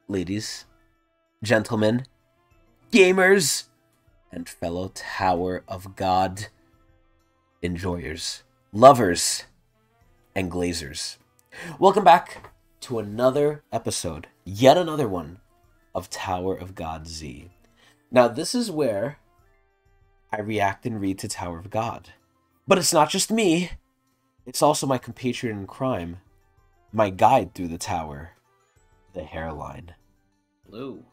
ladies, gentlemen, gamers, and fellow Tower of God enjoyers, lovers, and glazers. Welcome back to another episode, yet another one, of Tower of God Z. Now, this is where I react and read to Tower of God. But it's not just me, it's also my compatriot in crime, my guide through the tower, the hairline. Blue.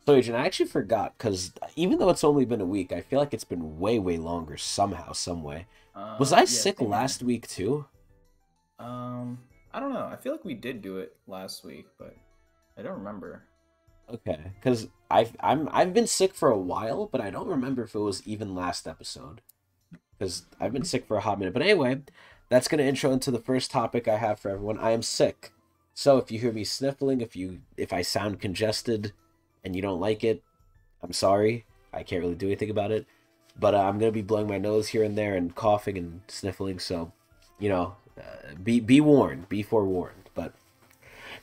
So, Adrian, I actually forgot, because even though it's only been a week, I feel like it's been way, way longer somehow, some way. Was I Yeah, sick same here. last week, too? I don't know. I feel like we did do it last week, but I don't remember. Okay, because I've been sick for a while, but I don't remember if it was even last episode. Because I've been sick for a hot minute. But anyway, that's going to intro into the first topic I have for everyone. I am sick. So if you hear me sniffling, if I sound congested and you don't like it, I'm sorry. I can't really do anything about it. But I'm going to be blowing my nose here and there and coughing and sniffling. So, be warned, be forewarned. But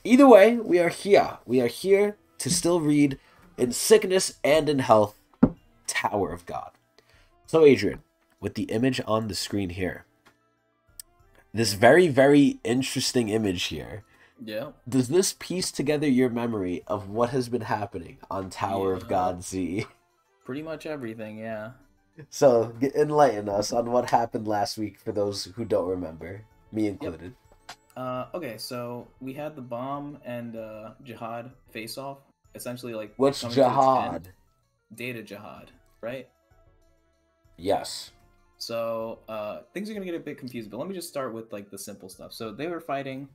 either way, we are here. We are here to still read in sickness and in health, Tower of God. So, Adrian, with the image on the screen here, this very, very interesting image here, Yeah. does this piece together your memory of what has been happening on Tower of God Z? Pretty much everything, yeah. So, enlighten us on what happened last week for those who don't remember, me included. Okay, so we had the bomb and Jihad face off. Essentially, like, What's coming to its Jahad? end. Data Jihad, right? Yes. So, things are gonna get a bit confused, but let me just start with, like, the simple stuff. So, they were fighting.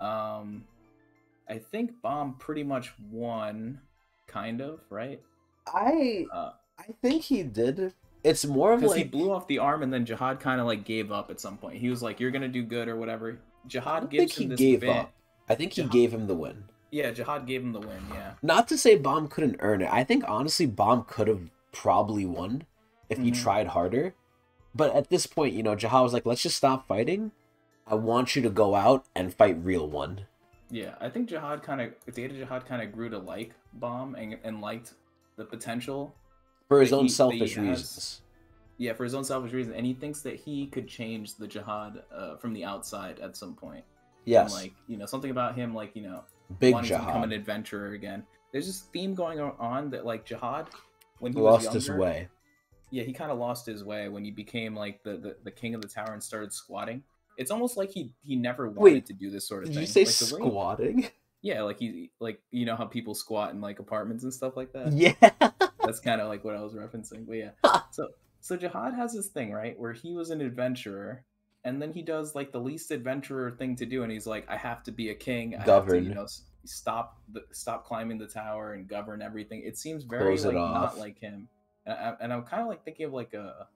I think Bomb pretty much won, kind of, right? I Uh, I think he did. It's more of Because he like, blew off the arm and then Jihad kind of like gave up at some point. He was like, "You're gonna do good" or whatever. I Jihad don't think gives he him this gave vent. up. I think he Jihad, gave him the win. yeah, Jihad gave him the win. Yeah. Not to say Bomb couldn't earn it. I think honestly Bomb could have probably won if he hmm tried harder. But at this point, Jahal was like, let's just stop fighting. I want you to go out and fight real one. Yeah, I think Data Jihad kind of grew to like Bomb and liked the potential For his that own he selfish has. reasons. Yeah, for his own selfish reason, and he thinks that he could change the Jihad from the outside at some point. And Yes. like something about him, like Big wanting to become an Jahad. adventurer again. There's this theme going on that like Jihad, when he was Lost his younger, way. yeah, he kind of lost his way when he became like the king of the tower and started squatting. It's almost like he never wanted Wait, to do this sort of did you thing. say Like the way, squatting? yeah, like he like how people squat in like apartments and stuff like that. Yeah. That's kind of like what I was referencing. But yeah, so Jihad has this thing, right, where he was an adventurer, and then he does like the least adventurer thing to do, and he's like, I have to be a king. I have to, Govern. stop climbing the tower and govern everything. It seems very Close it like not off. like him, and I'm kind of like thinking of like a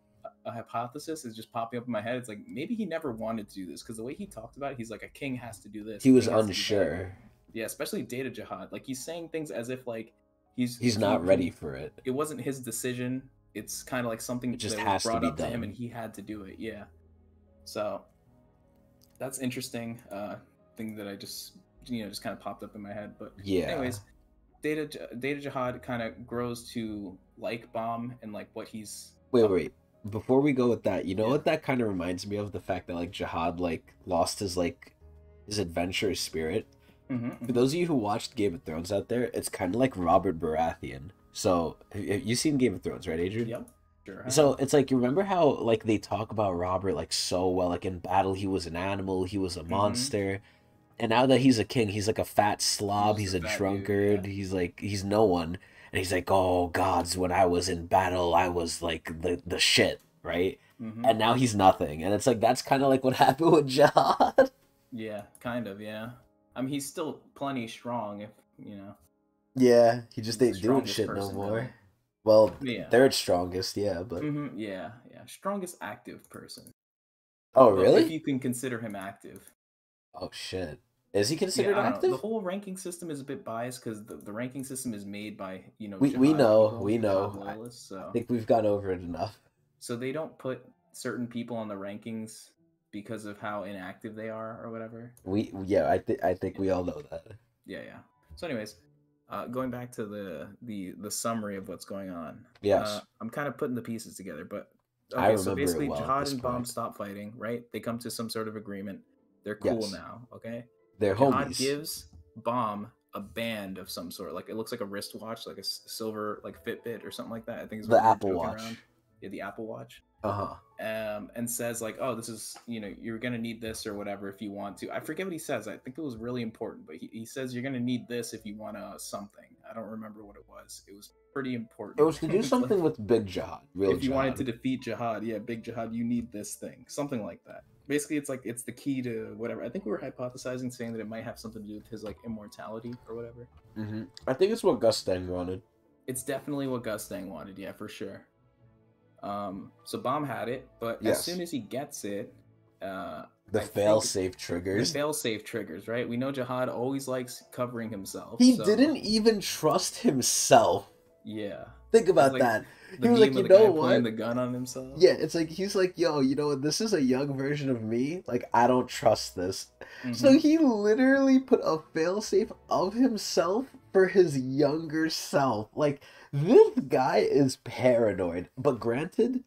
hypothesis is just popping up in my head. It's like maybe he never wanted to do this because the way he talked about it, he's like a king has to do this. He A was king has to do that. unsure. Yeah, especially Data Jihad. Like he's saying things as if like He's not ready for it. it wasn't his decision. It's kind of like something It just that has was to brought be up to him done. and he had to do it. Yeah. So that's interesting. Thing that I just just kind of popped up in my head. But Yeah. anyways, Data Jihad kind of grows to like Bomb and like what he's Wait. Before we go with that, you know Yeah. what that kind of reminds me of? The fact that like Jihad like lost his adventurous spirit. For those of you who watched Game of Thrones out there, it's kind of like Robert Baratheon. So, you've seen Game of Thrones, right, Adrian? Yep. Sure. So, it's like, you remember how, like, they talk about Robert, like, so well, like, in battle, he was an animal, he was a monster, and now that he's a king, he's like a fat slob, he's a Fat dude, drunkard, he's like, he's no one, and he's like, oh, gods, when I was in battle, I was, like, the shit, right? And now he's nothing, and it's like, that's kind of like what happened with Jihad. Yeah, kind of. Yeah. I mean, he's still plenty strong. If Yeah, he just he's the ain't doing strongest shit no person, more. really. Well, Yeah. third strongest, yeah, but Yeah. Yeah. Strongest active person. oh Well, if really? you can consider him active. Oh shit, is he Yeah, considered I don't know. The active? whole ranking system is a bit biased because the ranking system is made by We Jihad know, people, we Jihad know. loyalists. I So think we've gone over it enough. they don't put certain people on the rankings because of how inactive they are or whatever. I think we all know that. Yeah. So anyways, Going back to the summary of what's going on. Yes, I'm kind of putting the pieces together, but I okay. So remember it basically, well at Jihad this and Bomb point. stop fighting. Right? They come to some sort of agreement. They're cool Yes, now. Okay. they're Jihad homies. gives Bomb a band of some sort. Like it looks like a wristwatch, like a silver like Fitbit or something like that. I think is The what we were Apple joking around. Watch. Yeah, the Apple Watch. Uh-huh. And says like, "Oh, this is you're gonna need this or whatever if you want to." I forget what he says. I think it was really important, but he says you're gonna need this if you want something. I don't remember what it was. It was pretty It important. was to do It's like something with Big Jihad, real if you wanted to Jihad. defeat Jihad, yeah, Big Jihad, you need this thing, something like that. Basically, it's like it's the key to whatever. I think we were hypothesizing, saying that it might have something to do with his like immortality or whatever. I think it's what Gustang wanted. It's definitely what Gustang wanted, yeah, for sure. So Bomb had it, but as Yes. soon as he gets it, The I fail-safe the triggers. fail-safe triggers, right? We know Jihad always likes covering himself. He so, didn't even trust himself. Yeah. Think about like that. The He was meme like, of you the know guy what? pointing the gun on himself. Yeah, it's like he's like, yo, you know what? This is a young version of me. Like, I don't trust this. So he literally put a failsafe of himself for his younger self. Like, this guy is paranoid. But granted,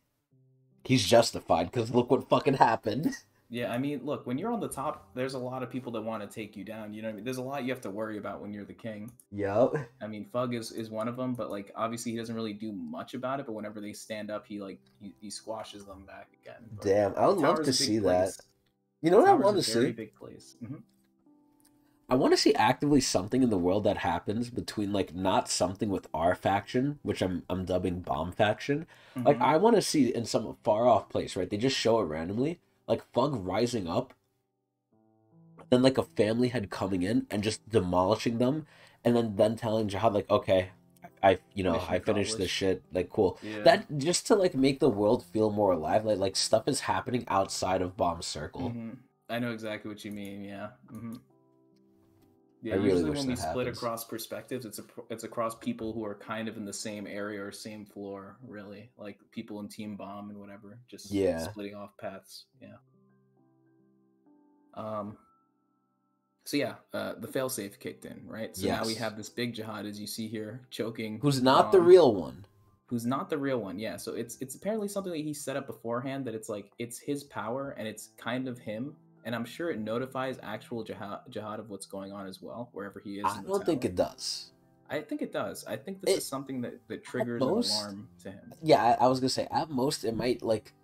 he's justified because look what fucking happened. Yeah, I mean, look, when you're on the top, there's a lot of people that want to take you down. You know what I mean? There's a lot you have to worry about when you're the king. Yup. I mean, Fug is one of them, but like obviously he doesn't really do much about it. But whenever they stand up, he squashes them back again. But Damn, I would love Tower's to a big see place. that. You know what I Tower's want a to very see? big place. I want to see actively something in the world that happens between like not something with our faction, which I'm dubbing Bomb faction. Like Mhm. I want to see in some far off place, right? They just show it randomly, like Fug rising up, then like a family head coming in and just demolishing them, and then telling Jihad like, okay, Mission I finished this accomplished. shit. Like cool. Yeah. That just to like make the world feel more alive. Like stuff is happening outside of Bomb's circle. I know exactly what you mean. Yeah. Yeah. I really Usually wish when we that split happens. across perspectives, it's across people who are kind of in the same area or same floor. Really, like people in Team Bomb and whatever, just Yeah. splitting off paths. Yeah. Um. So yeah, the failsafe kicked in, right? So now we Yes. have this big Jihad, as you see here, choking. Who's not the Bomb, real one? who's not the real one. Yeah, so it's apparently something that he set up beforehand, that it's like it's his power and it's kind of him, and I'm sure it notifies actual Jihad of what's going on as well, wherever he is I in the don't think tower. it does. I think it does. I think this It is something that at triggers an most, alarm to him. yeah, I was gonna say at most it might like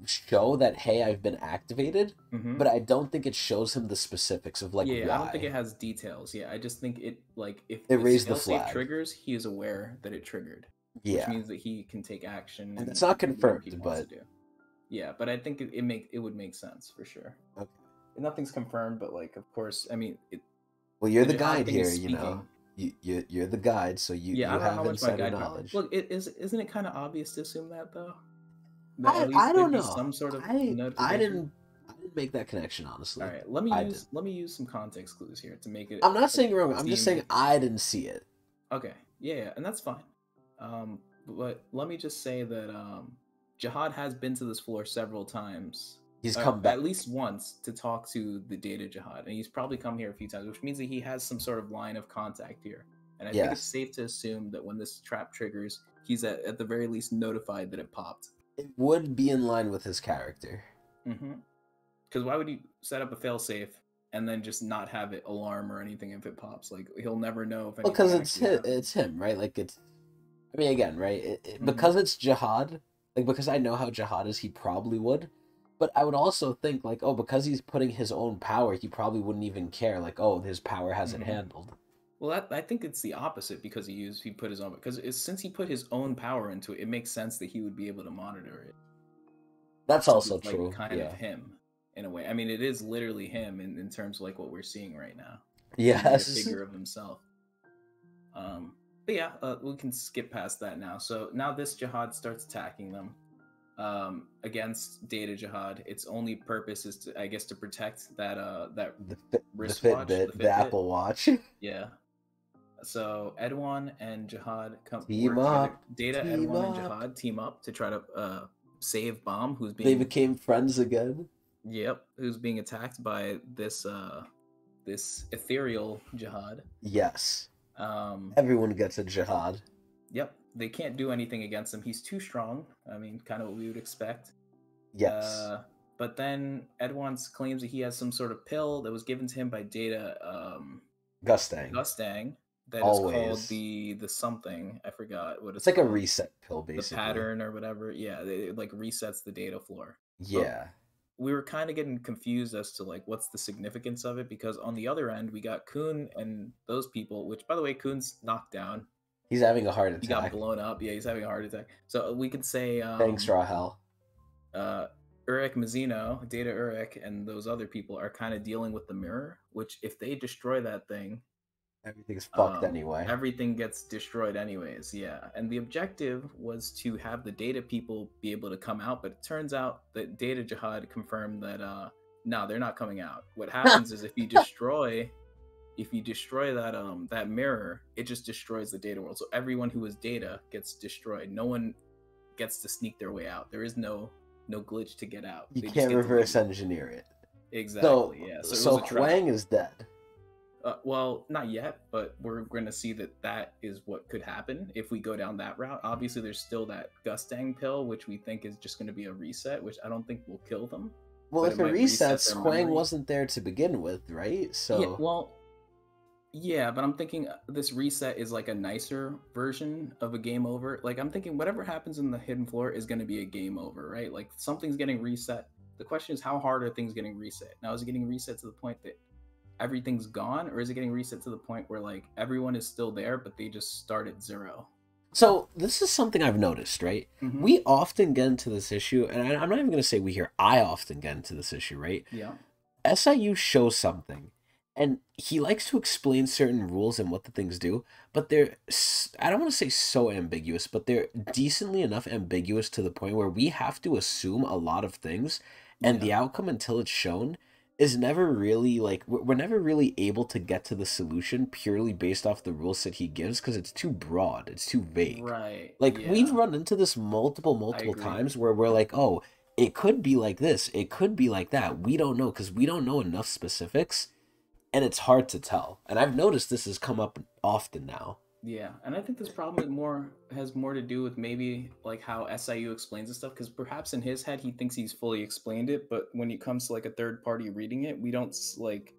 show that hey, I've been activated, but I don't think it shows him the specifics of like Yeah, I don't think it why. has details. Yeah, I just think it like if It this raised the failsafe flag. triggers, he is aware that it triggered, which Yeah, means that he can take action and and it's not do whatever he confirmed, wants to but do. Yeah, but I think it would make sense for sure. okay. Nothing's confirmed, but like of course, I mean, Well, you're the the Jihad guide thing here, is you know. speaking. You're the guide, so Yeah, you I don't know have how much my insider guide. knowledge. Look, isn't it kind of obvious to assume that though? That at I least don't there'd be know. some sort of I notification. didn't make that connection honestly. All right, I did. let me use some context clues here to make it I'm not saying you're wrong. I'm just saying seem I didn't see it. okay. Yeah, and that's fine. But let me just say that Jihad has been to this floor several times. He's come back. At least once to talk to the data Jihad, and he's probably come here a few times, which means that he has some sort of line of contact here. And I think it's Yes. safe to assume that when this trap triggers, he's at the very least notified that it popped. It would be in line with his character. Because why would you set up a failsafe and then just not have it alarm or anything if it pops? Like he'll never know if anything. Because actually it's him, right? Like it's. I mean, again, right? Mhm. Because it's Jihad. Like because I know how Jihad is, he probably would. But I would also think like, oh, because he's putting his own power, he probably wouldn't even care. Like, oh, his power has it Mhm. handled. Well, I think it's the opposite because he put his own, because since he put his own power into it, it makes sense that he would be able to monitor it. That's Since also it's like true. kind of him in a way. I mean, it is literally him in terms of like what we're seeing right now. Yes. He's a figure of himself. But yeah, we can skip past that now. So now this Jihad starts attacking them against Data Jihad. Its only purpose is to, I guess, to protect that the wristwatch, Fitbit, the the Fitbit. Apple Watch. Yeah. So Edwan and Jihad Team work together. up. Data, Team Edwan, and up. Jihad team up to try to save Bomb, who's They being became friends again. who's being attacked by this this ethereal Jihad. Yes. Everyone gets a jihad. Yep, they can't do anything against him. He's too strong. I mean, kind of what we would expect. Yes. But then Edwans claims that he has some sort of pill that was given to him by Data Gustang. Gustang that is called Always. the something. I forgot what It's it's like a called. reset pill, The basically. pattern or whatever. Yeah, it like resets the data floor. But Yeah. we were kind of getting confused as to like what's the significance of it, because on the other end we got Kun and those people, which by the way Kun's knocked down. He's having a heart He got attack. blown up. Yeah, he's having a heart attack. So we could say Thanks, Rahel. Urek Mazino, Data Urek, and those other people are kind of dealing with the mirror, which if they destroy that thing, Everything's fucked anyway. everything gets destroyed anyways. Yeah, and the objective was to have the Data people be able to come out, but it turns out that Data Jihad confirmed that no, they're not coming out. What happens is if you destroy that that mirror, it just destroys the Data world. So everyone who is Data gets destroyed. No one gets to sneak their way out. There is no glitch to get out. You They just can't get to reverse leave. engineer it. Exactly. Yeah. So it So was a trap. Huang is dead. Well, not yet, but we're going to see that that is what could happen if we go down that route. Obviously, there's still that Gustang pill, which we think is just going to be a reset, which I don't think will kill them. Well, but if it might reset resets, their Huang memory. wasn't there to begin with, right? So Yeah, well, yeah, but I'm thinking this reset is like a nicer version of a game over. Like I'm thinking whatever happens in the hidden floor is going to be a game over, right? Like something's getting reset. The question is how hard are things getting reset? Now is it getting reset to the point that everything's gone, or is it getting reset to the point where like everyone is still there but they just start at zero? So this is something I've noticed, right? Mm-hmm. We often get into this issue, and I'm not even going to say we here. I often get into this issue, right? Yeah. SIU shows something, and he likes to explain certain rules and what the things do, but I don't want to say so ambiguous, but they're decently enough ambiguous to the point where we have to assume a lot of things, and the outcome until it's shown is never really like we're never really able to get to the solution purely based off the rule set he gives because it's too broad, it's too vague. Right. Like Yeah. we've run into this multiple agree. times where we're like, oh, it could be like this, it could be like that. We don't know because we don't know enough specifics, and it's hard to tell. And I've noticed this has come up often now. Yeah, and I think this problem has more to do with maybe like how SIU explains this stuff, because perhaps in his head he thinks he's fully explained it, but when it comes to like a third party reading it, we don't like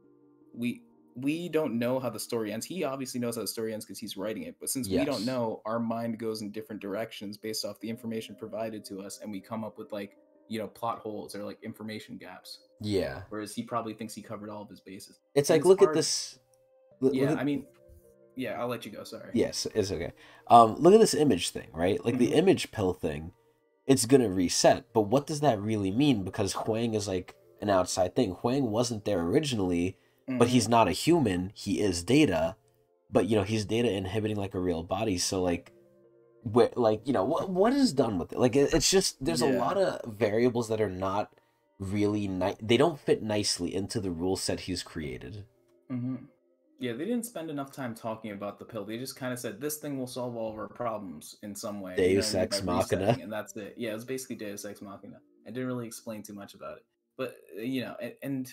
we don't know how the story ends. He obviously knows how the story ends because he's writing it, but since we don't Yes. know, our mind goes in different directions based off the information provided to us, and we come up with like plot holes or like information gaps. Yeah. Whereas he probably thinks he covered all of his bases. It's And like look at hard. this. Yeah, I mean, yeah, I'll let you go. Sorry. Yes, it's okay. Look at this image thing, right? Like the image pill thing, it's gonna reset. But what does that really mean? Because Huang is like an outside thing. Huang wasn't there originally, but he's not a human. He is Data, but he's Data inhibiting like a real body. So like, what is done with it? Like it's just there's a lot of variables that are not really nice. They don't fit nicely into the rule set he's created. Yeah, they didn't spend enough time talking about the pill. They just kind of said this thing will solve all of our problems in some way. Deus Ex Machina, and that's it. Yeah, it was basically Deus Ex Machina. I didn't really explain too much about it, but and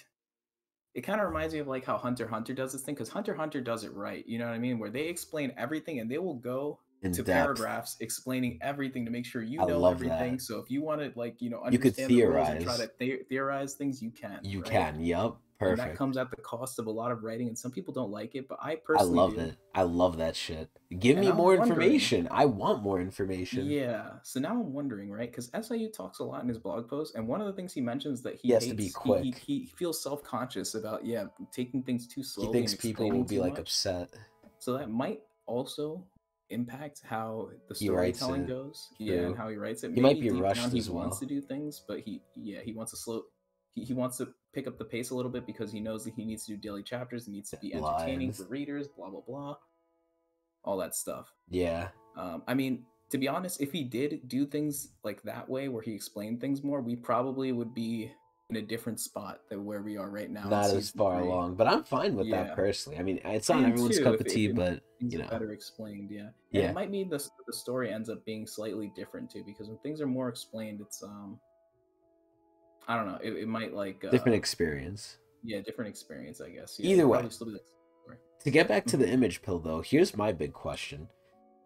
it kind of reminds me of like how Hunter x Hunter does this thing, because Hunter x Hunter does it right. You know what I mean? Where they explain everything and they will go in to depth. Paragraphs explaining everything to make sure you I know love everything. that. So if you want to understand you could theorize. the rules and try to theorize things, you can. You right? can. Yep. Perfect. And that comes at the cost of a lot of writing, and some people don't like it, but I personally love do. it. I love that shit. Give me more information. I want more information. Yeah. So now I'm wondering, right? Because SIU talks a lot in his blog post, and one of the things he mentions that he has hates, to be quick. He feels self-conscious about taking things too slowly. He thinks people will be like upset. So that might also impact how the storytelling goes. True. Yeah, and how he writes it. He might be rushed he as well. wants to do things, but he wants to slow. He wants to pick up the pace a little bit because he knows that he needs to do daily chapters. He needs to be entertaining for readers. Blah blah blah. All that stuff. Yeah. I mean, to be honest, if he did do things like that way, where he explained things more, we probably would be in a different spot than where we are right now. Not as far along, but I'm fine with that personally. I mean, it's not everyone's cup of tea, but better explained. Yeah. And it might mean the story ends up being slightly different too, because when things are more explained, it's I don't know. It might like different experience. Yeah, different experience, I guess. Either way, To get back to the Mhm. image pill, though, here's my big question.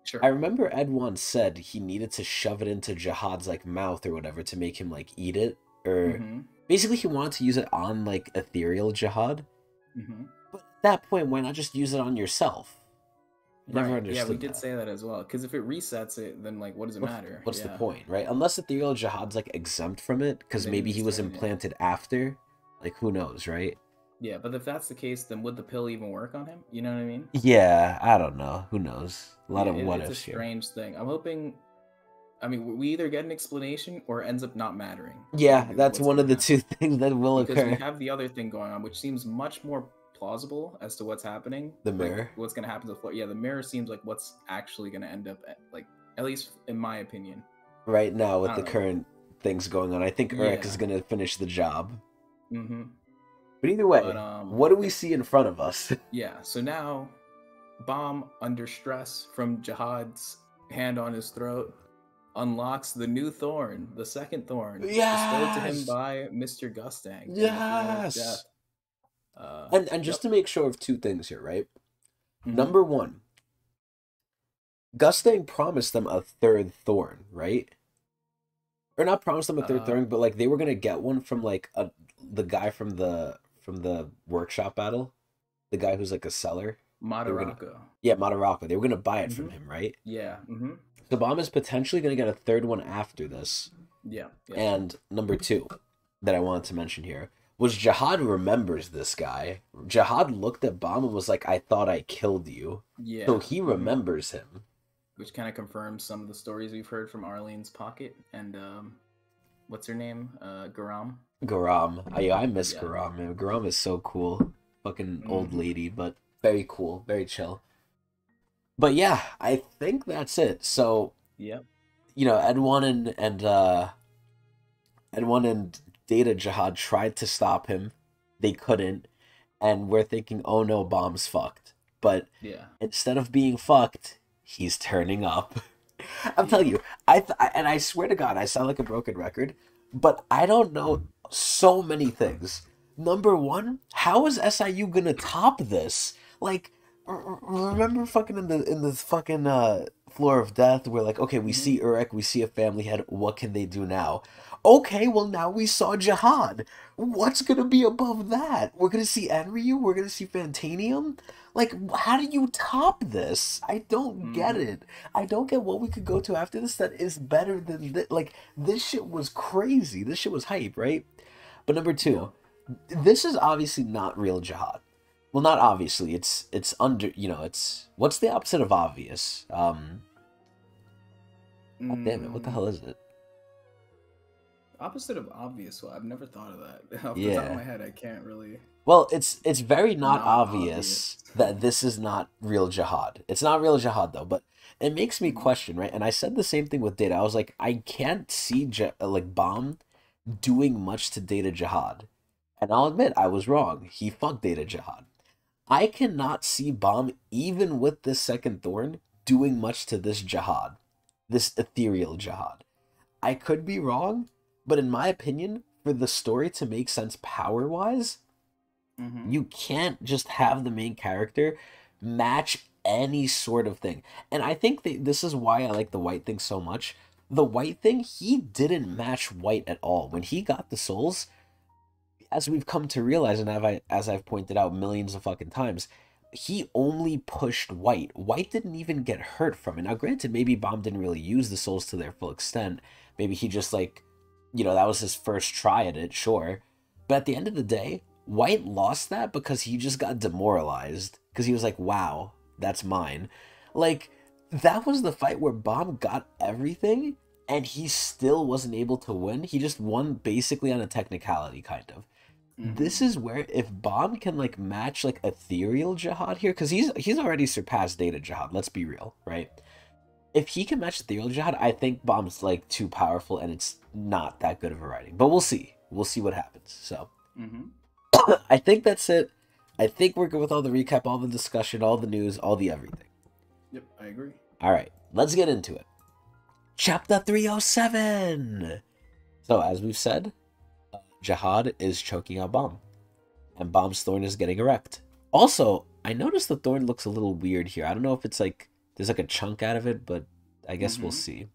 Sure. I remember Ed once said he needed to shove it into Jahad's like mouth or whatever to make him like eat it, or Mm-hmm. basically he wanted to use it on like ethereal Jahad. Mm-hmm. But at that point, why not just use it on yourself? I never Right. Yeah, we understood did that. say that as well. Because if it resets it, then like, what does it matter? What's the Yeah. point, right? Unless ethereal Jahad's like exempt from it, because Then maybe he it's was fine. Yeah. implanted after. Like who knows, right? Yeah, but if that's the case, then would the pill even work on him? You know what I mean? Yeah, I don't know. Who knows? A lot Yeah, of what it's a ifs here. strange thing. I'm hoping. I mean, we either get an explanation or it ends up not mattering. I Yeah, think is that's what's one gonna of the happen two things that will because we occur. have the other thing going on, which seems much more plausible as to what's happening. The Like mirror. what's gonna happen to the floor. Yeah, the mirror seems like what's actually gonna end up like at least in my opinion. Right now I with the don't know. current things going on. I think Urek is Yeah. gonna finish the job. Mm-hmm. But either But way, what do we yeah, see in front of us? yeah. So now, Bomb under stress from Jihad's hand on his throat unlocks the new thorn, the second thorn, bestowed to him Yes! by Mr. Gustang in the Floor of Death. Yes! And just Yep. to make sure of two things here, right? Mm-hmm. Number one, Gustang promised them a third thorn, right? Or not promised them a third Uh, thorn, but like they were gonna get one from like the guy from the workshop battle, the guy who's like a seller. They were gonna, Madarako. yeah, Madaraka. They were gonna buy it from Mm-hmm. him, right? Yeah. Mm-hmm. So Bomb is potentially gonna get a third one after this. Yeah. Yeah. And number two that I wanted to mention here was Jahad remembers this guy. Jahad looked at Bomb and was like, "I thought I killed you." So Yeah. he Mm-hmm. remembers him. Which kind of confirms some of the stories we've heard from Arlene's pocket and what's her name? Garam. Garam. I miss Yeah. Garam, man. Garam is so cool. Fucking old Mm-hmm. lady, but very cool, very chill. But yeah, I think that's it. So, Yep. Edwin and Data Jihad tried to stop him. They couldn't. And we're thinking, oh no, Bomb's fucked. But Yeah. instead of being fucked, he's turning up. I'm Yeah. telling you, and I swear to God, I sound like a broken record, but I don't know so many things. Number one, how is SIU gonna top this? Like, remember fucking in the fucking floor of death, where like, okay, we Mm-hmm. see Urek, we see a family head. What can they do now? Okay, well now we saw Jihad. What's gonna be above that? We're gonna see Enryu. We're gonna see Fantanium. Like, how do you top this? I don't get Mm-hmm. it. I don't get what we could go to after this that is better than this. Like, this shit was crazy. This shit was hype, right? But number two, Yep. this is obviously not real Jihad. Well, not obviously. It's under. It's what's the opposite of obvious? God damn it! What the Mm, hell is it? opposite of obvious. Well, I've never thought of that. Off the top of Yeah. my head, I can't really. Well, it's very not Not obvious. obvious that this is not real Jihad. It's not real Jihad though, but it makes me Mhm. question, right? And I said the same thing with Data. I was like, I can't see like Bomb doing much to Data Jihad. And I'll admit I was wrong. He fucked Data Jihad. I cannot see Bomb, even with this second thorn, doing much to this Jihad, this ethereal Jihad. I could be wrong, but in my opinion, for the story to make sense power wise, Mhm. you can't just have the main character match any sort of thing. And I think this is why I like the White Thing so much. The White Thing, he didn't match White at all. When he got the souls, as we've come to realize, and as I've pointed out millions of fucking times, he only pushed White. White didn't even get hurt from it. Now, granted, maybe Bomb didn't really use the souls to their full extent. Maybe he just like, that was his first try at it, sure. But at the end of the day, White lost that because he just got demoralized. Because he was like, wow, that's mine. Like, that was the fight where Bomb got everything and he still wasn't able to win. He just won basically on a technicality, kind of. This Mhm. is where if Bomb can like match like ethereal Jihad here, because he's already surpassed Data Jihad. Let's be real, right? If he can match ethereal Jihad, I think Bomb's like too powerful, and it's not that good of a writing. But we'll see. We'll see what happens. So Mhm. I think that's it. I think we're good with all the recap, all the discussion, all the news, all the everything. Yep, I agree. All right, let's get into it. Chapter 307. So as we've said, Jihad is choking out Bomb, and Bomb's thorn is getting erect. Also, I noticed the thorn looks a little weird here. I don't know if it's like there's like a chunk out of it, but I guess we'll Mm-hmm. see.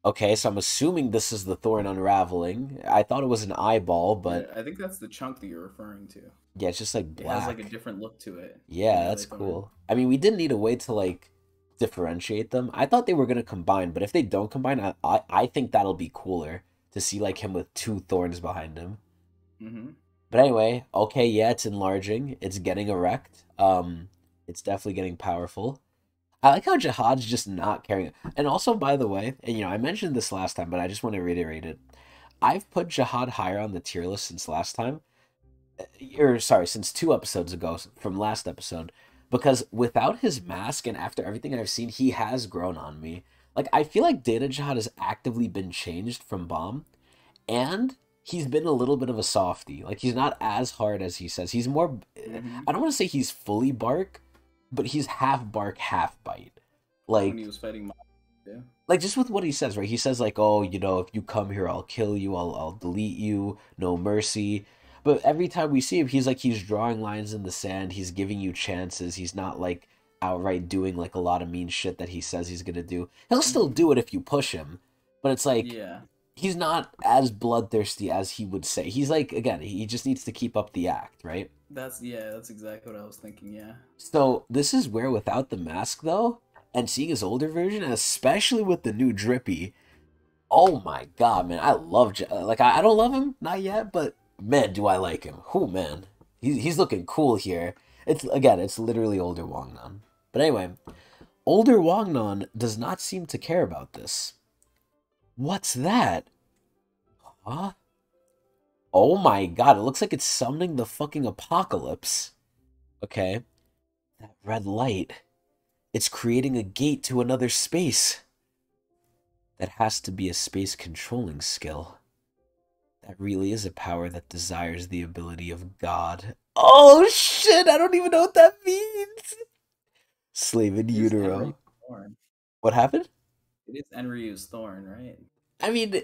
Okay, so I'm assuming this is the thorn unraveling. I thought it was an eyeball, Yeah, but I think that's the chunk that you're referring to. yeah, it's just like It has like a black. different look to it than Yeah, the that's other thorn. cool. I mean, we didn't need a way to like differentiate them. I thought they were gonna combine, but if they don't combine, I think that'll be cooler to see like him with two thorns behind him. Mm-hmm. But anyway, okay, yeah, it's enlarging. It's getting erect. It's definitely getting powerful. I like how Jihad's just not caring. And also, by the way, and I mentioned this last time, but I just want to reiterate it. I've put Jihad higher on the tier list since last time, or sorry, since 2 episodes ago from last episode, because without his mask and after everything I've seen, he has grown on me. Like I feel like Data Jihad has actively been changed from Bomb, and he's been a little bit of a softie. Like he's not as hard as he says. He's more. Mm-hmm. I don't want to say he's fully bark, but he's half bark, half bite. When he Like was fighting, yeah. just with what he says, right? He says like, "Oh, if you come here, I'll kill you. I'll delete you. No mercy." But every time we see him, he's drawing lines in the sand. He's giving you chances. He's not like outright doing like a lot of mean shit that he says he's gonna do. He'll still Mm-hmm. do it if you push him, but it's like Yeah. he's not as bloodthirsty as he would say. He's like again, he just needs to keep up the act, right? That's exactly what I was thinking. Yeah. So this is where without the mask though, and seeing his older version, especially with the new drippy, oh my god, man, I love like I don't love him, not yet, but man, do I like him. Who man, he's looking cool here. It's literally older Wangnan. But anyway, older Wangnan does not seem to care about this. What's that? Huh? Oh my god, it looks like it's summoning the fucking apocalypse. Okay, that red light. It's creating a gate to another space. That has to be a space controlling skill. That really is a power that desires the ability of God. Oh shit, I don't even know what that means. Slave in It is Enryu's utero. thorn. What happened? It is Enryu's thorn, right? I mean,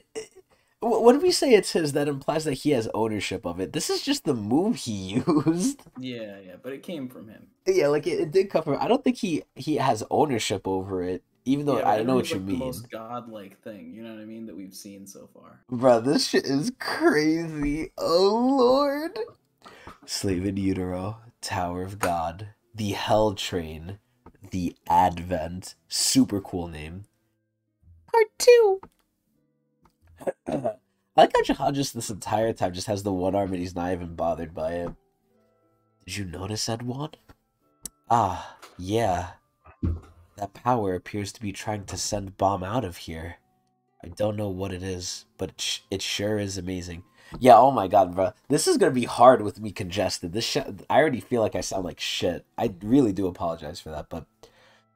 what did we say it's his that implies that he has ownership of it? This is just the move he used. Yeah, yeah, but it came from him. Yeah, like it did come from. I don't think he has ownership over it, even though Yeah, but I know Enry what is you like the mean. most godlike thing, you know what I mean, that we've seen so far. Bro, this shit is crazy. Oh lord. Slave in Utero, Tower of God, the Hell Train, the Advent. Super cool name. Part 2. I like how Jihad just this entire time just has the one arm and he's not even bothered by it. Did you notice, Edwin? Ah, yeah. That power appears to be trying to send Bomb out of here. I don't know what it is, but it sure is amazing. Yeah, oh my god, bro. This is gonna be hard with me congested. I already feel like I sound like shit. I really do apologize for that, but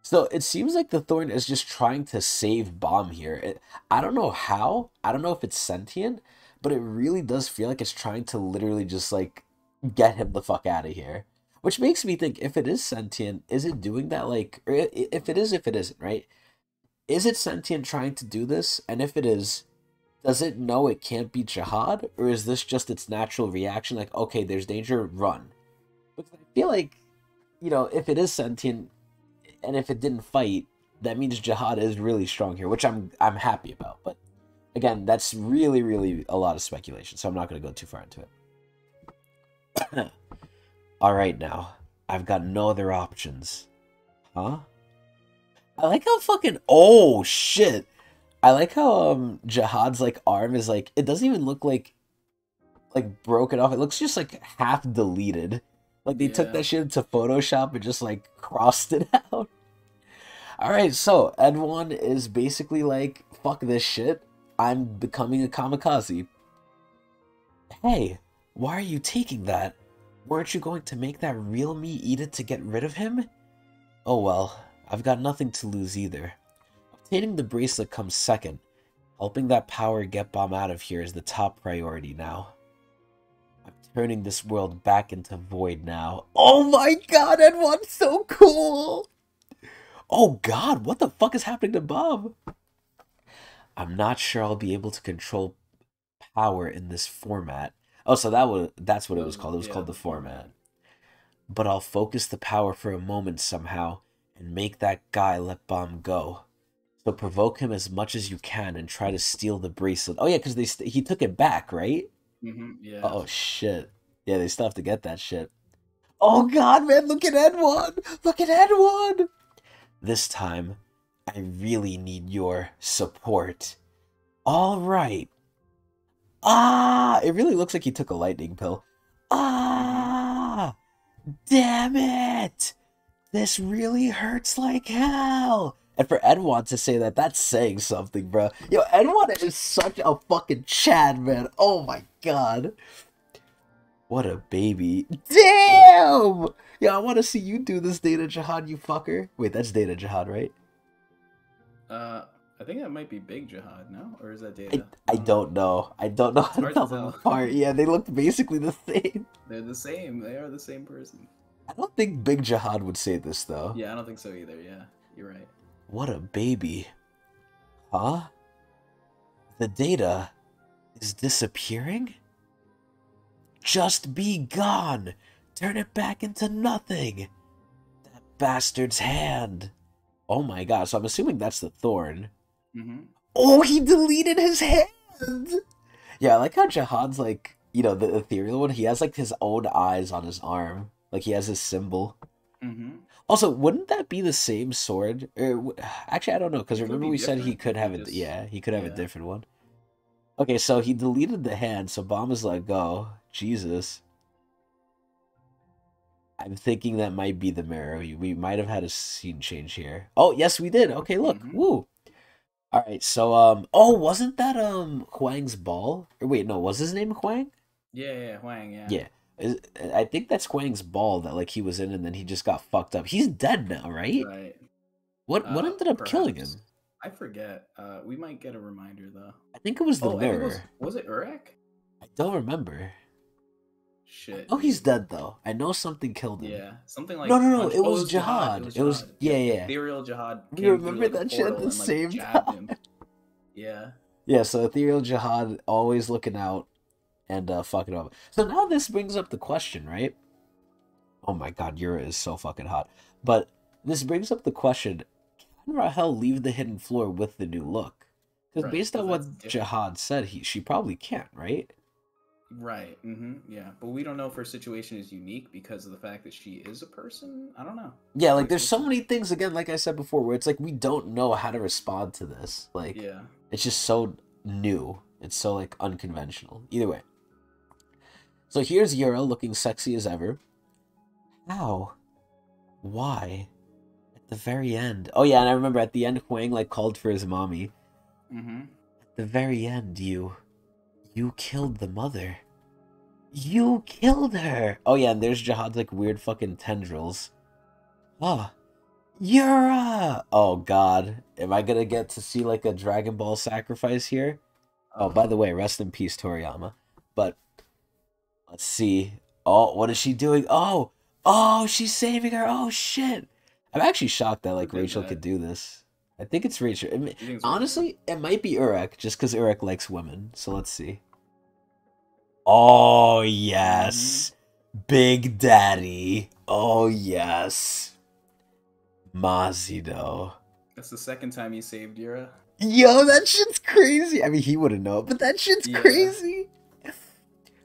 so it seems like the Thorn is just trying to save Bomb here. I don't know how. I don't know if it's sentient, but it really does feel like it's trying to literally just like get him the fuck out of here. Which makes me think if it is sentient, is it doing that like or if it is, if it isn't, right? Is it sentient trying to do this? And if it is, does it know it can't be Jihad? Or is this just its natural reaction? Like, okay, there's danger, run. Because I feel like, if it is sentient and if it didn't fight, that means Jihad is really strong here, which I'm happy about. But again, that's really, really a lot of speculation, so I'm not gonna go too far into it. Alright now. I've got no other options. Huh? I like how fucking oh shit. I like how Jihad's like arm is like it doesn't even look like broken off. It looks just like half deleted. Like they took Yeah. that shit into Photoshop and just like crossed it out. Alright, so Edwin is basically like, fuck this shit. I'm becoming a kamikaze. Hey, why are you taking that? Weren't you going to make that real me eat it to get rid of him? Oh well, I've got nothing to lose either. Obtaining the bracelet comes second. Helping that power get Bomb out of here is the top priority now. I'm turning this world back into void now. Oh my god, Edwin's so cool! Oh god, what the fuck is happening to Bomb? I'm not sure I'll be able to control power in this format. Oh, so that's what it was called. It was Yeah, called the the format. format. but I'll focus the power for a moment somehow and make that guy let Bomb go. So provoke him as much as you can and try to steal the bracelet. Oh yeah, because he took it back, right? Yeah. Oh shit. Yeah, they still have to get that shit. Oh god, man, look at N1! Look at N1! This time, I really need your support. Alright. Ah! It really looks like he took a lightning pill. Ah! Damn it! This really hurts like hell! And for N1 to say that, that's saying something, bro. Yo, N1 is such a fucking Chad, man. Oh my god. What a baby. Damn! Yo, I want to see you do this, Data Jahad, you fucker. Wait, that's Data Jahad, right? I think that might be Big Jahad, no? Or is that Data? I don't know. I don't know how to tell them apart. Yeah, they look basically the same. They're the same. They are the same person. I don't think Big Jahad would say this, though. Yeah, I don't think so either. Yeah, you're right. What a baby. Huh? The data is disappearing? Just be gone! Turn it back into nothing! That bastard's hand! Oh my god, so I'm assuming that's the thorn. Oh, he deleted his hand! Yeah, I like how Jahad's like, you know, the ethereal one, he has like his own eyes on his arm. Like he has his symbol. Also, wouldn't that be the same sword? Actually, I don't know, because remember we said he could have it. Yeah, he could have a different one. Okay, so he deleted the hand, so Bomb is let go. Jesus. I'm thinking that might be the mirror. We might have had a scene change here. Oh, yes, we did. Okay, look. Woo. Alright, so, oh, wasn't that, Huang's ball? Or wait, no, was his name Huang? Yeah, Huang, yeah. Yeah. I think that's Huang's ball that, like, he was in and then he just got fucked up. He's dead now, right? Right. What ended up killing him? I forget. We might get a reminder, though. I think it was the mirror. Was it Urek? I don't remember. Shit. Oh, he's dead, though. I know something killed him. Yeah, something like... No, it was Jahad. It was yeah. Ethereal Jahad. You remember that shit at the same time? Yeah. Yeah, so Ethereal Jahad always looking out and fucking up. So now this brings up the question, right? Oh my god, Yura is so fucking hot. But this brings up the question, can Rahel leave the hidden floor with the new look? Because based on what Jahad said, she probably can't, right? Right. Yeah, but we don't know if her situation is unique because of the fact that she is a person. I don't know. Yeah, like there's so many things, again, like I said before, where it's like we don't know how to respond to this. Like, yeah, it's just so new. It's so like unconventional. Either way. So here's Yura looking sexy as ever. How? Why? At the very end. Oh yeah, and I remember at the end Huang like called for his mommy. At the very end, you killed the mother. You killed her! Oh yeah, and there's Jahad's like weird fucking tendrils. Oh. Yura! Oh god. Am I gonna get to see like a Dragon Ball sacrifice here? Oh, by the way, rest in peace, Toriyama. But, let's see. Oh, what is she doing? Oh! Oh, she's saving her! Oh, shit! I'm actually shocked that like Rachel could do this. I think it's Rachel. Honestly, it might be Urek, just because Urek likes women. So let's see. Oh, yes. Big Daddy. Oh, yes. Mazido. That's the second time you saved Yura. Yo, that shit's crazy. I mean, he wouldn't know, but that shit's crazy.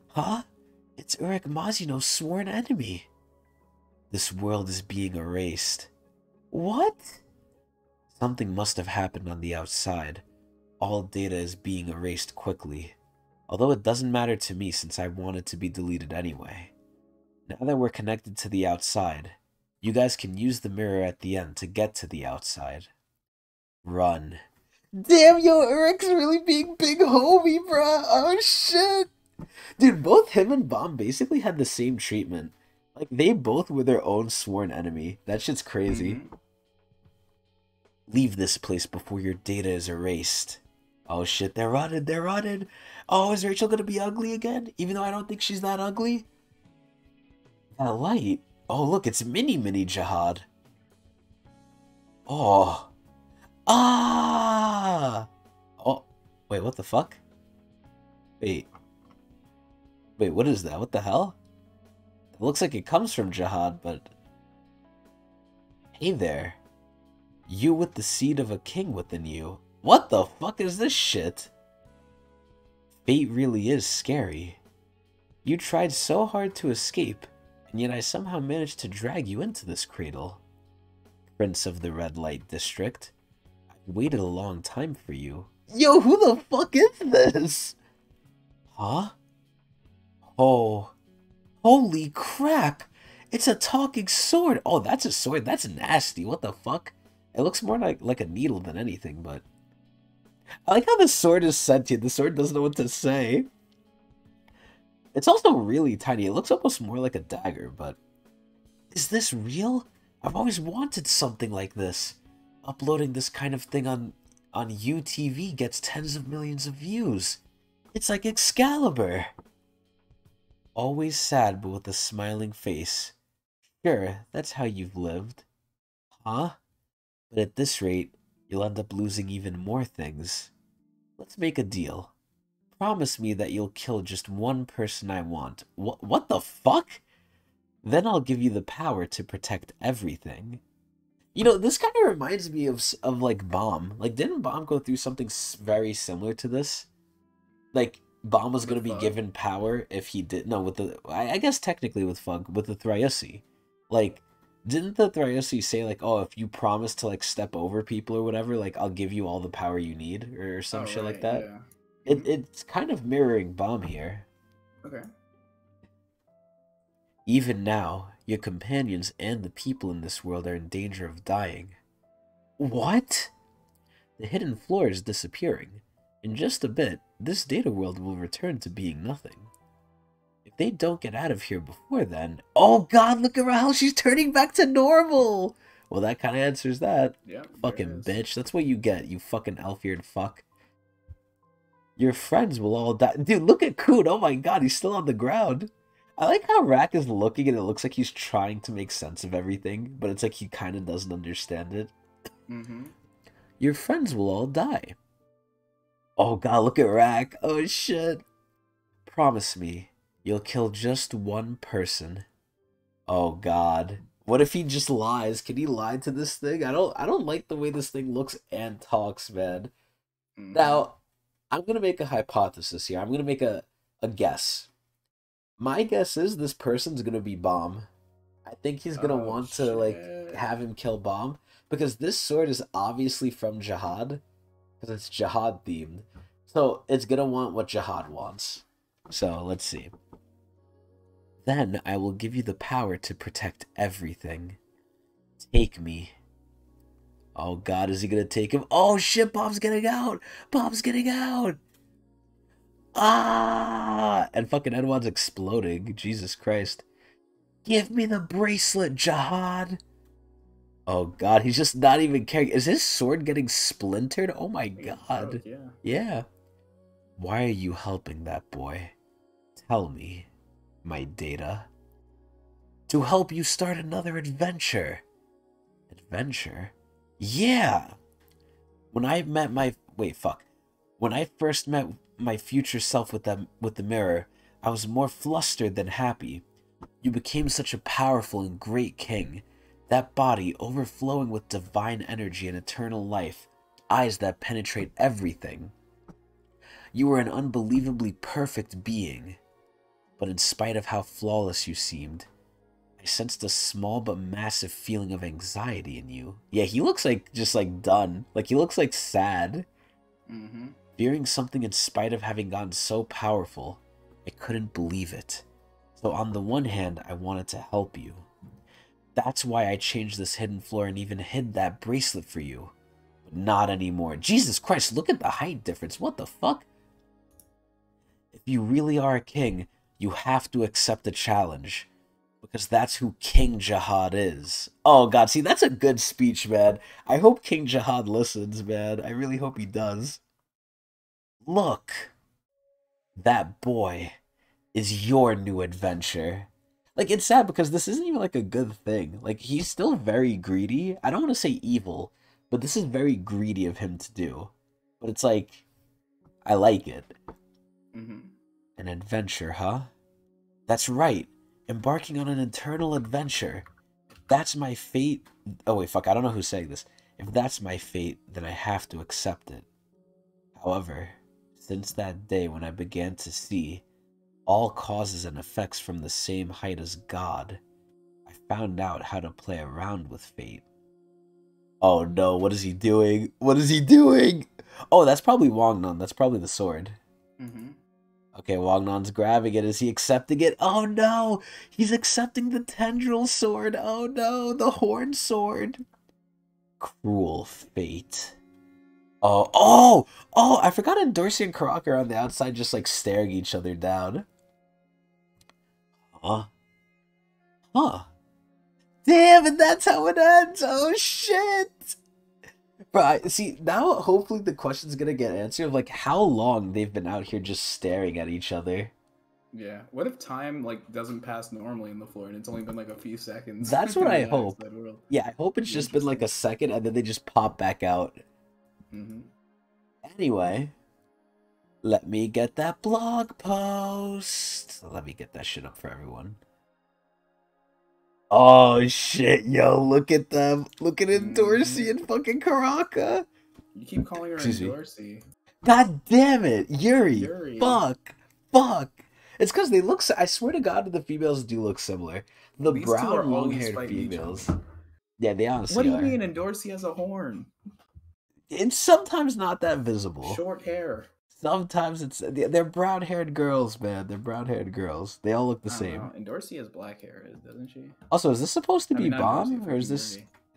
Huh? It's Urek Mazino's sworn enemy. This world is being erased. What? Something must have happened on the outside. All data is being erased quickly. Although it doesn't matter to me since I want it to be deleted anyway. Now that we're connected to the outside, you guys can use the mirror at the end to get to the outside. Run. Damn, yo, Urek's really being big homie, bruh. Oh, shit. Dude, both him and Bomb basically had the same treatment. Like, they both were their own sworn enemy. That shit's crazy. Leave this place before your data is erased. Oh, shit, they're running, they're running. Oh, is Rachel gonna be ugly again? Even though I don't think she's that ugly? That light. Oh, look, it's Mini Jahad. Oh. Ah! Oh, wait, what the fuck? Wait, what is that? What the hell? It looks like it comes from Jahad, but... Hey there. You with the seed of a king within you. What the fuck is this shit? Fate really is scary. You tried so hard to escape, and yet I somehow managed to drag you into this cradle. Prince of the Red Light District. I've waited a long time for you. Yo, who the fuck is this? Huh? Oh. Holy crap! It's a talking sword! Oh, that's a sword. That's nasty. What the fuck? It looks more like a needle than anything, but... I like how the sword is sentient. The sword doesn't know what to say. It's also really tiny. It looks almost more like a dagger, but... Is this real? I've always wanted something like this. Uploading this kind of thing on UTV gets tens of millions of views. It's like Excalibur. Always sad, but with a smiling face. Sure, that's how you've lived. Huh? But at this rate, you'll end up losing even more things. Let's make a deal. Promise me that you'll kill just one person I want. What the fuck? Then I'll give you the power to protect everything. You know, this kind of reminds me of like Bomb. Like, didn't Bomb go through something very similar to this? Like, Bomb was going to be given power if he did... No, with the... I guess technically with Fug, with the Thriosi. Like... Didn't the Thriosi say, like, oh, if you promise to, like, step over people or whatever, like, I'll give you all the power you need, or some shit like that? Yeah. It's kind of mirroring Bomb here. Okay. Even now, your companions and the people in this world are in danger of dying. What? The hidden floor is disappearing. In just a bit, this data world will return to being nothing. If they don't get out of here before then... Oh god, look at how she's turning back to normal! Well, that kind of answers that. Yeah. Fucking bitch. That's what you get, you fucking elf-eared fuck. Your friends will all die. Dude, look at Coon. Oh my god, he's still on the ground. I like how Rack is looking and it looks like he's trying to make sense of everything, but it's like he kind of doesn't understand it. Mm-hmm. Your friends will all die. Oh god, look at Rack. Oh shit. Promise me. You'll kill just one person. Oh god. What if he just lies? Can he lie to this thing? I don't like the way this thing looks and talks, man. Mm-hmm. Now, I'm gonna make a hypothesis here. I'm gonna make a guess. My guess is this person's gonna be Bomb. I think he's gonna want to like have him kill Bomb. Because this sword is obviously from Jahad. Because it's Jahad themed. So it's gonna want what Jahad wants. So let's see. Then I will give you the power to protect everything. Take me. Oh god, is he gonna take him? Oh shit, Bob's getting out! Bob's getting out! Ah! And fucking Edward's exploding. Jesus Christ. Give me the bracelet, Jahad! Oh god, he's just not even caring. Is his sword getting splintered? Oh my god. Yeah. Why are you helping that boy? Tell me, my data. To help you start another adventure. Adventure? Yeah! When I met my... Wait, fuck. When I first met my future self with the mirror, I was more flustered than happy. You became such a powerful and great king. That body overflowing with divine energy and eternal life. Eyes that penetrate everything. You were an unbelievably perfect being. But in spite of how flawless you seemed, I sensed a small but massive feeling of anxiety in you. Yeah, he looks like just like done. Like he looks like sad. Mm-hmm. Fearing something in spite of having gotten so powerful, I couldn't believe it. So on the one hand, I wanted to help you. That's why I changed this hidden floor and even hid that bracelet for you. But not anymore. Jesus Christ, look at the height difference. What the fuck? If you really are a king, you have to accept the challenge. Because that's who King Jahad is. Oh god, see, that's a good speech, man. I hope King Jahad listens, man. I really hope he does. Look. That boy is your new adventure. Like, it's sad because this isn't even, like, a good thing. Like, he's still very greedy. I don't want to say evil, but this is very greedy of him to do. But it's like, I like it. Mm-hmm. An adventure, huh? That's right. embarking on an eternal adventure. If that's my fate. Oh, wait, fuck. I don't know who's saying this. If that's my fate, then I have to accept it. However, since that day when I began to see all causes and effects from the same height as God, I found out how to play around with fate. Oh no, what is he doing? What is he doing? Oh, that's probably Wongnon. That's probably the sword. Mm-hmm. Okay, Wagnon's grabbing it. Is he accepting it? Oh no! He's accepting the tendril sword. Oh no, the horn sword. Cruel fate. Oh! I forgot Dorsey and Karaka are on the outside just like staring each other down. Huh? Huh? Damn, and that's how it ends! Oh shit! Right, see, now hopefully the question's gonna get answered of like how long they've been out here just staring at each other. Yeah. What if time like doesn't pass normally in the floor and it's only been like a few seconds? That's what I hope. World? Yeah, I hope it's just been like a second and then they just pop back out. Mm-hmm. Anyway, let me get that blog post. Let me get that shit up for everyone. Oh shit, yo, look at them. Look at Dorsey and fucking Karaka. You keep calling her Dorsey. God damn it, Yuri. Fuck. It's because they look. I swear to God, the females do look similar. The These brown, long-haired females. Yeah, they honestly. What do you mean? And Dorsey has a horn. It's sometimes not that visible. Short hair. Sometimes they're brown-haired girls, man. They're brown-haired girls. They all look the same. And Dorsey has black hair, doesn't she? Also, is this supposed to be Bomb, Dorsey, or is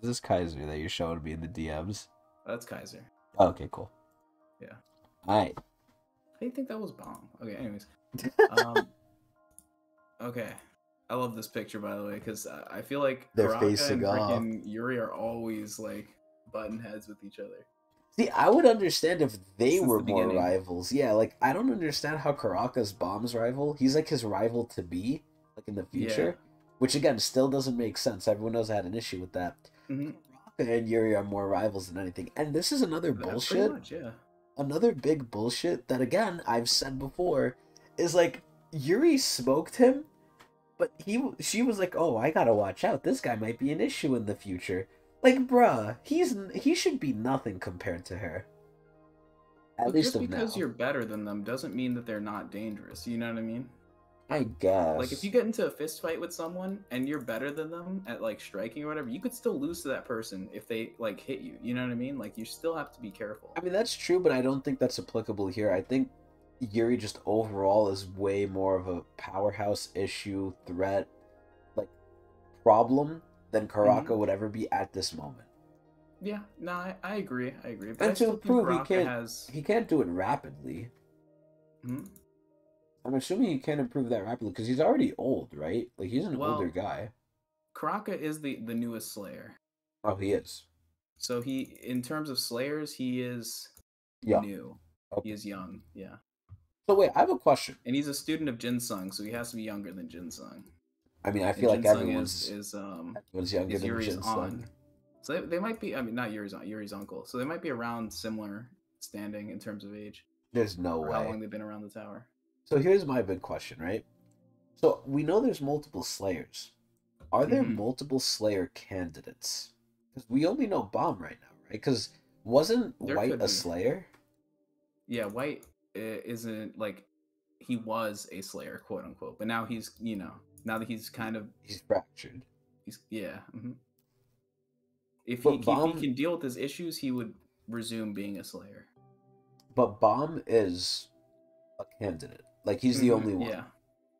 this Kaiser that you're showing me in the DMs? That's Kaiser. Oh, okay, cool. Yeah. All right. How do you think that was Bomb? Okay, anyways. Okay. I love this picture, by the way, because I feel like they're Karaka facing and off. freaking Yuri are always like button heads with each other. See, I would understand if they Since were the more beginning. rivals. Yeah, like, I don't understand how Karaka's Bomb's rival. He's like his rival to be, like, in the future. Yeah. Which, again, still doesn't make sense. Everyone knows I had an issue with that. Mm-hmm. Karaka and Yuri are more rivals than anything. And this is another bullshit. Much, yeah. Another big bullshit that, again, I've said before, is, like, Yuri smoked him, but she was like, oh, I gotta watch out. This guy might be an issue in the future. Like, bruh, he should be nothing compared to her. At least just because now. You're better than them doesn't mean that they're not dangerous. You know what I mean? I guess. Like, if you get into a fist fight with someone and you're better than them at like striking or whatever, you could still lose to that person if they like hit you. You know what I mean? Like, you still have to be careful. I mean, that's true, but I don't think that's applicable here. I think Yuri just overall is way more of a powerhouse issue, threat, like problem than Karaka would ever be at this moment. Yeah, no, I agree. But and to prove he can't do it rapidly. Hmm? I'm assuming he can't improve that rapidly because he's already old, right? Like, he's an older guy. Karaka is the newest Slayer. Oh, he is. So he, in terms of Slayers, he is new. Okay. He is young, yeah. So wait, I have a question. And he's a student of Jinsung, so he has to be younger than Jinsung. I mean, I feel like everyone's younger than Yuri's Jinsung. So they might be, I mean, not Yuri's uncle. So they might be around similar standing in terms of age. There's no way. How long they've been around the tower. So here's my big question, right? So we know there's multiple Slayers. Are there multiple Slayer candidates? Because we only know Bomb right now, right? Because wasn't White a Slayer? Yeah, White isn't, like, he was a Slayer, quote unquote. But now he's, you know, now that he's kind of... He's fractured. Yeah. If he can deal with his issues, he would resume being a Slayer. But Bomb is a candidate. Like, he's the only one. Yeah.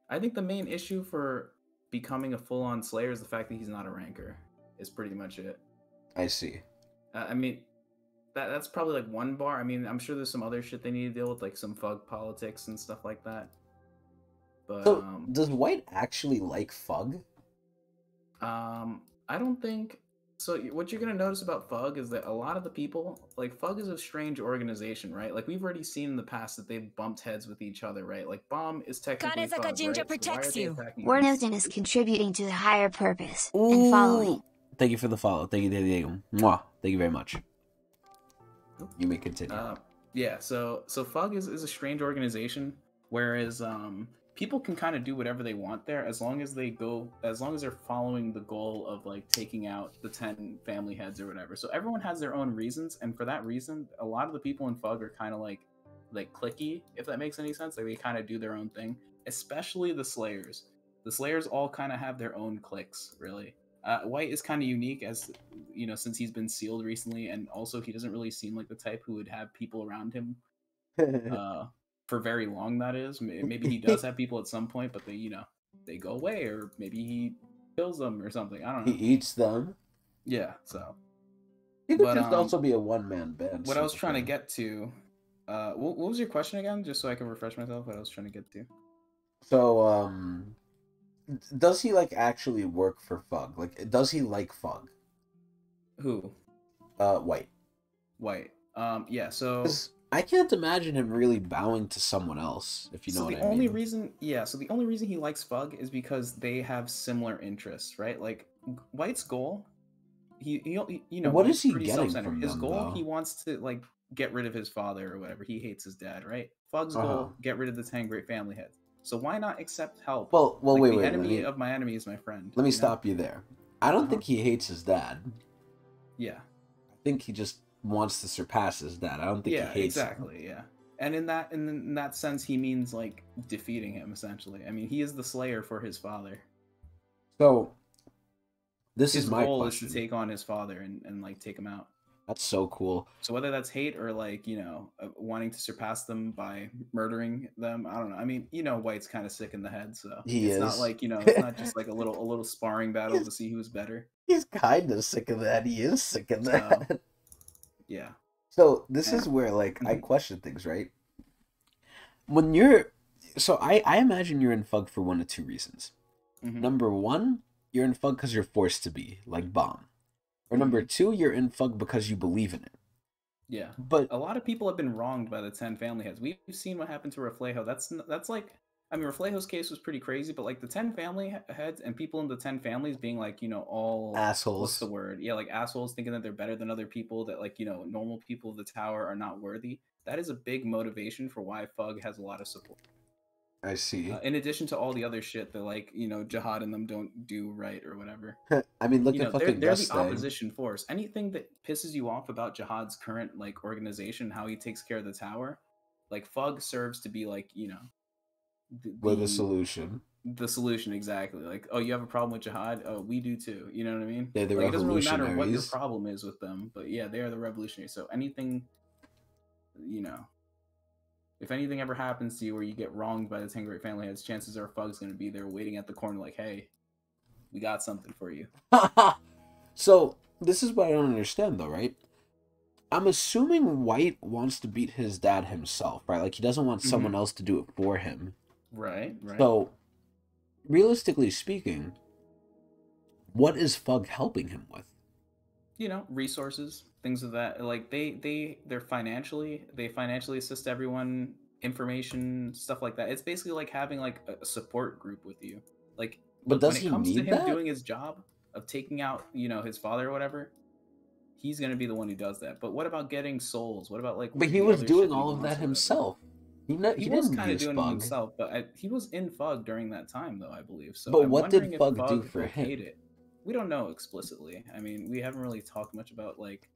I think the main issue for becoming a full-on Slayer is the fact that he's not a ranker. Is pretty much it. I see. I mean, that's probably like one bar. I mean, I'm sure there's some other shit they need to deal with, like some Fug politics and stuff like that. But so, does White actually like Fug? I don't think... So what you're going to notice about Fug is that a lot of the people, like, Fug is a strange organization, right? Like, we've already seen in the past that they've bumped heads with each other, right? Like, Bomb is technically Fug, right? Jinja protects you. Warnoton is contributing to the higher purpose and following. Thank you for the follow. Thank you. Mwah. Thank you very much. You may continue. Yeah, so Fug is a strange organization, whereas people can kind of do whatever they want there as long as they're following the goal of like taking out the 10 family heads or whatever. So everyone has their own reasons, and for that reason, a lot of the people in Fug are kind of like cliquey, if that makes any sense. Like they kind of do their own thing, especially the Slayers. The Slayers all kind of have their own cliques, really. White is kind of unique, as you know, since he's been sealed recently, and also he doesn't really seem like the type who would have people around him for very long. That is, maybe he does have people at some point, but they go away, or maybe he kills them or something. I don't know. He eats them. Yeah, so He could just also be a one-man band. What I was trying to get to, what was your question again? Just so I can refresh myself. What I was trying to get to. So, does he like actually work for Fug? Like, does he like Fug? Who? White. White. Yeah. So I can't imagine him really bowing to someone else, if you know what I mean. So the only reason he likes Fug is because they have similar interests, right? Like White's goal, what is he getting from his them, goal? though? He wants to like get rid of his father or whatever. He hates his dad, right? Fug's goal, get rid of the 10 great family heads. So why not accept help? Well, like, wait. The enemy of my enemy is my friend. Let me stop you there. I don't think he hates his dad. Yeah. I think he just wants to surpass his dad. I don't think he hates him. Yeah. And in that sense, he means like defeating him, essentially. I mean, he is the slayer for his father. So, his is my goal question. Is to take on his father and like take him out. That's so cool. So whether that's hate or like, wanting to surpass them by murdering them, I don't know. I mean, White's kind of sick in the head, so it's not like, it's not just like a little sparring battle to see who's better. He's kind of sick of that. He is sick of that. Yeah. So this is where like I question things, right? When I imagine you're in Fug for one of two reasons. Mm-hmm. Number one, you're in Fug because you're forced to be, like Bomb. Or number two, you're in Fug because you believe in it. Yeah, but a lot of people have been wronged by the 10 family heads. We've seen what happened to Reflejo. That's like, I mean, Reflejo's case was pretty crazy, but like the 10 family heads and people in the 10 families being like, all assholes. What's the word? Yeah, like assholes, thinking that they're better than other people. That like normal people of the tower are not worthy. That is a big motivation for why Fug has a lot of support. I see. In addition to all the other shit that like Jahad and them don't do right or whatever. I mean, look at fucking they're the opposition force. Anything that pisses you off about Jahad's current like organization, how he takes care of the tower, like Fug serves to be like the solution. The solution, exactly. Like, oh, you have a problem with Jahad? Oh, we do too. You know what I mean? Yeah, the like, it doesn't really revolutionaries. matter what your problem is with them, but yeah, they are the revolutionaries. So anything, if anything ever happens to you where you get wronged by the 10 great family heads, chances are Fug's going to be there waiting at the corner like, hey, we got something for you. So, this is what I don't understand, though, right? I'm assuming White wants to beat his dad himself, right? Like, he doesn't want someone else to do it for him. Right. So, realistically speaking, what is Fug helping him with? Resources, things of that. Like they financially assist everyone, information, stuff like that. It's basically like having like a support group with you. Like, but does when it comes he need to him that? doing his job of taking out, his father or whatever, he's gonna be the one who does that. But what about getting souls? What about like? But he was doing all of that himself. He was kind of doing it himself, but he was in Fug during that time, though, I believe. So, but what did Fug do for him? We don't know explicitly. I mean, we haven't really talked much about like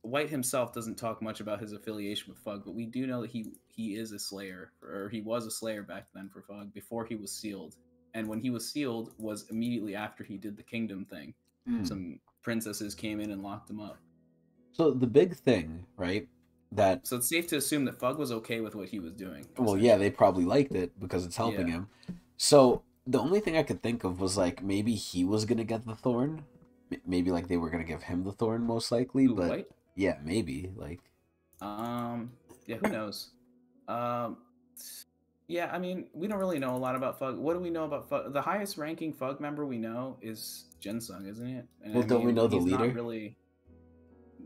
White himself doesn't talk much about his affiliation with Fug, but we do know that he is a Slayer, or he was a Slayer back then for Fug before he was sealed. And when he was sealed was immediately after he did the kingdom thing. Some princesses came in and locked him up. So the big thing, right? So it's safe to assume that Fug was okay with what he was doing. Well, yeah, they probably liked it because it's helping him. So the only thing I could think of was like maybe he was gonna get the thorn, maybe like they were gonna give him the thorn most likely. But White? Yeah, maybe like. Yeah, who knows? Yeah, I mean, we don't really know a lot about Fug. What do we know about Fug? The highest ranking Fug member we know is Jinsung, isn't it? And well, don't we know the leader? Not really.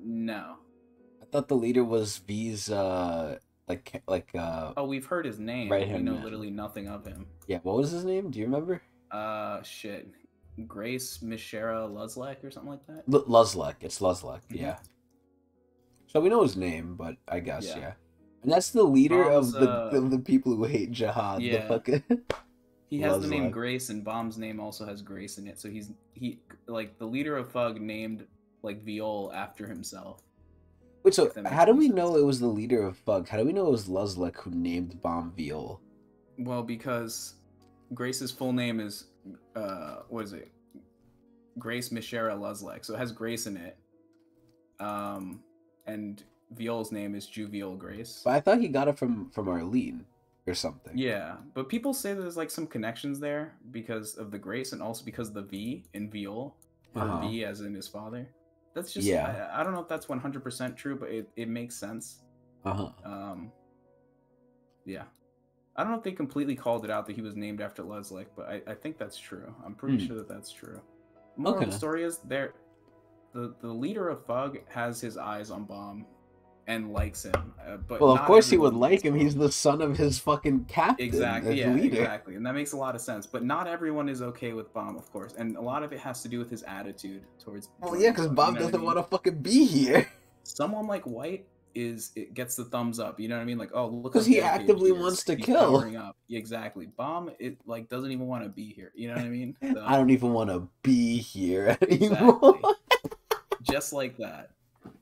No. I thought the leader was V's oh, we've heard his name. Right, but we know literally nothing of him. Yeah, what was his name? Do you remember? Shit. Grace Mishera Luzlek or something like that? Luzlek. It's Luzlek, yeah. So we know his name, but I guess, yeah. And that's the leader Bomb's of the people who hate Jahad. The yeah. fucking He has the name Luzlak. Grace, and Bomb's name also has Grace in it. So he like the leader of Thug named like Viol after himself. Wait, so If that makes how do any we sense. know it was the leader of Thug? How do we know it was Luzlak who named Bomb Viol? Well, because Grace's full name is what is it? Grace Mishera Luzlek. So it has Grace in it. And Viol's name is Juviol Grace. But I thought he got it from Arlene or something. Yeah, but people say there's like some connections there because of the Grace and also because of the V in Viol, or V as in his father. That's just I don't know if that's 100% true, but it makes sense. Yeah. I don't know if they completely called it out that he was named after Luzlek, but I think that's true. I'm pretty sure that that's true. Moral of the story is the leader of Thug has his eyes on Bomb and likes him, but well, of course he would everyone like him. Bomb. He's the son of his fucking captain. Exactly, yeah, leader. exactly, and that makes a lot of sense. But not everyone is okay with Bomb, of course, and a lot of it has to do with his attitude towards. Well, yeah, because Bomb doesn't want to fucking be here. Someone like White it gets the thumbs up. You know what I mean? Like, oh, look, because he actively wants to kill. Up. Exactly. Bomb like doesn't even want to be here. You know what I mean? So, I don't even want to be here anymore. Exactly. Just like that.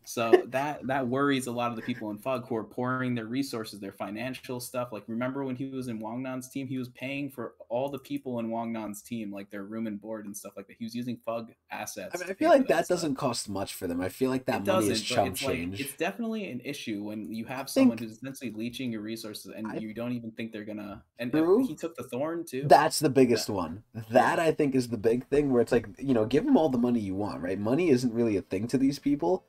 So that worries a lot of the people in Fug who are pouring their resources, their financial stuff. Like, remember when he was in Wang Nan's team, he was paying for all the people in Wang Nan's team, like their room and board and stuff like that. He was using Fug assets. I mean, I feel like that doesn't cost much for them. I feel like that money is chump change. It's definitely an issue when you have someone who's essentially leeching your resources and you don't even think they're gonna. And he took the thorn too. That's the biggest one. That I think is the big thing where it's like, give them all the money you want, right? Money isn't really a thing to these people.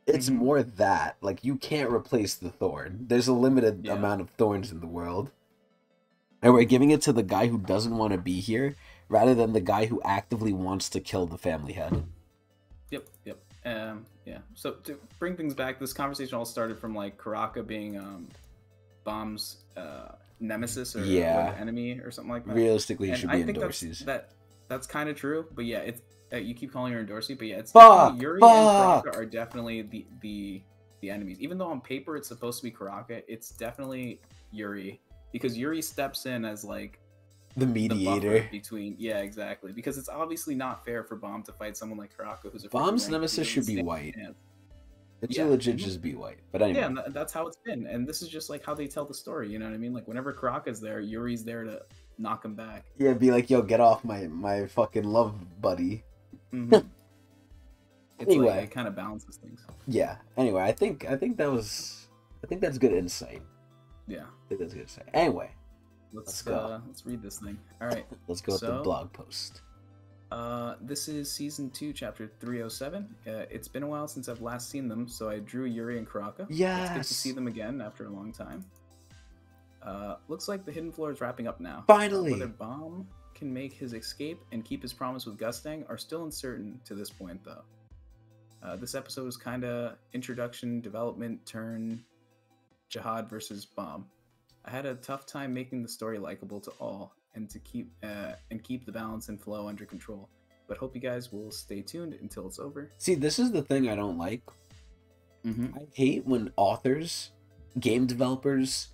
It's more that, like, you can't replace the thorn. There's a limited amount of thorns in the world. And we're giving it to the guy who doesn't want to be here, rather than the guy who actively wants to kill the family head. Yep. Yeah. So to bring things back, this conversation all started from, like, Karaka being Bomb's nemesis or enemy or something like that. Realistically, he should be in Dorsey's. That's kind of true, but yeah, it's... you keep calling her Dorsey, but yeah, it's definitely Yuri and Karaka are definitely the enemies. Even though on paper it's supposed to be Karaka, it's definitely Yuri because Yuri steps in as like the mediator between. Yeah, exactly. Because it's obviously not fair for Bomb to fight someone like Karaka, who's a Bomb's nemesis should be White. It should legit just be White. But anyway, yeah, and that's how it's been. And this is just like how they tell the story. You know what I mean? Like whenever Karaka's there, Yuri's there to knock him back. Yeah, be like, yo, get off my fucking love buddy. Anyway, like, it kind of balances things. Yeah. Anyway, I think that's good insight. Yeah. I think that's good insight. Anyway, let's go. Let's read this thing. All right. Let's go with the blog post. This is season 2, chapter 307. It's been a while since I've last seen them, so I drew Yuri and Karaka. Yes. It's good to see them again after a long time. Looks like the hidden floor is wrapping up now. Finally. Whether Bomb can make his escape and keep his promise with Gustang are still uncertain to this point, though. This episode is kind of introduction, development, turn, Jahad versus Bomb. I had a tough time making the story likable to all and to keep the balance and flow under control. But hope you guys will stay tuned until it's over. See, this is the thing I don't like. I hate when authors, game developers,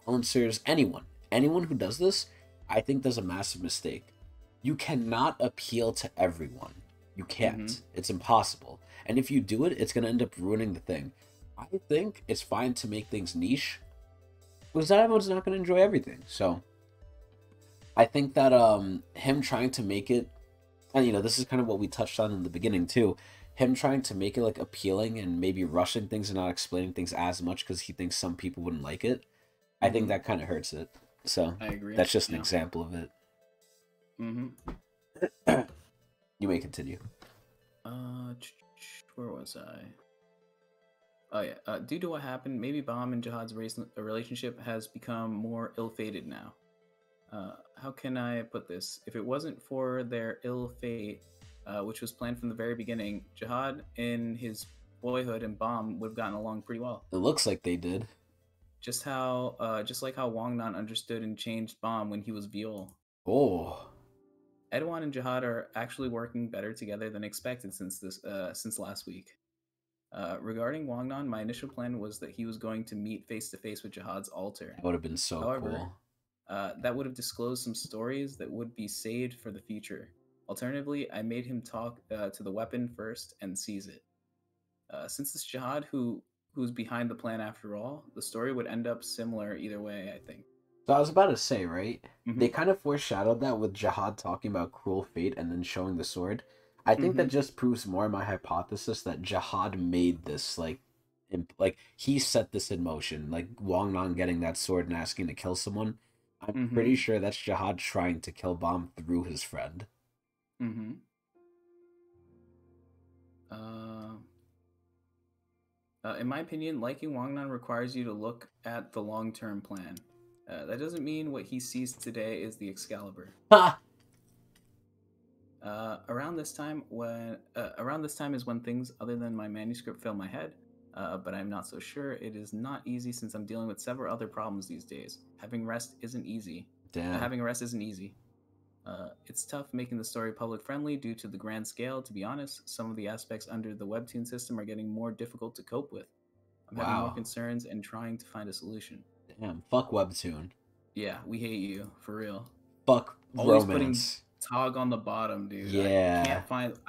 balancers, anyone who does this, I think does a massive mistake. You cannot appeal to everyone. You can't. It's impossible. And if you do it, it's going to end up ruining the thing. I think it's fine to make things niche, because not everyone's not going to enjoy everything. So I think that him trying to make it, and this is kind of what we touched on in the beginning too, him trying to make it like appealing and maybe rushing things and not explaining things as much because he thinks some people wouldn't like it, I think that kind of hurts it. So I agree. That's just an example of it. You may continue. Where was I? Oh yeah. Due to what happened, maybe Bomb and Jahad's relationship has become more ill-fated now. How can I put this? If it wasn't for their ill fate, which was planned from the very beginning, Jahad in his boyhood and Bomb would have gotten along pretty well. It looks like they did. Just like how Wang Nan understood and changed Bomb when he was Viol. Oh. Edwan and Jahad are actually working better together than expected since last week. Regarding Wangnan, my initial plan was that he was going to meet face to face with Jahad's altar. That would have been so However, cool. that would have disclosed some stories that would be saved for the future. Alternatively, I made him talk to the weapon first and seize it. Since it's Jahad who's behind the plan after all, the story would end up similar either way, I think. So I was about to say, right? They Mhm. kind of foreshadowed that with Jahad talking about cruel fate and then showing the sword. I think that Mhm. just proves more my hypothesis that Jahad made this, like he set this in motion. Like Wang Nan getting that sword and asking to kill someone. I'm pretty Mhm. sure that's Jahad trying to kill Bomb through his friend. Mhm. Uh, in my opinion, liking Wangnan requires you to look at the long-term plan. That doesn't mean what he sees today is the Excalibur. Ha! Around this time is when things other than my manuscript fill my head. But I'm not so sure. It is not easy since I'm dealing with several other problems these days. Having rest isn't easy. Damn. Having a rest isn't easy. It's tough making the story public friendly due to the grand scale. To be honest, some of the aspects under the webtoon system are getting more difficult to cope with. I'm having more Wow. concerns and trying to find a solution. Damn. Fuck Webtoon. Yeah, we hate you for real. Fuck Always putting romance. Tog on the bottom, dude. I Yeah. can't find.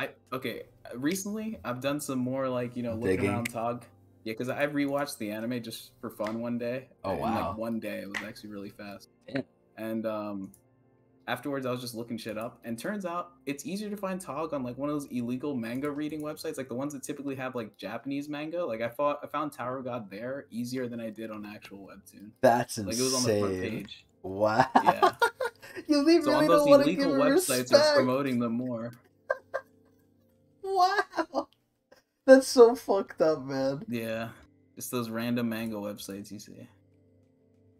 Recently I've done some more like looking Digging. around Tog. Yeah, because I've rewatched the anime just for fun one day. Oh, In like wow. one day, it was actually really fast. Damn. And afterwards I was just looking shit up, and turns out it's easier to find Tog on like one of those illegal manga reading websites, like the ones that typically have like Japanese manga. Like I found Tower of God there easier than I did on actual webtoon. That's Like it was on the front insane. page. Wow. Yeah. You So on really those don't want to give illegal her websites are respect. promoting them more. Wow. That's so fucked up, man. Yeah. Just those random manga websites you see.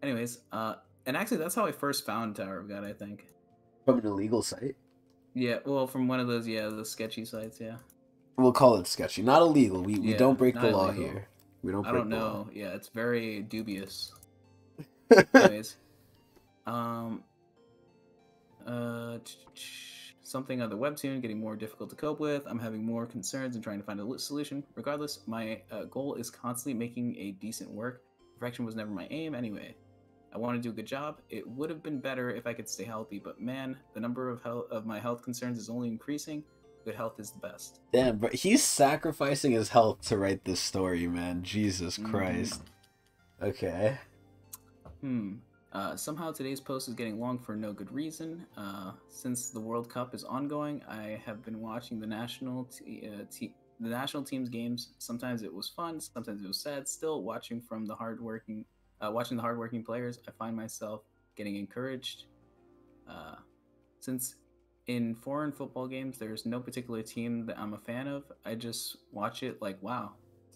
Anyways, and actually that's how I first found Tower of God, I think. From an illegal site? Yeah, well from one of those, the sketchy sites, yeah. We'll call it sketchy. Not illegal. We Yeah, don't break the not law illegal. here. We don't I break don't the law. know. Yeah, it's very dubious. Anyways, um, something on the webtoon getting more difficult to cope with. I'm having more concerns and trying to find a solution. Regardless, my goal is constantly making a decent work. Perfection was never my aim anyway. I want to do a good job. It would have been better if I could stay healthy, but man, the number of my health concerns is only increasing. Good health is the best. Damn, bro. He's sacrificing his health to write this story, man. Jesus Christ. Okay. Somehow today's post is getting long for no good reason. Since the World Cup is ongoing, I have been watching the national team's games. Sometimes it was fun, sometimes it was sad. Still, watching the hardworking players, I find myself getting encouraged. Since in foreign football games, there's no particular team that I'm a fan of. I just watch it like, wow.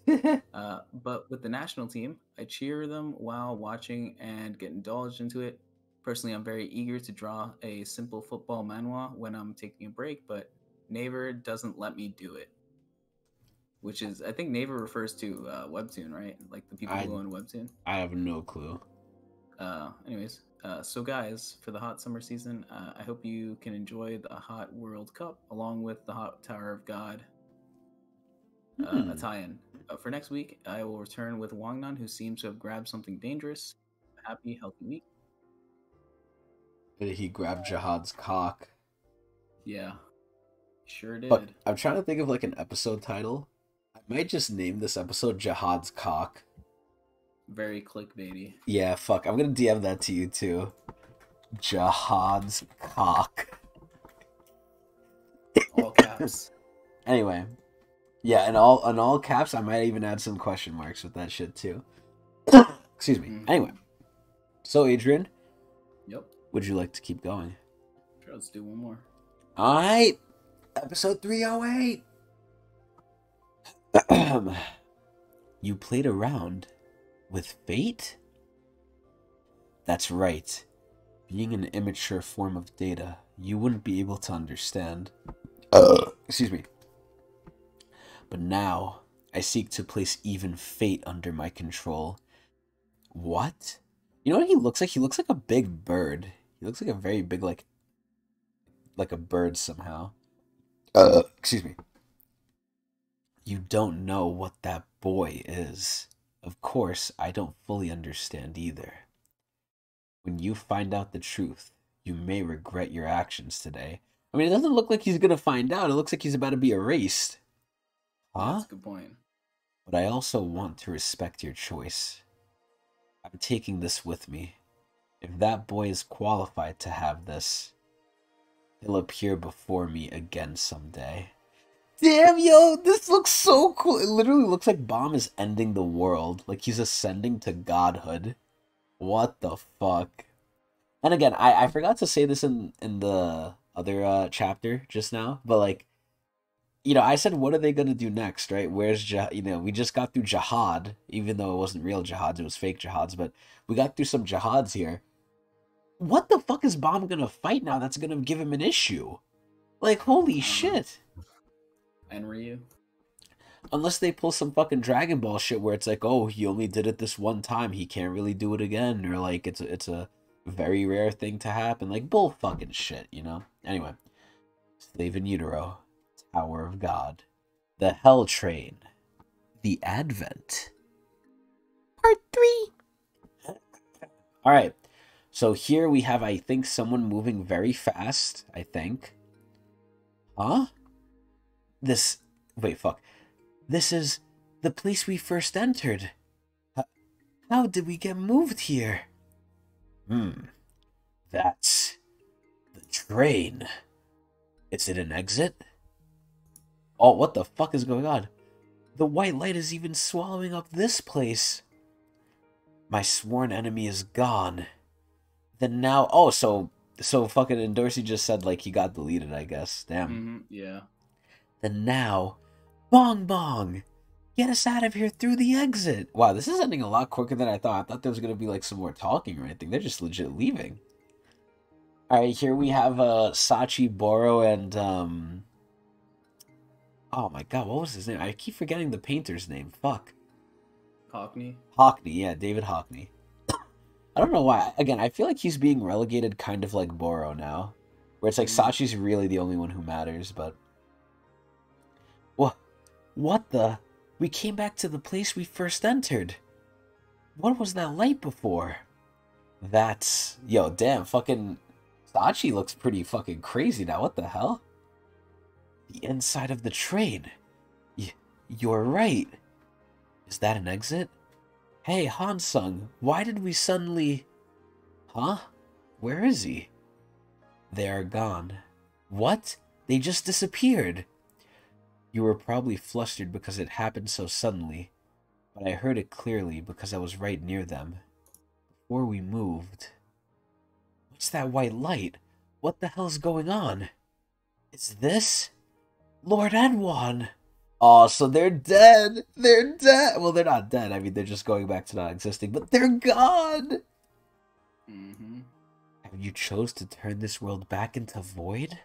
But with the national team, I cheer them while watching and get indulged into it. Personally, I'm very eager to draw a simple football manhwa when I'm taking a break, but Naver doesn't let me do it. Which is, I think Naver refers to Webtoon, right? Like the people who own Webtoon. I have no clue. Anyways, so guys, for the hot summer season, I hope you can enjoy the hot World Cup along with the hot Tower of God. A tie-in. For next week, I will return with Wangnan, who seems to have grabbed something dangerous. Happy, healthy week. Did he grab Jahad's cock? Yeah, sure did. But I'm trying to think of like an episode title. I might just name this episode Jahad's Cock. Very clickbaity. Yeah, fuck. I'm gonna DM that to you too. Jahad's Cock. All caps. Anyway. Yeah, in all caps, I might even add some question marks with that shit too. Excuse me. Anyway. So Adrian. Yep. Would you like to keep going? Sure, let's do one more. Alright. Episode 308. You played around with fate? That's right. Being an immature form of data, you wouldn't be able to understand. Excuse me. But now, I seek to place even fate under my control. What? You know what he looks like? He looks like a big bird. He looks like a very big, like a bird somehow. Excuse me. You don't know what that boy is. Of course, I don't fully understand either. When you find out the truth, you may regret your actions today. I mean, it doesn't look like he's gonna find out. It looks like he's about to be erased. Yeah, Huh? that's a good point. But I also want to respect your choice. I'm taking this with me. If that boy is qualified to have this, he'll appear before me again someday. Damn, yo, this looks so cool. It literally looks like Bomb is ending the world. Like he's ascending to godhood. What the fuck? And again, I forgot to say this in the other chapter just now, but like, I said, what are they gonna do next, right? We just got through Jahad, even though it wasn't real Jahads, it was fake Jahads, but we got through some Jahads here. What the fuck is Bomb gonna fight now that's gonna give him an issue? Like, holy shit. And Ryu? Unless they pull some fucking Dragon Ball shit where it's like, oh, he only did it this one time, he can't really do it again, or like it's a very rare thing to happen, like bull fucking shit, Anyway, Slave in Utero, Tower of God, the Hell Train, the Advent, Part 3. All right, so here we have, I think, someone moving very fast. I think, huh? Wait, fuck. This is the place we first entered. How did we get moved here? That's the train. Is it an exit? Oh, what the fuck is going on? The white light is even swallowing up this place. My sworn enemy is gone. Then now, so fucking Endorsi just said like he got deleted, I guess. Damn. Yeah. Then now, bong bong, get us out of here through the exit. Wow, this is ending a lot quicker than I thought. I thought there was gonna be like some more talking or anything. They're just legit leaving. All right, here we have Sachi, Boro, and oh my god, what was his name? I keep forgetting the painter's name. Fuck. Hockney? Hockney, yeah, David Hockney. I don't know why. Again, I feel like he's being relegated kind of like Boro now. Where it's like Sachi's really the only one who matters, but... What the? We came back to the place we first entered. What was that light before? That's... Yo, damn, fucking... Sachi looks pretty fucking crazy now. What the hell? The inside of the train. You're right. Is that an exit? Hey, Hansung, why did we suddenly... Huh? Where is he? They are gone. What? They just disappeared. You were probably flustered because it happened so suddenly, but I heard it clearly because I was right near them. Before we moved... What's that white light? What the hell's going on? Is this... Lord Edwan? Oh, so they're dead. They're dead. Well, they're not dead. I mean, they're just going back to not existing, but they're gone. Have you chose to turn this world back into void?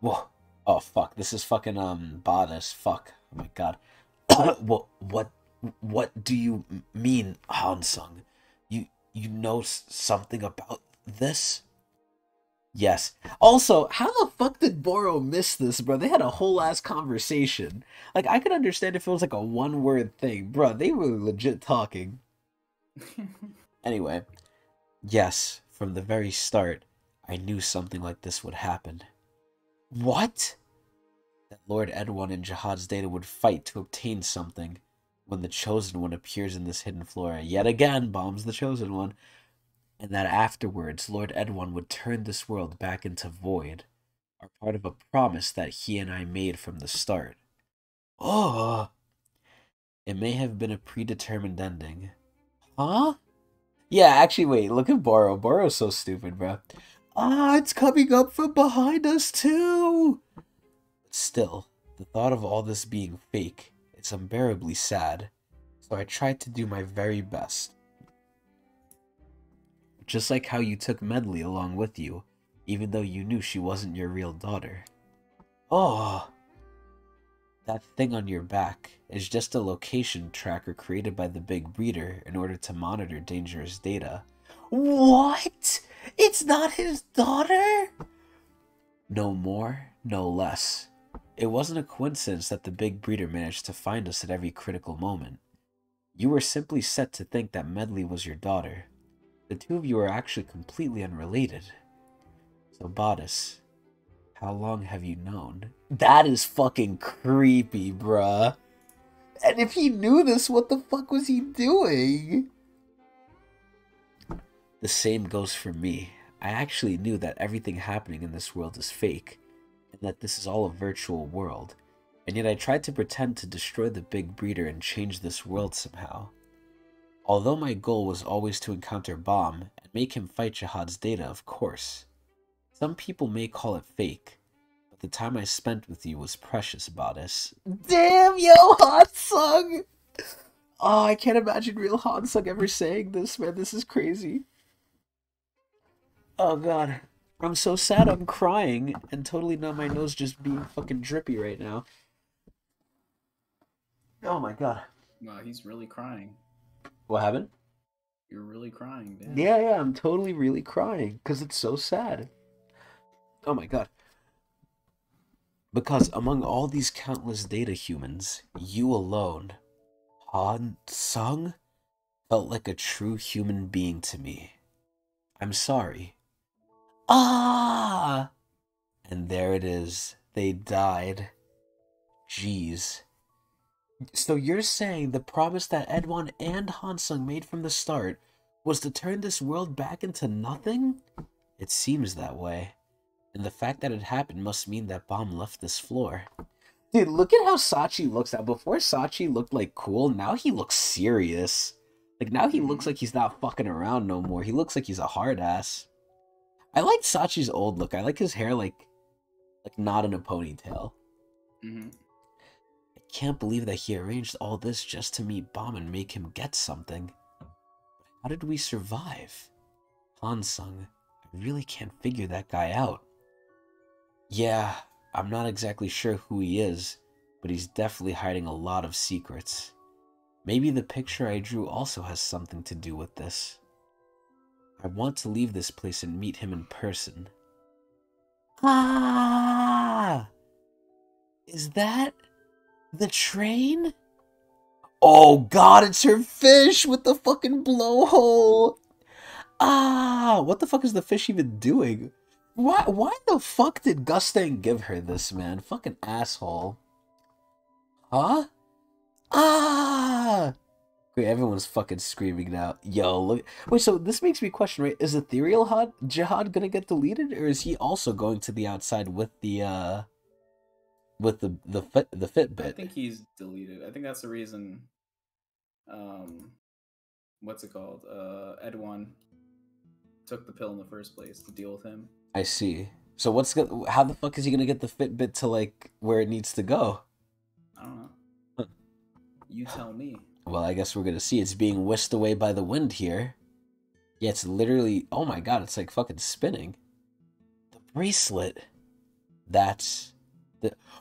Whoa. Oh, fuck. This is fucking, Bodice. Fuck. Oh, my God. What do you mean, Hansung? You know something about this? Yes. Also, how the fuck did Boro miss this, bro? They had a whole ass conversation. Like, I could understand if it was like a one-word thing. Bro, they were legit talking. Anyway. Yes, from the very start, I knew something like this would happen. What? That Lord Edwan and Jahad's data would fight to obtain something when the Chosen One appears in this hidden flora. Yet again, Bomb's the Chosen One. And that afterwards, Lord Edwan would turn this world back into void, are part of a promise that he and I made from the start. Oh! It may have been a predetermined ending. Huh? Yeah, actually, wait, look at Boro. Boro's so stupid, bro. Ah, it's coming up from behind us, too! But still, the thought of all this being fake is unbearably sad, so I tried to do my very best. Just like how you took Medley along with you, even though you knew she wasn't your real daughter. Oh! That thing on your back is just a location tracker created by the Big Breeder in order to monitor dangerous data. What? It's not his daughter? No more, no less. it wasn't a coincidence that the big breeder managed to find us at every critical moment. You were simply set to think that Medley was your daughter. The two of you are actually completely unrelated. So, Bodice, how long have you known? That is fucking creepy, bruh. And if he knew this, what the fuck was he doing? The same goes for me. I actually knew that everything happening in this world is fake, and that this is all a virtual world, and yet I tried to pretend to destroy the big breeder and change this world somehow. Although my goal was always to encounter Bomb and make him fight Jahad's data, of course. Some people may call it fake, but the time I spent with you was precious, Bodice. Damn, yo, Hansung! Oh, I can't imagine real Hansung ever saying this, man. This is crazy. Oh god. I'm so sad I'm crying, and totally not my nose just being fucking drippy right now. Oh my god. Wow, he's really crying. What happened? You're really crying, Dan. Yeah, I'm totally really crying, because it's so sad. Oh my god. Because among all these countless data humans, you alone, Han Sung, felt like a true human being to me. I'm sorry. Ah! And there it is. They died. Jeez. So you're saying the promise that Edwan and Hansung made from the start was to turn this world back into nothing? It seems that way. And the fact that it happened must mean that Bomb left this floor. Dude, look at how Sachi looks now. Before Sachi looked like cool, now he looks serious. Like now he looks like he's not fucking around no more. He looks like he's a hard ass. I like Sachi's old look. I like his hair like not in a ponytail. Mm-hmm. I can't believe that he arranged all this just to meet Bomb and make him get something. How did we survive? Hansung, I really can't figure that guy out. Yeah, I'm not exactly sure who he is, but he's definitely hiding a lot of secrets. Maybe the picture I drew also has something to do with this. I want to leave this place and meet him in person. Ah! Is that the train? Oh god, it's her fish with the fucking blowhole! Ah! What the fuck is the fish even doing? Why the fuck did Gustang give her this, man? Fucking asshole. Huh? Ah! Wait, everyone's fucking screaming now. Yo, look. Wait, so this makes me question, right? Is Ethereal Jahad gonna get deleted, or is he also going to the outside with the Fitbit? I think he's deleted. I think that's the reason. What's it called? Edwan took the pill in the first place to deal with him. I see. So how the fuck is he gonna get the Fitbit to like where it needs to go? I don't know. You tell me. Well, I guess we're gonna see. It's being whisked away by the wind here. Yeah, it's literally... Oh my god, it's like fucking spinning. The bracelet. That's...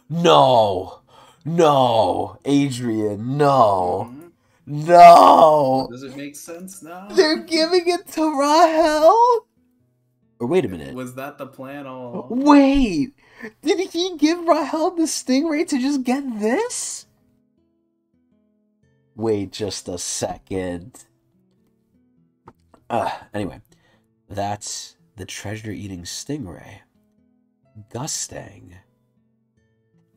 No! No! Adrian, no! Mm-hmm. No! Does it make sense now? They're giving it to Rahel? Or wait a minute. Was that the plan all along? Wait! Did he give Rahel the stingray to just get this? Wait just a second. Anyway. That's the treasure-eating stingray. Gustang.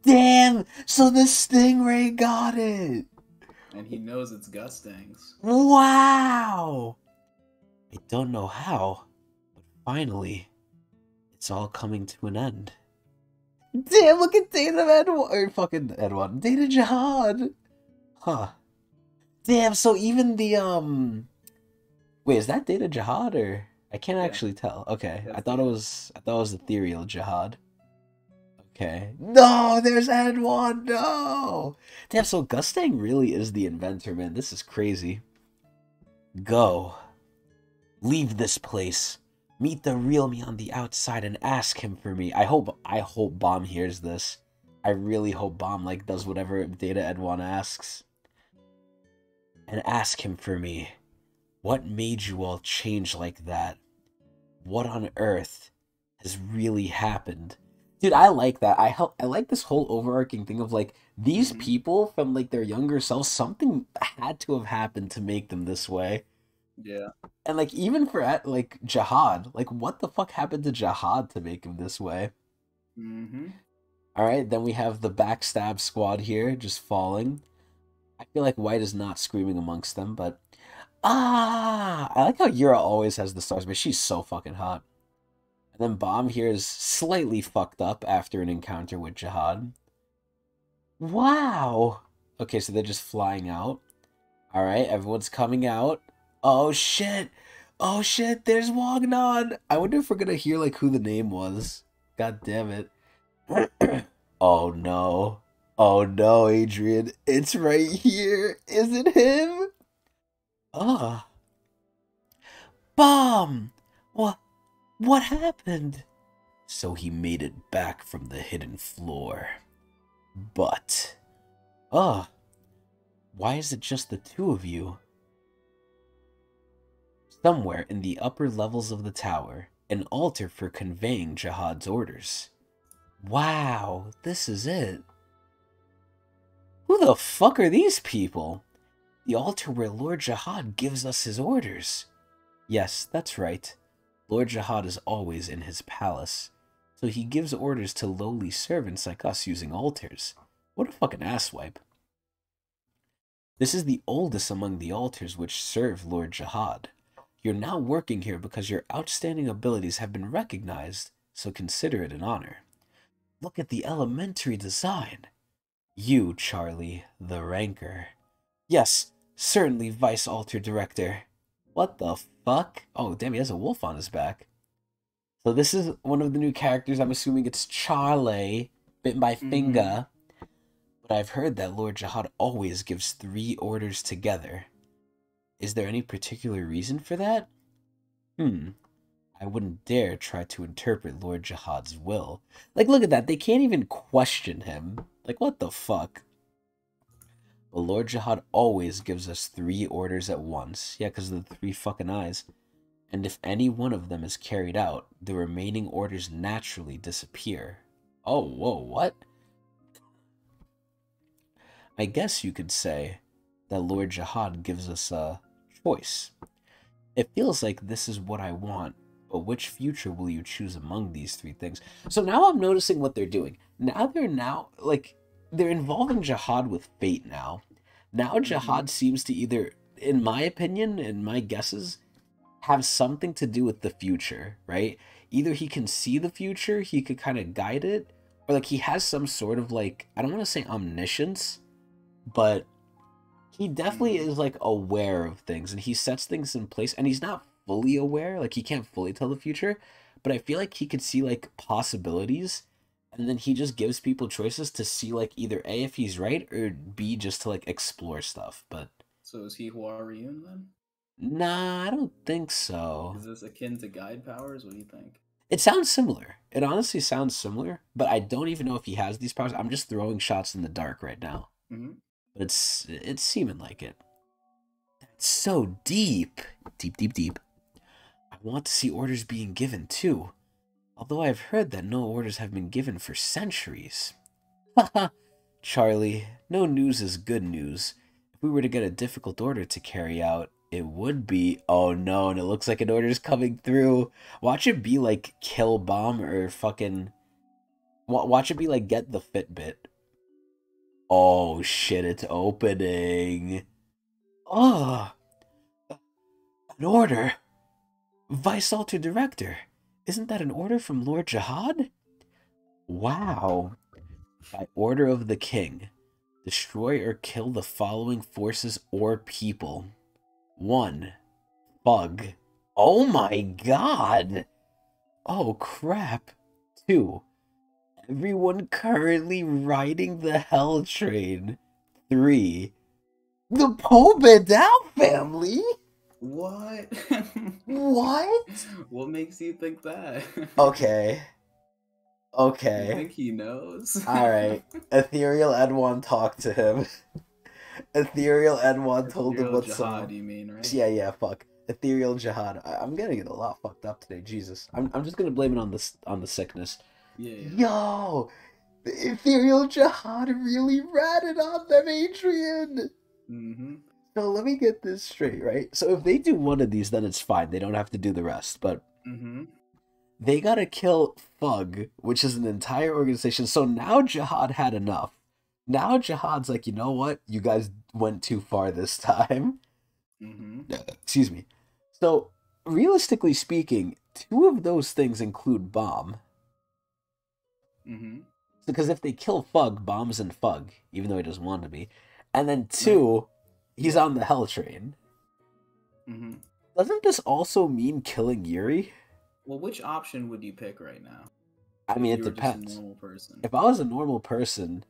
Damn! So the stingray got it! And he knows it's Gustang's. Wow! I don't know how, but finally, it's all coming to an end. Damn, look at Data Edwan, or fucking Edwan, Data Jahad! Huh. Damn, so even the, wait, is that Data Jahad, or? I can't actually tell. Okay, I thought it was Ethereal Jahad. Okay. No, there's Edwan, no! Damn, so Gustang really is the inventor, man. This is crazy. Go. Leave this place. Meet the real me on the outside and ask him for me. I hope Bomb hears this. I really hope Bomb, like, does whatever Data Edwan asks. And ask him for me. What made you all change like that? What on earth has really happened? Dude, I like that. I like this whole overarching thing of like these Hmm. people from like their younger selves, something had to have happened to make them this way. Yeah. And like even for like Jahad, like what the fuck happened to Jahad to make him this way? Hmm. All right, then we have the backstab squad here just falling. I feel like White is not screaming amongst them, but I like how Yura always has the stars, but she's so fucking hot. And then Bomb here is slightly fucked up after an encounter with Jihad. Wow. Okay, so they're just flying out. All right, everyone's coming out. Oh shit. Oh shit, there's Wagnon. I wonder if we're gonna hear like who the name was. God damn it. Oh no. Oh no, Adrian. It's right here. Is it him? Ah. Bomb! What happened? So he made it back from the hidden floor. But, why is it just the two of you? Somewhere in the upper levels of the tower, an altar for conveying Jahad's orders. Wow, this is it. Who the fuck are these people? The altar where Lord Jahad gives us his orders. Yes, that's right. Lord Jahad is always in his palace, so he gives orders to lowly servants like us using altars. What a fucking asswipe. This is the oldest among the altars which serve Lord Jahad. You're now working here because your outstanding abilities have been recognized, so consider it an honor. Look at the elementary design. You, Charlie, the ranker. Yes, certainly, Vice Altar Director. What the fuck? Oh, damn, he has a wolf on his back. So this is one of the new characters. I'm assuming it's Charlie, bitten by Hmm. finger. But I've heard that Lord Jahad always gives 3 orders together. Is there any particular reason for that? I wouldn't dare try to interpret Lord Jahad's will. Like, look at that. They can't even question him. Like, what the fuck? Well, Lord Jahad always gives us 3 orders at once. Yeah, because of the 3 fucking eyes. And if any one of them is carried out, the remaining orders naturally disappear. Oh, whoa, what? I guess you could say that Lord Jahad gives us a choice. It feels like this is what I want, but which future will you choose among these 3 things? So now I'm noticing what they're doing. They're involving Jahad with fate now. Now Hmm. Jahad seems to either, in my opinion, and my guesses, have something to do with the future, right? Either he can see the future, he could kind of guide it, or like he has some sort of like, I don't want to say omniscience, but he definitely Hmm. is like aware of things and he sets things in place and he's not fully aware, like he can't fully tell the future, but I feel like he could see like possibilities and then he just gives people choices to see like either A if he's right or B just to like explore stuff. But So is he Huariyun then? nah, I don't think so. Is this akin to guide powers? What do you think? It sounds similar. It honestly sounds similar, but I don't even know if he has these powers. I'm just throwing shots in the dark right now. Hmm. But it's seeming like it. That's so deep. Deep, deep, deep. I want to see orders being given too. Although I've heard that no orders have been given for centuries. Haha. Charlie, no news is good news. If we were to get a difficult order to carry out, it would be. Oh no, and it looks like an order's coming through. Watch it be like kill bomb or fucking. Watch it be like get the Fitbit. Oh shit, it's opening. Oh, an order. Vice Alter Director. Isn't that an order from Lord Jahad? Wow. By order of the king, destroy or kill the following forces or people. 1. Bug. Oh my god! Oh crap. 2. Everyone currently riding the Hell Train. 3. The Pobedao family? What? What? What makes you think that? Okay. You Okay. think he knows? Alright. Ethereal Edwan talked to him. Ethereal Edwan told him Ethereal what Jihad, some. you mean, right? Yeah, fuck. Ethereal Jihad. I'm getting it a lot fucked up today. Jesus. I'm just gonna blame it on this on the sickness. Yeah, yeah. Yo, the Ethereal Jihad really ratted on them, Adrian. Mm-hmm. So let me get this straight, right? So if they do one of these, then it's fine. They don't have to do the rest. But Mm-hmm. they gotta kill Thug, which is an entire organization. So now Jihad had enough. Now Jihad's like, you know what? You guys went too far this time. Mm-hmm. Excuse me. So, realistically speaking, two of those things include Bomb. Mm-hmm. Because if they kill Fug, Bomb's in Fug, even though he doesn't want to be. And then Right. two, he's Yeah. on the Hell Train. Mm-hmm. Doesn't this also mean killing Yuri? Well, which option would you pick right now? I mean, If it you were just a depends. normal person. If I was a normal person,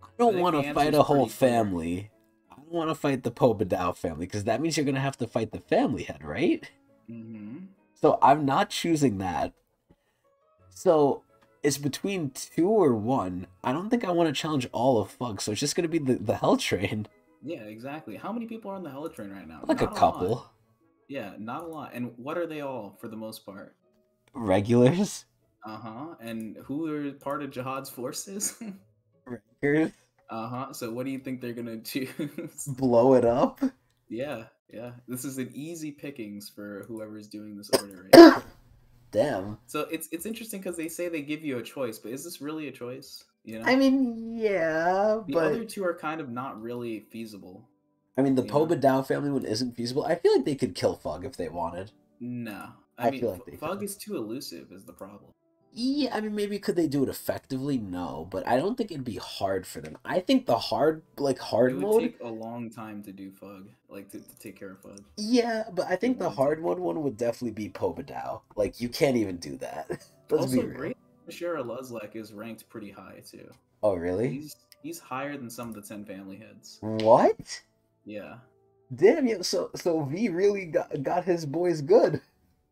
I I don't think want the to answer's fight a whole pretty clear. family. I don't want to fight the Pobedao family, because that means you're going to have to fight the family head, right? Mm-hmm. So I'm not choosing that. So it's between two or one. I don't think I want to challenge all of Fug, so it's just going to be the Hell Train. Yeah, exactly. How many people are on the Hell Train right now? Like a Not couple. lot. Yeah, not a lot. And what are they all for the most part? Regulars. Uh-huh. And who are part of Jihad's forces? Rankers. Uh-huh. So what do you think they're gonna choose? Blow it up. Yeah, yeah. This is an easy pickings for whoever's doing this order right now. Damn. So it's interesting because they say they give you a choice, but is this really a choice? You know? I mean, yeah, The but other two are kind of not really feasible. I mean, the you know? Pobedao family one isn't feasible. I feel like they could kill Fug if they wanted. No. I I mean, feel like they Fug could. is too elusive is the problem. Yeah, I mean, maybe could they do it effectively? No, but I don't think it'd be hard for them. I think the hard It would mode. take a long time to do Fug, like to take care of Fug. Yeah, but I think It the would hard take. mode one would definitely be Pobedao. Like, you can't even do that. Let's be Also, real. Great Shara Luzlek is ranked pretty high too. Oh, really? He's higher than some of the 10 family heads. What? Yeah. Damn, yeah, so V really got his boys good.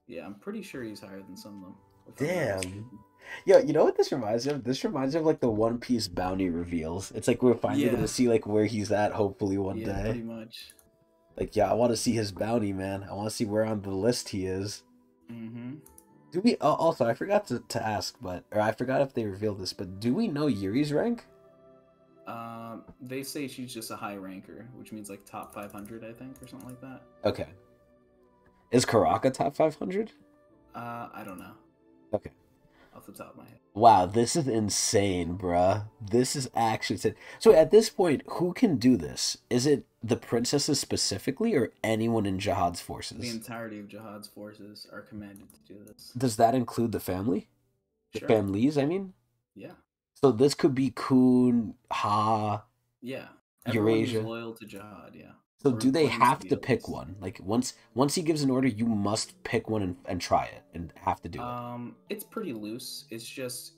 Yeah, I'm pretty sure he's higher than some of them. if I'm not Damn. mistaken. Yo, you know what this reminds me of? This reminds me of like the One Piece bounty reveals. It's like we're finally Yeah. gonna see like where he's at, hopefully one Yeah, pretty day. much. Like, yeah, I want to see his bounty, man. I want to see where on the list he is. Mm-hmm. Do we? Oh, also, I forgot to ask, or I forgot if they revealed this, but do we know Yuri's rank? They say she's just a high ranker, which means like top 500, I think, or something like that. Okay. Is Karaka top 500? I don't know Okay. off the top of my head. Wow, this is insane, bruh. This is actually insane. So at this point, who can do this? Is it the princesses specifically, or anyone in Jihad's The forces? entirety of Jihad's forces are commanded to do this. Does that include the family? The Sure. families, I mean? Yeah. So this could be Kun, Ha, Yeah. Everyone who's Eurasia. loyal to Jihad, yeah. So Or do they claims to have be to at pick least. one? Like once he gives an order, you must pick one and try it and have to do it. It's pretty loose. It's just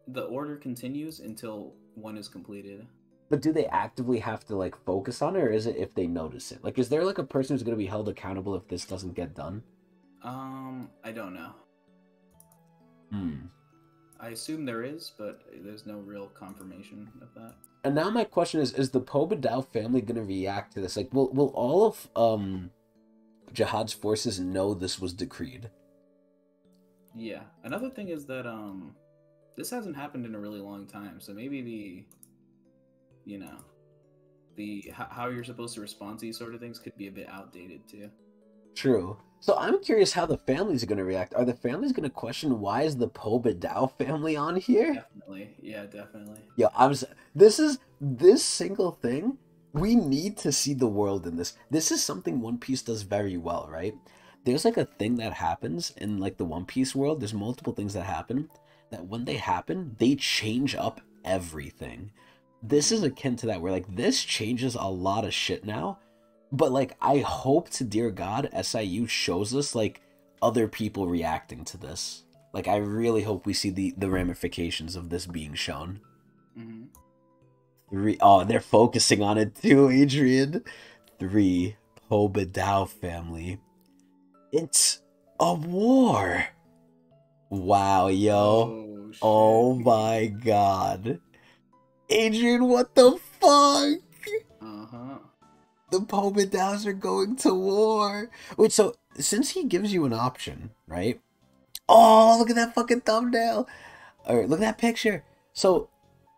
the order continues until one is completed. But do they actively have to like focus on it, or is it if they notice it? Like, is there like a person who's going to be held accountable if this doesn't get done? I don't know. Hmm. I assume there is, but there's no real confirmation of that. And now my question is the Pobedao family going to react to this? Like, will all of Jihad's forces know this was decreed? Yeah. Another thing is that this hasn't happened in a really long time, so maybe how you're supposed to respond to these sort of things could be a bit outdated too. True. So I'm curious how the families are going to react. Are the families going to question why is the Pobedao family on here? Definitely. Yeah, definitely. Yeah, this single thing. We need to see the world in this. This is something One Piece does very well, right? There's like a thing that happens in like the One Piece world. There's multiple things that happen that when they happen, they change up everything. This is akin to that, where like this changes a lot of shit now. But like I hope to dear God SIU shows us like other people reacting to this. Like I really hope we see the ramifications of this being shown. Mm-hmm. 3. Oh, they're focusing on it too, Adrian. 3. Pobedao family. It's a war. Wow, yo. Shit. Oh my god. Adrian, what the fuck? Uh-huh. The Pobedaos are going to war. Wait, so since he gives you an option, right? Oh, look at that fucking thumbnail. All right, look at that picture. So,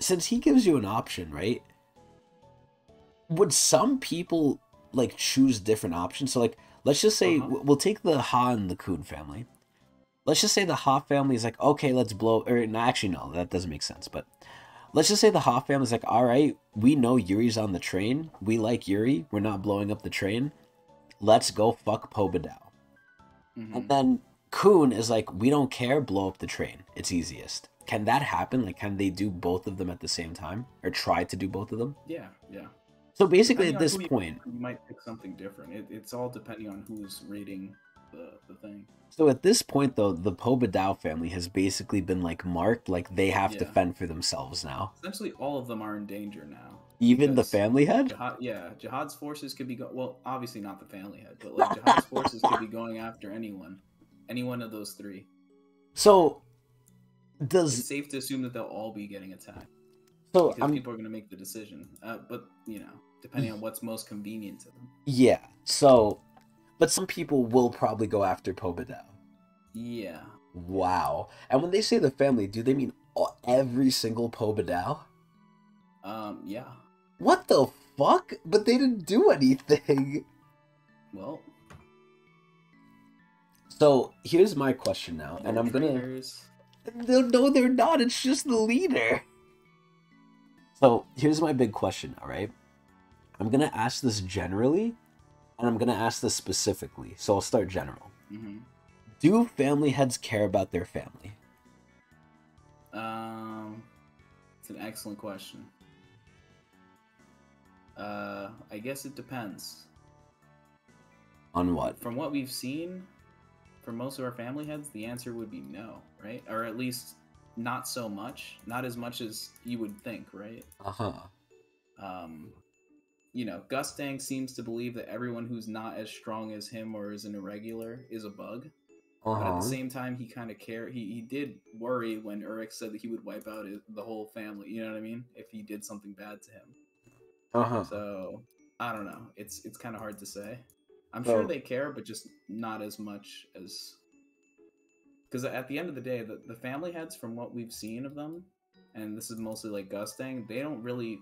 since he gives you an option, right? Would some people like choose different options? So, like, let's just say we'll take the Ha and the Kun family. Let's just say the Ha family is like, okay, let's blow. Or no, actually, no, that doesn't make sense. But let's just say the Ha family is like, all right, we know Yuri's on the train. We like Yuri. We're not blowing up the train. Let's go fuck Pobadao. And then Kun is like, we don't care. Blow up the train. It's easiest. Can that happen? Like, can they do both of them at the same time, or try to do both of them? Yeah, yeah. So basically, Depending at on this who point, you might pick something different. It's all depending on who's reading the thing. so at this point, though, the Pobadao family has basically been like marked, like they have to Yeah. fend for themselves now. Essentially, all of them are in danger now. Even the because family head. Jihad's forces could be well, obviously not the family head, but like Jihad's forces could be going after any one of those three. So It's does safe to assume that they'll all be getting attacked so because I'm people are going to make the decision. But depending on what's most convenient to them. yeah. So, but some people will probably go after Pobadao. Yeah. Wow. And when they say the family, do they mean every single Pobadao? Yeah. What the fuck? But they didn't do anything. Well. So here's my question now, and I'm gonna. No, they're not. It's just the leader. So here's my big question. All right, I'm gonna ask this generally, and I'm gonna ask this specifically. So I'll start general. Mm-hmm. Do family heads care about their family? It's an excellent question. I guess it depends. On what? From what we've seen, for most of our family heads, the answer would be no, right? Or at least not so much. Not as much as you would think, right? Uh-huh. Gustang seems to believe that everyone who's not as strong as him or is an irregular is a bug. Uh-huh. But at the same time, he kind of cared. He did worry when Urich said that he would wipe out the whole family. You know what I mean? If he did something bad to him. Uh-huh. So I don't know. It's kind of hard to say. I'm sure they care, but just not as much as. Because at the end of the day, the family heads, from what we've seen of them, and this is mostly like Gustang, they don't really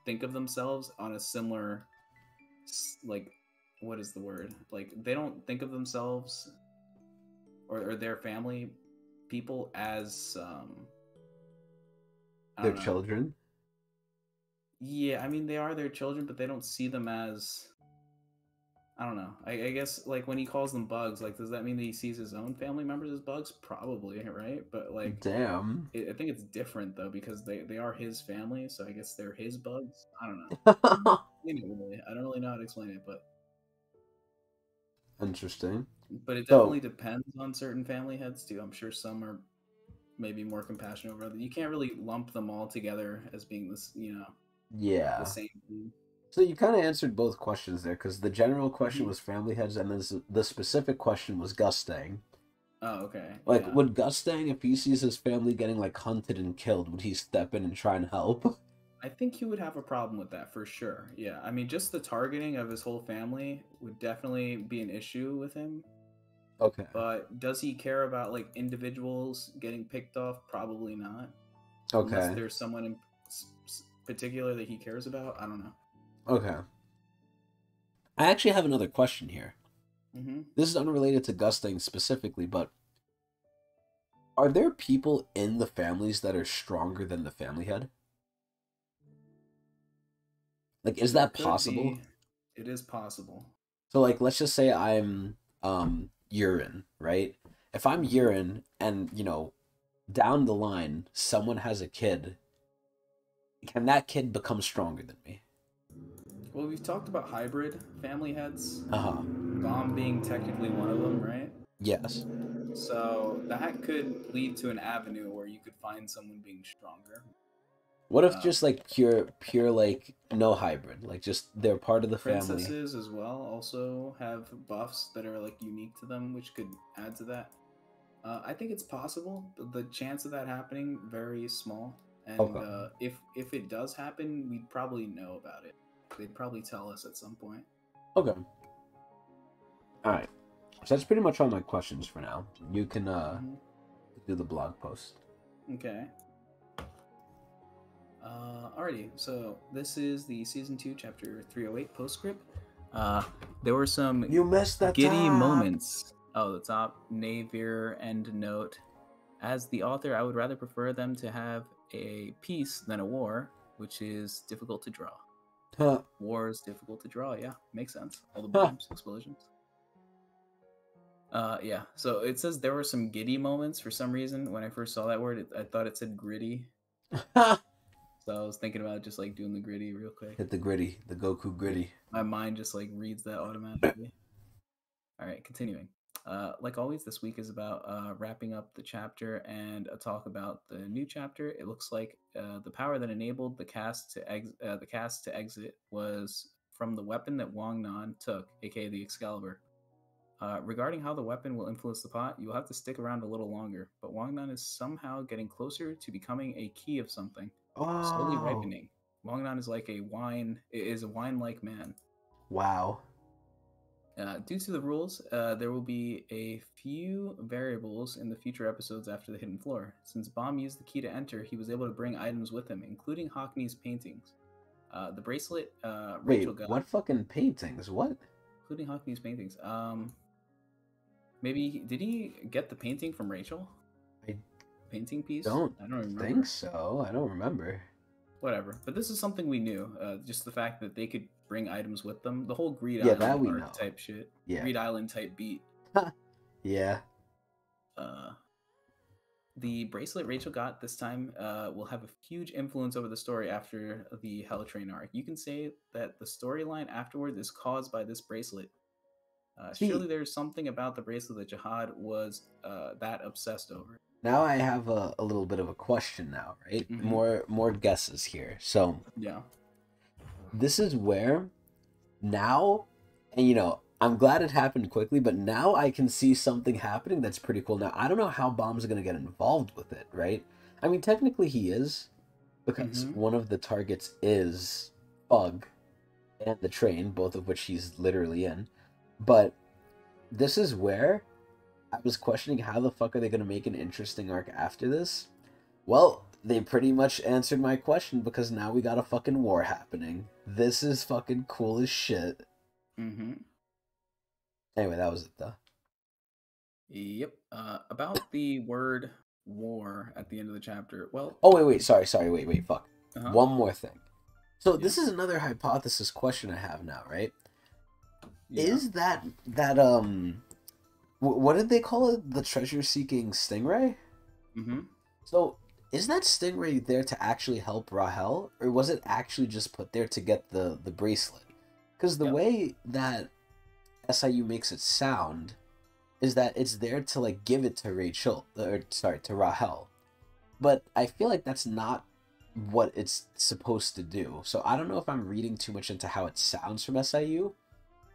think of themselves on a similar, like, what is the word? Like, they don't think of themselves or their family people as Their children? Yeah, I mean, they are their children, but they don't see them as, I don't know. I guess, like, when he calls them bugs, like, does that mean that he sees his own family members as bugs? Probably, right? But, like, damn. I think it's different, though, because they are his family, so I guess they're his bugs. I don't know. Anyway, I don't really know how to explain it, but Interesting. But it definitely depends on certain family heads too. I'm sure some are maybe more compassionate over others. You can't really lump them all together as being this, Yeah. the same thing. So you kind of answered both questions there, because the general question was family heads, and then the specific question was Gustang. Oh, okay. Like, would Gustang, if he sees his family getting, like, hunted and killed, would he step in and try and help? I think he would have a problem with that for sure. Yeah, I mean, just the targeting of his whole family would definitely be an issue with him. Okay. But does he care about, like, individuals getting picked off? Probably not. Okay. Unless there's someone in particular that he cares about. I don't know. Okay. I actually have another question here. Mm-hmm. This is unrelated to Gustang specifically, but are there people in the families that are stronger than the family head? Like, is that possible? It is possible. So, like, let's just say I'm Urine, right? If I'm Urine and, down the line, someone has a kid, can that kid become stronger than me? Well, we've talked about hybrid family heads. Uh-huh. Bomb being technically one of them, right? Yes. So that could lead to an avenue where you could find someone being stronger. What if just, like, pure, like, no hybrid? Like, just they're part of the family. Princesses as well also have buffs that are, like, unique to them, which could add to that. I think it's possible. The chance of that happening, very small. And if it does happen, we'd probably know about it. They'd probably tell us at some point. Okay. Alright. So that's pretty much all my questions for now. You can do the blog post. Okay. Alrighty, so this is the season 2, chapter 308 postscript. There were some You missed the giddy top. moments. Oh, the top Navier end note. As the author, I would rather prefer them to have a peace than a war, which is difficult to draw. Huh. War is difficult to draw. Yeah, makes sense. All the Huh. bombs, explosions. Yeah. So it says there were some giddy moments for some reason. When I first saw that word, I thought it said gritty. So I was thinking about just like doing the gritty real quick. Hit the gritty, the Goku gritty. My mind just like reads that automatically. All right, continuing. Like always, this week is about wrapping up the chapter and a talk about the new chapter. It looks like the power that enabled the cast to exit was from the weapon that Wang Nan took, aka the Excalibur. Regarding how the weapon will influence the plot, you will have to stick around a little longer. But Wang Nan is somehow getting closer to becoming a key of something, slowly Oh. ripening. Wang Nan is like a wine-like man. Wow. Due to the rules, there will be a few variables in the future episodes after the hidden floor. Since Bomb used the key to enter, he was able to bring items with him, including Hockney's paintings. The bracelet Rachel got. What fucking paintings? What? Including Hockney's paintings. Maybe did he get the painting from Rachel? I painting piece? I don't remember. think so. I don't remember. Whatever. But this is something we knew. Just the fact that they could bring items with them. The whole Greed Yeah, Island that we arc know. type shit. Yeah. Greed Island type beat. Yeah. The bracelet Rachel got this time will have a huge influence over the story after the Hell Train arc. You can say that the storyline afterwards is caused by this bracelet. Surely there's something about the bracelet that Jahad was that obsessed over. Now I have a little bit of a question now, right? Mhm. More guesses here. So Yeah. this is where now, and you know, I'm glad it happened quickly, but now I can see something happening that's pretty cool. Now, I don't know how Bomb's going to get involved with it, right? I mean, technically he is, because one of the targets is Bug and the train, both of which he's literally in. But this is where I was questioning how the fuck are they going to make an interesting arc after this? Well, they pretty much answered my question because now we got a fucking war happening. This is fucking cool as shit. Anyway, that was it though. Yep. About the word war at the end of the chapter. Well. Oh wait, sorry, wait, fuck. One more thing. So Yeah. this is another hypothesis question I have now, right? Yeah. Is that what did they call it? The treasure-seeking stingray? So is that stingray there to actually help Rahel, or was it actually just put there to get the bracelet? Because the way that SIU makes it sound is that it's there to like give it to Rachel, or sorry, to Rahel. But I feel like that's not what it's supposed to do. So I don't know if I'm reading too much into how it sounds from SIU.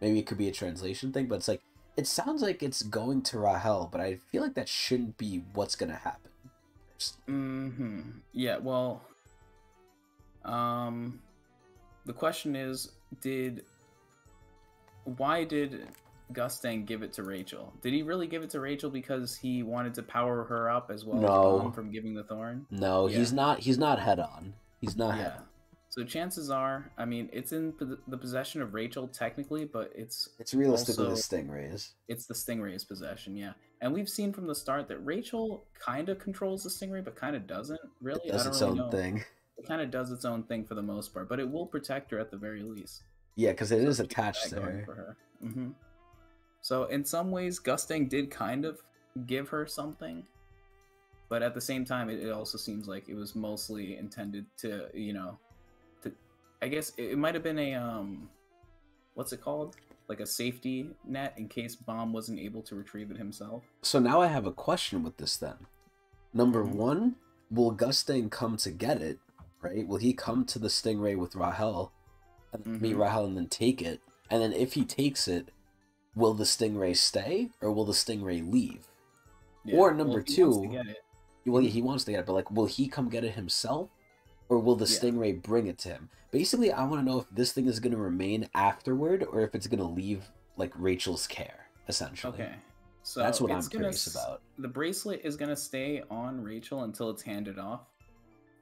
Maybe it could be a translation thing, but it's like it sounds like it's going to Rahel, but I feel like that shouldn't be what's gonna happen. Yeah, well, the question is, why did Gustang give it to Rachel? Did he really give it to Rachel because he wanted to power her up as well as Bomb from giving the thorn? No, he's not head on. He's not head on. So chances are, I mean, it's in the possession of Rachel technically, but it's realistically also, the Stingrays. It's the Stingray's possession, yeah. And we've seen from the start that Rachel kind of controls the Stingray, but kind of doesn't really. It does its own thing. It kind of does its own thing for the most part, but it will protect her at the very least. Yeah, because it is attached to her. For her. So in some ways, Gustang did kind of give her something, but at the same time, it also seems like it was mostly intended to, I guess it might have been a what's it called? Like a safety net in case Bomb wasn't able to retrieve it himself. So now I have a question with this then. Number one, will Gustang come to get it, right? Will he come to the Stingray with Rahel and meet Rahel and then take it? And then if he takes it, will the Stingray stay or will the Stingray leave? Yeah, or number two, well, he wants to get it, but like, will he come get it himself? Or will the Stingray bring it to him? Basically, I want to know if this thing is going to remain afterward or if it's going to leave, like, Rachel's care, essentially. Okay. So That's what it's I'm gonna curious about. the bracelet is gonna stay on Rachel until it's handed off.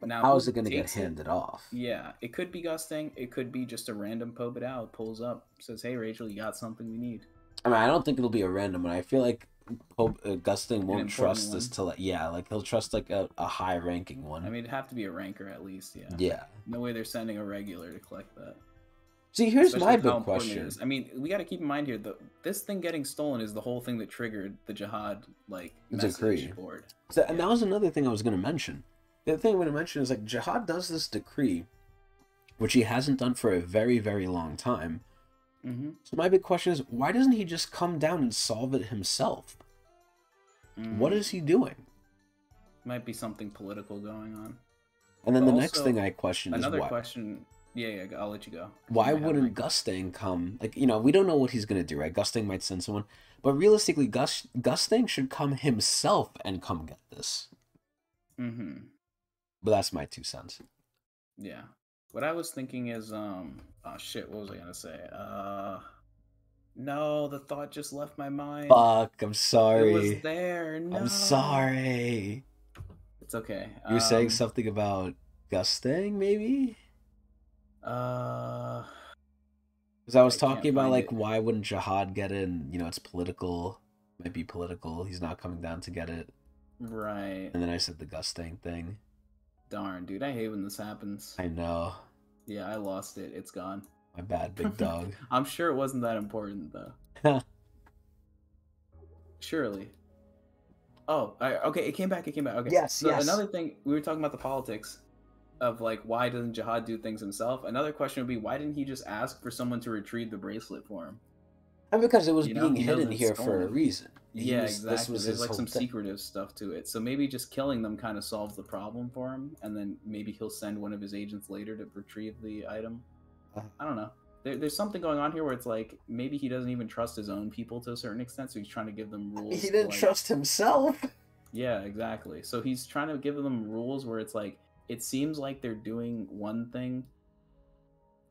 Now, How who is it going to get takes it? handed off? Yeah, it could be Gusting. It could be just a random Pobedao pulls up, says, "Hey, Rachel, you got something we need." I mean, I don't think it'll be a random one. I feel like Gusting An won't important trust one. this to, like, yeah, like he'll trust like a high ranking one. I mean, it'd have to be a ranker at least. Yeah. Yeah. No way they're sending a regular to collect that. See, here's Especially my with how big important it question. is. I mean, we got to keep in mind here this thing getting stolen is the whole thing that triggered the Jahad message Decree. board. So, and that was another thing I was going to mention. The other thing I'm going to mention is like Jahad does this decree, which he hasn't done for a very, very long time. Mm-hmm. So my big question is, why doesn't he just come down and solve it himself? What is he doing? Might be something political going on. And then But the next also, thing I question is Another why. question. Yeah, I'll let you go. Why wouldn't Gusting come? Like, you know, we don't know what he's going to do, right? Gusting might send someone. But realistically, Gusting should come himself and come get this. Mm-hmm. But that's my 2 cents. Yeah. What I was thinking is, oh shit, what was I gonna say? No, the thought just left my mind. Fuck, I'm sorry. It was there. No. I'm sorry. It's okay. You were saying something about Gusting, maybe? Because I was talking about, like, why wouldn't Jahad get it? And, you know, it's political. Might be political. He's not coming down to get it. Right. And then I said the Gusting thing. Darn, dude, I hate when this happens. I know. Yeah, I lost it. It's gone. My bad, big dog. I'm sure it wasn't that important, though. Surely. Oh, okay, it came back. Okay. Yes, so yes. Another thing, we were talking about the politics of, like, why doesn't Jahad do things himself? Another question would be, why didn't he just ask for someone to retrieve the bracelet for him? And because it was being hidden here for a reason. Exactly. This was There's like some thing. secretive stuff to it. So maybe just killing them kind of solves the problem for him, and then maybe he'll send one of his agents later to retrieve the item. I don't know. There's something going on here where it's like maybe he doesn't even trust his own people to a certain extent, so he's trying to give them rules. He didn't trust himself. Yeah, exactly. So he's trying to give them rules where it's like it seems like they're doing one thing.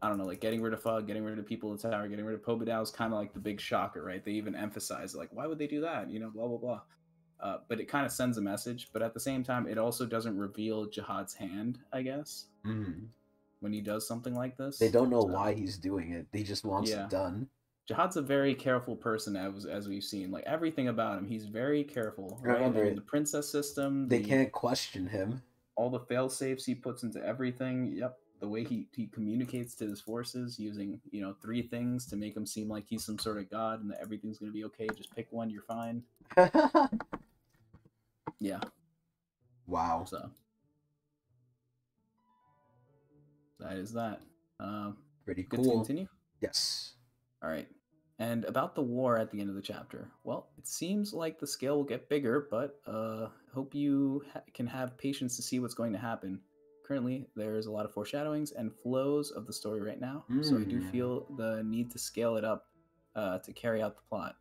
I don't know, like getting rid of Fug, getting rid of people in the tower, getting rid of Pobedao is kind of like the big shocker, right? They even emphasize, like, why would they do that? You know, blah, blah, blah. But it kind of sends a message. But at the same time, it also doesn't reveal Jahad's hand, I guess, when he does something like this. They don't know why he's doing it. He just wants it done. Jahad's a very careful person, as we've seen. Like, everything about him, he's very careful. Right? Remember, I mean, the princess system. They can't question him. All the fail-safes he puts into everything. Yep. The way he communicates to his forces using, 3 things to make him seem like he's some sort of god and that everything's going to be okay. Just pick one, you're fine. Yeah. Wow. So that is that. Pretty good cool. to continue? Yes. All right. And about the war at the end of the chapter. Well, it seems like the scale will get bigger, but hope you can have patience to see what's going to happen. Currently, there's a lot of foreshadowings and flows of the story right now, so I do feel the need to scale it up to carry out the plot.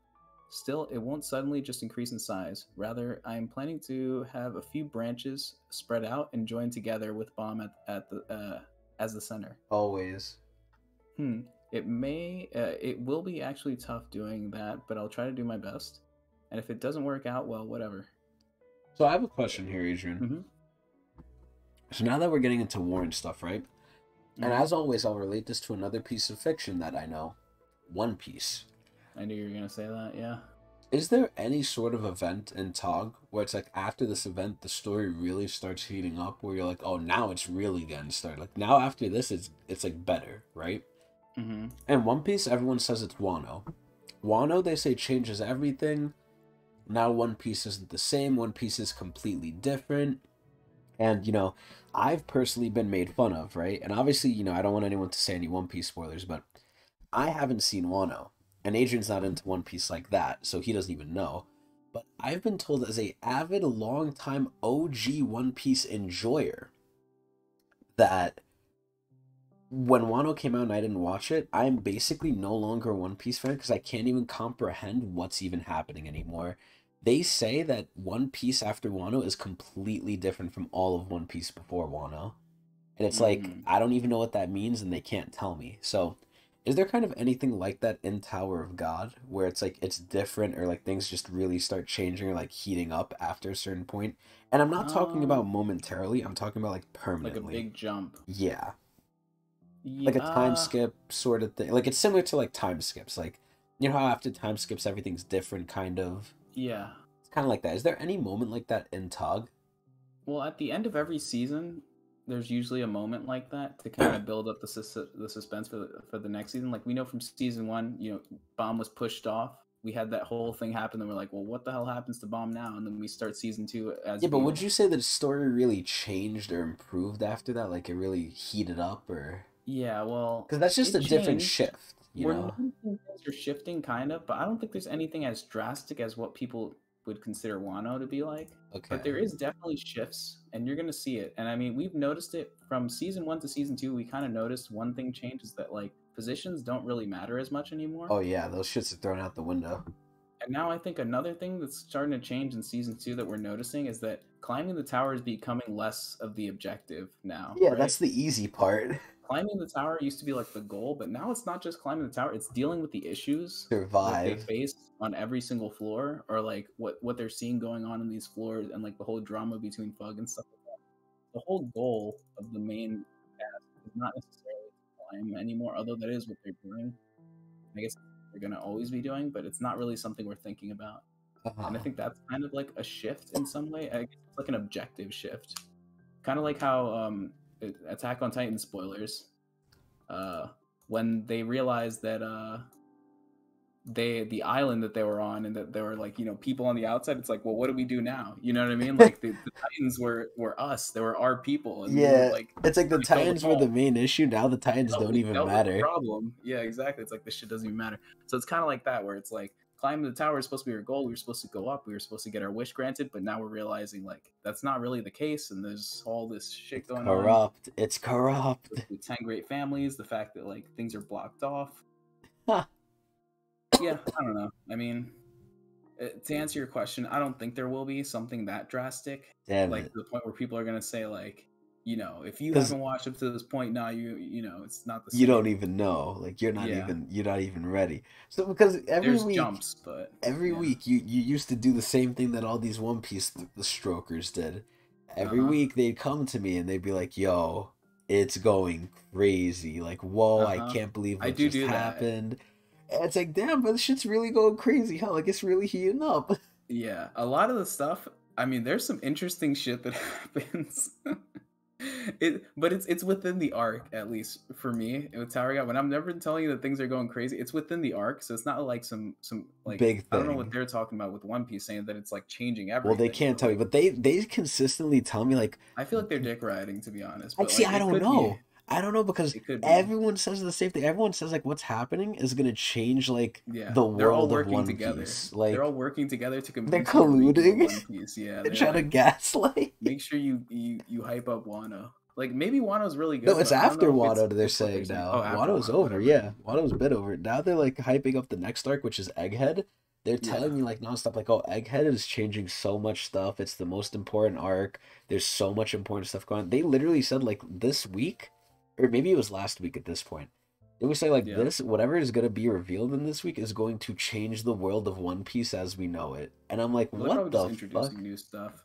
Still, it won't suddenly just increase in size. Rather, I'm planning to have a few branches spread out and join together with Bomb as the center. Always. It will be actually tough doing that, but I'll try to do my best. And if it doesn't work out, well, whatever. So I have a question here, Adrian. Mm-hmm. So now that we're getting into war and stuff, right? And as always, I'll relate this to another piece of fiction that I know. One Piece. I knew you were going to say that, yeah. Is there any sort of event in TOG where it's like after this event, the story really starts heating up where you're like, oh, now it's really getting started. Like now after this, it's like better, right? Mm-hmm. And One Piece, everyone says it's Wano. Wano, they say, changes everything. Now One Piece isn't the same. One Piece is completely different. And, I've personally been made fun of, right? And obviously, I don't want anyone to say any One Piece spoilers, but I haven't seen Wano. And Adrian's not into One Piece like that, so he doesn't even know. But I've been told as a avid, long-time OG One Piece enjoyer that when Wano came out and I didn't watch it, I'm basically no longer a One Piece fan because I can't even comprehend what's even happening anymore. They say that One Piece after Wano is completely different from all of One Piece before Wano. And it's like, I don't even know what that means and they can't tell me. So Is there kind of anything like that in Tower of God where it's like it's different or like things just really start changing or like heating up after a certain point? And I'm not talking about Um, momentarily, I'm talking about like like a permanently. big jump. Yeah. Yeah, Like a time skip sort of thing. Like it's similar to like time skips. Like you know how after time skips everything's different kind of. yeah. It's kind of like that. Is there any moment like that in Tog? Well, at the end of every season, there's usually a moment like that to kind of build up the suspense for the next season. Like we know from season one, Bomb was pushed off. We had that whole thing happen, and we're like, well, what the hell happens to Bomb now? And then we start season two as Yeah, but would Beetle. you say that the story really changed or improved after that? Like it really heated up or Yeah, well, because that's just it a different changed. shift, you We're know? noticing things are shifting kind of, but I don't think there's anything as drastic as what people would consider Wano to be like. But Okay. there is definitely shifts, and you're gonna see it. And I mean, we've noticed it from season one to season two. We kind of noticed one thing changes that like positions don't really matter as much anymore. Oh yeah, those shits are thrown out the window. And now I think another thing that's starting to change in season two that we're noticing is that climbing the tower is becoming less of the objective now, Yeah, right? that's the easy part. Climbing the tower used to be like the goal, but now it's not just climbing the tower, it's dealing with the issues that they Survive. face on every single floor, or like what they're seeing going on in these floors, and like the whole drama between Fug and stuff like that. The whole goal of the main cast is not necessarily to climb anymore, although that is what they're doing. I guess they're gonna always be doing, but it's not really something we're thinking about. And I Uh-huh. think that's kind of like a shift in some way. I guess it's like an objective shift, kind of like how Attack on Titan spoilers, uh, when they realized that the island that they were on, and that there were like people on the outside. It's like, well, what do we do now? You know what I mean? Like the Titans were us. They were our people, and we were Yeah, like it's like the trying to kill them Titans were all. the main issue. Now the Titans don't We even dealt with the matter. problem. Yeah, exactly. It's like this shit doesn't even matter. So it's kind of like that, where it's like climbing the tower is supposed to be our goal. We were supposed to go up. We were supposed to get our wish granted, but now we're realizing like that's not really the case, and there's all this shit It's going on corrupt. It's corrupt. with the 10 great families. The fact that like things are blocked off. Huh. Yeah, I don't know. I mean, to answer your question, I don't think there will be something that drastic, Damn like it. to the point where people are gonna say like, if you Because haven't watched up to this point, now it's not the you don't same. even know. Like Yeah, you're not even ready. So because there's jumps, but every yeah. week you used to do the same thing that all these One Piece the strokers did. Uh Every huh. week they'd come to me and they'd be like, "Yo, it's going crazy. Like, whoa, Uh I huh. can't believe I what do just do that. happened." And it's like, damn, but this shit's really going crazy. Hell, like it's really heating up. Yeah, a lot of the stuff. I mean, there's some interesting shit that happens. But it's within the arc, at least for me with Tower God. When I'm never telling you that things are going crazy, it's within the arc, so it's not like some like Big I don't know what thing. they're talking about with One Piece, saying that it's like changing Well, they everything. can't But tell me, like, but they consistently tell me like I feel like they're dick riding, to be honest. I But see. like, I it don't could be, know. I don't know because it could be. everyone says the same thing. Everyone says like what's happening is gonna change like Yeah, the they're all world of working One together. Piece. They're all Like working together to they're convince you to read more colluding. One Piece. Yeah, They're they're trying to like, gaslight. make sure you hype up Wano. Like maybe Wano's really No, good, it's but I don't after know if Wano they're it's what they're saying saying. now. Oh, after Wano's Wano, over, whatever. yeah. Wano's been over. Now they're like hyping up the next arc, which is Egghead. They're Yeah. telling me like nonstop, like, oh, Egghead is changing so much stuff. It's the most important arc. There's so much important stuff going on. They literally said like this week, or maybe it was last week at this point. They would say like Yeah. this, whatever is gonna be revealed in this week is going to change the world of One Piece as we know it. And I'm like, Well, they're what probably just the introducing fuck? new stuff.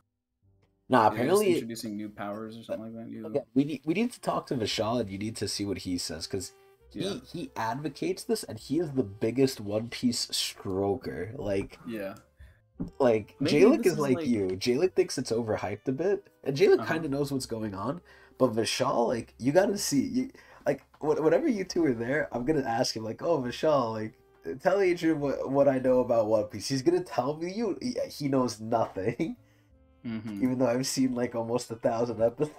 Nah, Yeah, they're just apparently introducing new powers or something like that. okay, New. we need to talk to Vishal and you need to see what he says because Yeah. he advocates this and he is the biggest One Piece stroker. Yeah. Like Maybe Jalik this is is like like. you. Jalik thinks it's overhyped a bit, and Jalik Uh huh. kind of knows what's going on. But Vishal, like you gotta see, like whenever you two are there, I'm gonna ask him like, oh Vishal, like tell Adrian what I know about One Piece. He's gonna tell me he knows nothing. Mm-hmm. Even though I've seen like almost 1,000 episodes.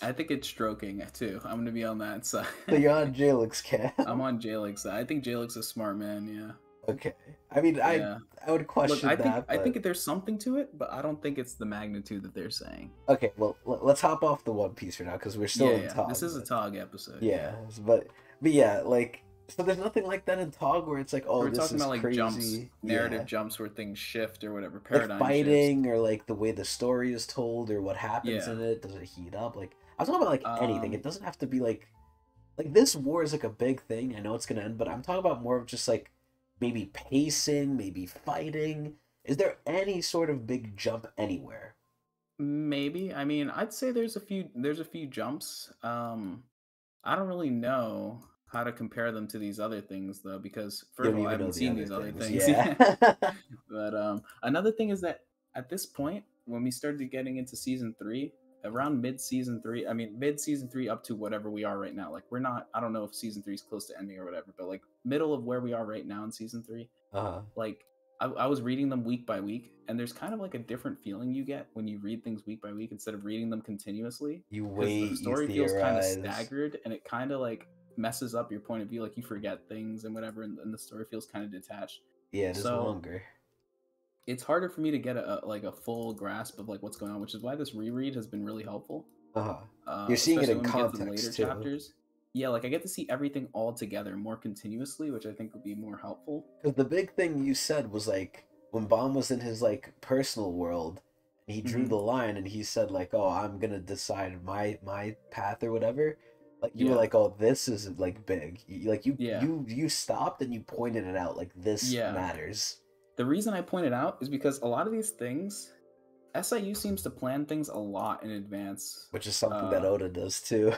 I think it's stroking too. I'm gonna be on that side. So you're on Jalik's camp. I'm on Jalek's side. I think Jalek's a smart man. Yeah. Okay. I mean, Yeah. I would Look, question that, I but think there's something to it, but I don't think it's the magnitude that they're saying. okay. Well, let's hop off the One Piece for now because we're still Yeah, in yeah. Tog. This is a But Tog episode. yeah, but yeah, like so there's nothing like that in Tog where it's like, So oh, we're this talking is about like jumps, crazy. narrative Yeah, jumps where things shift or whatever, like paradigm shifts. fighting or like the way the story is told or what happens Yeah. in it. Does it heat up? Like I'm talking about like anything. Um, It doesn't have to be like Like this war is like a big thing. I know it's gonna end, but I'm talking about more of just like maybe pacing, maybe fighting. Is there any sort of big jump anywhere? Maybe. I mean, I'd say there's a few jumps. I don't really know how to compare them to these other things though, because You first of don't all, I even know haven't the seen other these other things. things Yeah. yet. But another thing is that at this point, when we started getting into season three, around mid season three up to whatever we are right now. Like we're not, I don't know if season three is close to ending or whatever, but like middle of where we are right now in season three, Uh-huh. like I was reading them week by week, and there's kind of like a different feeling you get when you read things week by week instead of reading them continuously, You because the wait, you story feels kind of theorize. staggered, and it kind of like messes up your point of view. Like you forget things and whatever, and the story feels kind of detached. Yeah, it is So longer. it's harder for me to get like a full grasp of like what's going on, which is why this reread has been really helpful. Uh-huh. You're seeing it Especially in when we get to the later context too. chapters. Yeah, like I get to see everything all together more continuously, which I think would be more helpful. Because the big thing you said was like when Baum was in his like personal world, and he drew the Hmm. line and he said like, "Oh, I'm gonna decide my path or whatever." Like you were Yeah, like, "Oh, this is like big." Like you yeah, you you stopped and you pointed it out like this yeah. matters, The reason I point it out is because a lot of these things, SIU seems to plan things a lot in advance. which is something that Uh, Oda does too.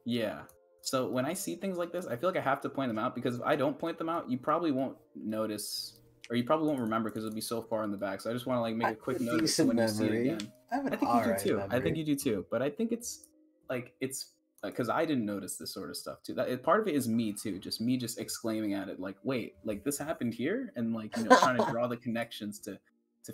yeah. So when I see things like this, I feel like I have to point them out, because if I don't point them out, you probably won't notice, or you probably won't remember because it'll be so far in the back. So I just want to like I make a have quick a note of it so decent when you see it memory. again. I have an I think you do alright too. I think memory. you do too. But I think it's because I didn't notice this sort of stuff too. Part of it is me too, just me just exclaiming at it like, wait, like this happened here, and like trying to draw the connections to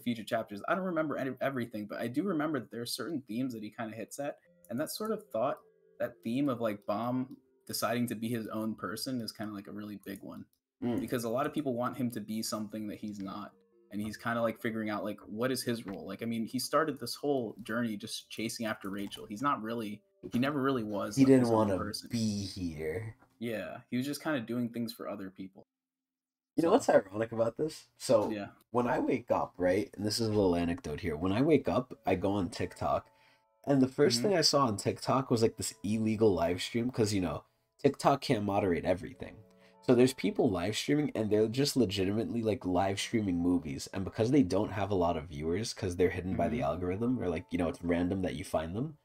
future chapters. I don't remember everything, but I do remember that there are certain themes that he kind of hits at, and that sort of thought, that theme of like Baum deciding to be his own person is kind of like a really big one, Mm. because a lot of people want him to be something that he's not, and he's kind of like figuring out like what is his role. Like I mean, he started this whole journey just chasing after Rachel. He never really was He like didn't his want own to person. be here. Yeah, he was just kind of doing things for other people. You know So what's ironic about this? So yeah. when I wake up, right, and this is a little anecdote here. When I wake up, I go on TikTok, and the first Hmm. thing I saw on TikTok was like this illegal live stream because TikTok can't moderate everything. So there's people live streaming and they're just legitimately like live streaming movies, and because they don't have a lot of viewers because they're hidden by the Hmm. algorithm or like it's random that you find them,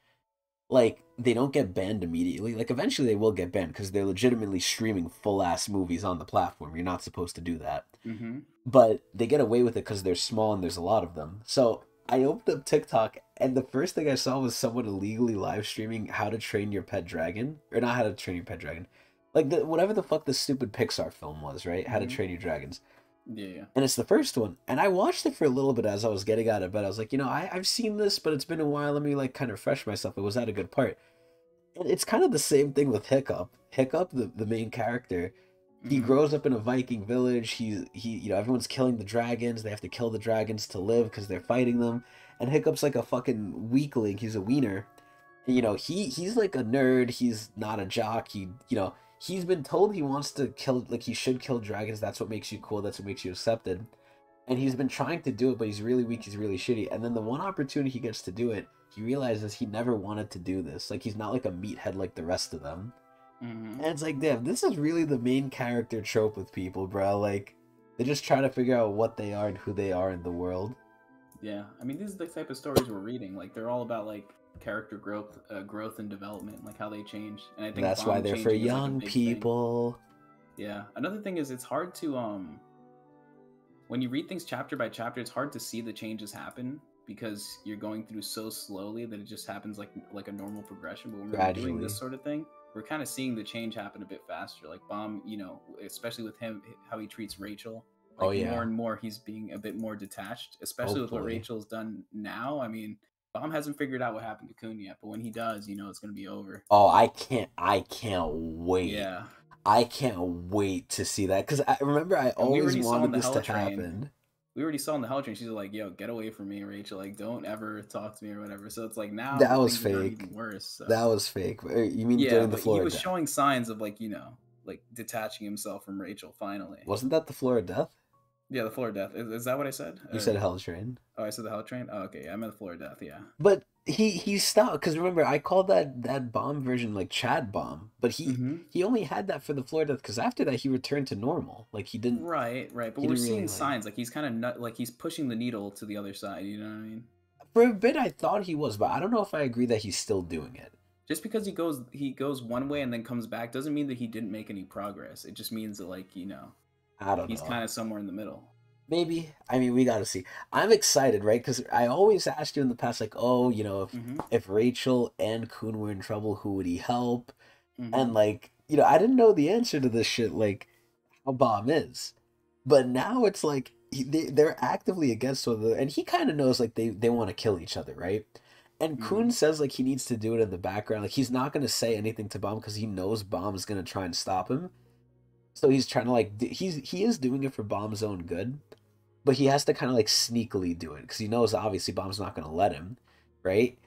like they don't get banned immediately. Like eventually they will get banned because they're legitimately streaming full ass movies on the platform. You're not supposed to do that, Hmm. but they get away with it because they're small and there's a lot of them. So I opened up TikTok and the first thing I saw was someone illegally live streaming How to Train Your Pet Dragon, or not How to Train Your Pet Dragon, like whatever the fuck the stupid Pixar film was, right? How to Hmm. Train Your Dragons, Yeah, yeah. and it's the first one. And I watched it for a little bit as I was getting out of bed. I was like, I've seen this, but it's been a while. Let me like kind of refresh myself. It was at a good part. And it's kind of the same thing with Hiccup. Hiccup, the main character, he Hmm. grows up in a Viking village. Everyone's killing the dragons. They have to kill the dragons to live because they're fighting them. And Hiccup's like a fucking weakling. He's a wiener. And, he's like a nerd. He's not a jock. He's been told he wants to kill, like he should kill dragons. That's what makes you cool. That's what makes you accepted. And he's been trying to do it, but he's really weak. He's really shitty. And then the one opportunity he gets to do it, he realizes he never wanted to do this. Like he's not like a meathead like the rest of them. Hmm. And it's like, damn, this is really the main character trope with people, bro. Like, they're just trying to figure out what they are and who they are in the world. Yeah, I mean, these are the type of stories we're reading. Like they're all about like character growth and development, like how they change. And I think That's why Bomb they're for changing is like a young big thing. people. Yeah. Another thing is it's hard to when you read things chapter by chapter, it's hard to see the changes happen because you're going through so slowly that it just happens like a normal progression. But when we're doing this Gradually. sort of thing, we're kind of seeing the change happen a bit faster. Like Bomb, especially with him, how he treats Rachel. Oh, Like more yeah. and more, he's being a bit more detached, especially with what Hopefully. Rachel's done now. I mean, Bomb hasn't figured out what happened to Kun yet, but when he does, it's going to be over. Oh, I can't wait. Yeah. I can't wait to see that. Because I remember I And we always already saw in wanted the this to Hell Train. happen. We already saw in the Hell Train. She's like, "Yo, get away from me, Rachel. Like, don't ever talk to me or whatever." So it's like now That the was things have gotten fake. even worse. So That was fake. You mean yeah, during the but he floor of was death? showing signs of like like detaching himself from Rachel finally. Wasn't that the floor of death? Yeah, the floor of death. Is that what I said? You said Hell Train. Oh, I said the Hell Train. Oh, okay. Yeah, I meant the floor of death. Yeah. But he stopped because remember I called that bomb version like Chad bomb, but Mm-hmm. he only had that for the floor death because after that he returned to normal. Like Right, right. But he we're didn't seeing really like signs like he's kind of nut, like he's pushing the needle to the other side. You know what I mean? for a bit I thought he was, but I don't know if I agree that he's still doing it. Just because he goes one way and then comes back doesn't mean that he didn't make any progress. It just means that like I don't he's know. kind of somewhere in the middle. Maybe. I mean, we got to see. I'm excited, right? Because I always asked you in the past, like, oh, Mm-hmm. if Rachel and Kun were in trouble, who would he help? Mm-hmm. And like, I didn't know the answer to this shit, like how Bomb is. But now it's like they're actively against one another, and he kind of knows like they want to kill each other, right? And Mm-hmm. Kun says like he needs to do it in the background, like he's not gonna say anything to Bomb because he knows Bomb is gonna try and stop him. So he's trying to like he is doing it for Bomb's own good, but he has to kind of like sneakily do it because he knows obviously Bomb's not gonna let him, right?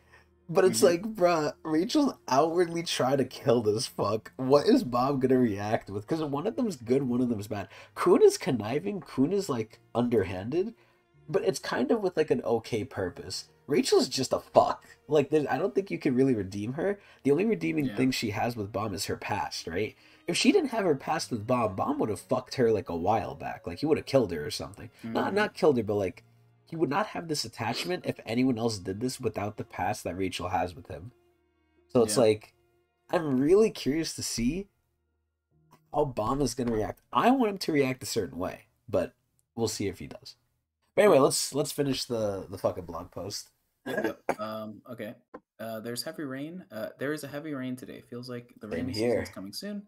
But it's Mm-hmm. like, bruh, Rachel's outwardly trying to kill this fuck. What is Bob gonna react with? Because one of them's good, one of them's bad. Kun is conniving, Kun is like underhanded, but it's kind of with like an okay purpose. Rachel's just a fuck. Like, I don't think you can really redeem her. The only redeeming Yeah. thing she has with Bomb is her past, right? If she didn't have her past with Bomb, Bomb would have fucked her like a while back. Like he would have killed her or something. Mm-hmm. Not killed her, but like he would not have this attachment if anyone else did this without the past that Rachel has with him. So it's Yeah. like I'm really curious to see how Bomb is gonna react. I want him to react a certain way, but we'll see if he does. But anyway, let's finish the fucking blog post. Yep. Okay. There's heavy rain. There is a heavy rain today. Feels like the Same rainy here. season's coming soon.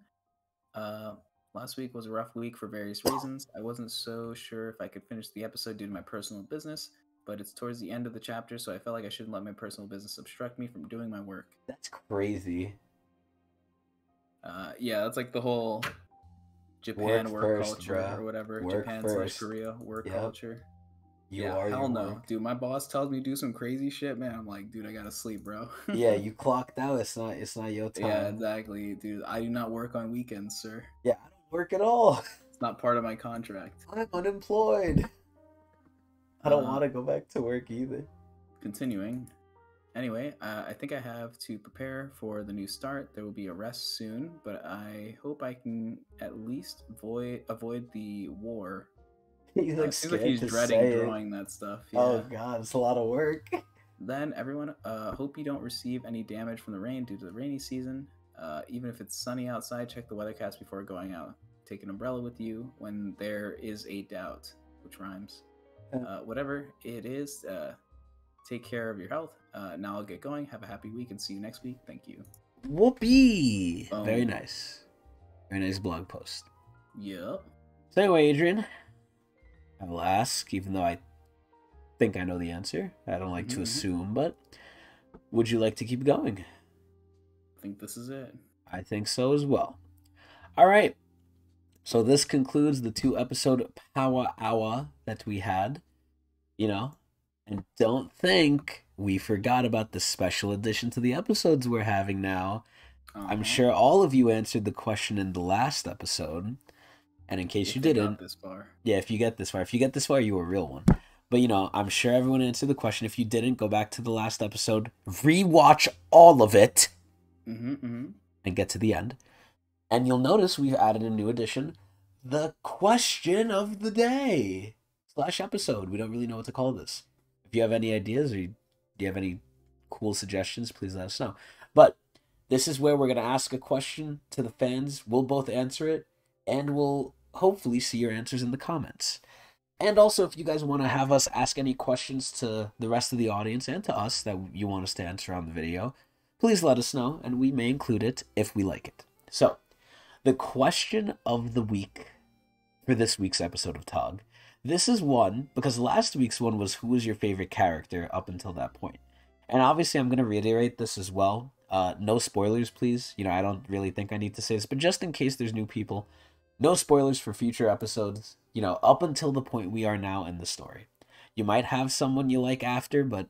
Uh, Last week was a rough week for various reasons. I wasn't so sure if I could finish the episode due to my personal business, but it's towards the end of the chapter, so I felt like I shouldn't let my personal business obstruct me from doing my work. That's crazy. Yeah, that's like the whole Work Japan work first, culture or bruh. whatever. Work Japan slash first. Korea work Yep. culture. You Yeah, are hell your no, work. dude. My boss tells me to do some crazy shit, man. I'm like, dude, I gotta sleep, bro. Yeah, you clocked out. It's not your Yeah, time. exactly, dude. I do not work on weekends, sir. Yeah, I don't work at all. It's not part of my contract. I'm unemployed. I don't Uh, want to go back to work either. Continuing. Anyway, I think I have to prepare for the new start. There will be a rest soon, but I hope I can at least avoid the war. He's like Seems like scared he's to dreading say it. drawing that stuff. Oh Yeah. God, it's a lot of work. Then everyone, hope you don't receive any damage from the rain due to the rainy season. Even if it's sunny outside, check the weathercast before going out. Take an umbrella with you when there is a doubt, which rhymes. Whatever it is, take care of your health. Now I'll get going. Have a happy week and see you next week. Thank you. Whoopee! Very Boom. nice. Very nice blog post. Yep. So anyway, Adrian, I will ask, even though I think I know the answer. I don't like to Mhm. assume, but would you like to keep going? I think this is it. I think so as well. All right. So this concludes the 2-episode Power Hour that we had. And don't think we forgot about the special addition to the episodes we're having now. I'm sure all of you answered the question in the last episode. And in case If you they didn't, got this far. yeah, if you get this far, you were a real one. But I'm sure everyone answered the question. If you didn't, go back to the last episode, rewatch all of it, and get to the end. And you'll notice we've added a new addition, the question of the day / episode. We don't really know what to call this. If you have any ideas or do you have any cool suggestions, please let us know. But this is where we're going to ask a question to the fans. We'll both answer it, and we'll hopefully see your answers in the comments. And also, if you guys want to have us ask any questions to the rest of the audience and to us that you want us to answer on the video, please let us know, and we may include it if we like it. So, the question of the week for this week's episode of Tog. This is one, because last week's one was who was your favorite character up until that point. And obviously, I'm going to reiterate this as well. No spoilers, please. I don't really think I need to say this, but just in case there's new people, no spoilers for future episodes, up until the point we are now in the story. You might have someone you like after, but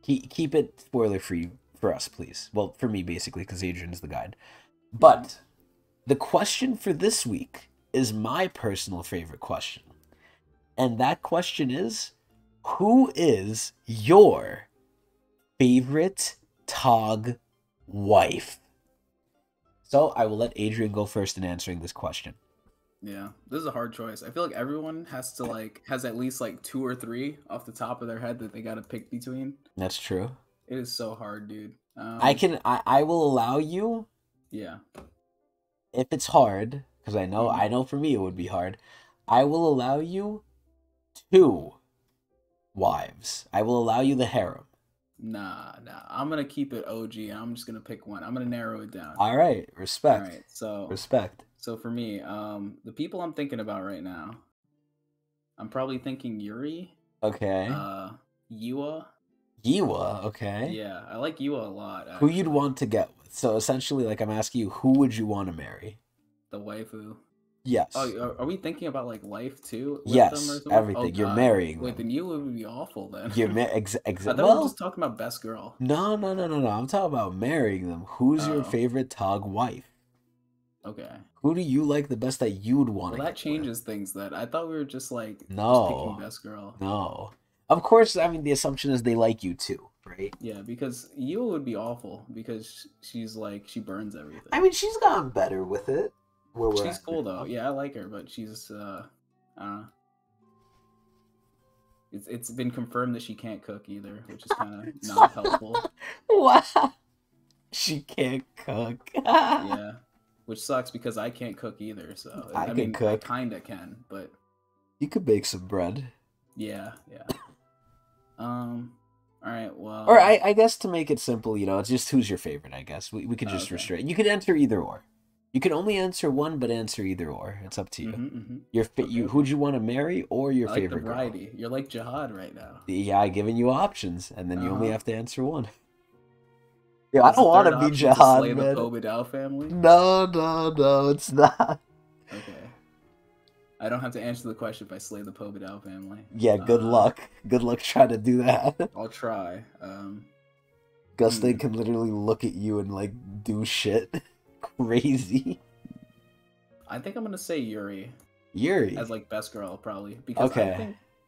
keep it spoiler-free for us, please. Well, for me, basically, because Adrian's the guide. But the question for this week is my personal favorite question. And that question is, who is your favorite Tog wife? So I will let Adrian go first in answering this question. Yeah, this is a hard choice. I feel like everyone has at least like 2 or 3 off the top of their head that they got to pick between. That's true. It is so hard, dude. I will allow you, Yeah. if it's hard, because I know for me it would be hard. I will allow you 2 wives. I will allow you the harem. Nah. I'm gonna keep it OG. I'm just gonna pick one. I'm gonna narrow it down. All right, respect. All right, so respect. So for me, the people I'm thinking about right now, I'm probably thinking Yuri. Okay. Yua. Yua, okay. Yeah, I like Yua a lot. Who you'd want to get with? So essentially, like, I'm asking you, who would you want to marry? The waifu. Yes. Oh, are we thinking about like life too? With yes, them or something? everything. You're marrying Wait, them. then Yua would be awful then. You're I thought we were just talking about best girl. No. I'm talking about marrying them. Who's your favorite Tog wife? Okay. Who do you like the best that you'd want to Well, that get changes things. That I thought we were just like just picking best girl. No. Of course, I mean, the assumption is they like you too, right? Yeah, because Yua would be awful because she's like, she burns everything. I mean, she's gotten better with it. She's cool though. Yeah, I like her, but she's it's been confirmed that she can't cook either, which is kind of not helpful. Wow. She can't cook. Yeah. Which sucks because I can't cook either, so I mean, cook. I kinda can, but you could bake some bread. Yeah. All right. Well. Or I guess to make it simple, it's just who's your favorite. I guess we could just restrict. You can answer either or. You can only answer one, but answer either or. It's up to you. Who'd you want to marry or your favorite the variety. Girl? You're like Jahad right now. Yeah, giving you options, and then you only have to answer one. Yeah, I don't want to be Jahad, slay man. The Pobedao family? No, it's not. Okay. I don't have to answer the question if I slay the Pobedao family. Yeah, good luck. Good luck trying to do that. I'll try. Gustin can literally look at you and, like, do shit. Crazy. I think I'm going to say Yuri. Yuri? As, like, best girl, probably. Because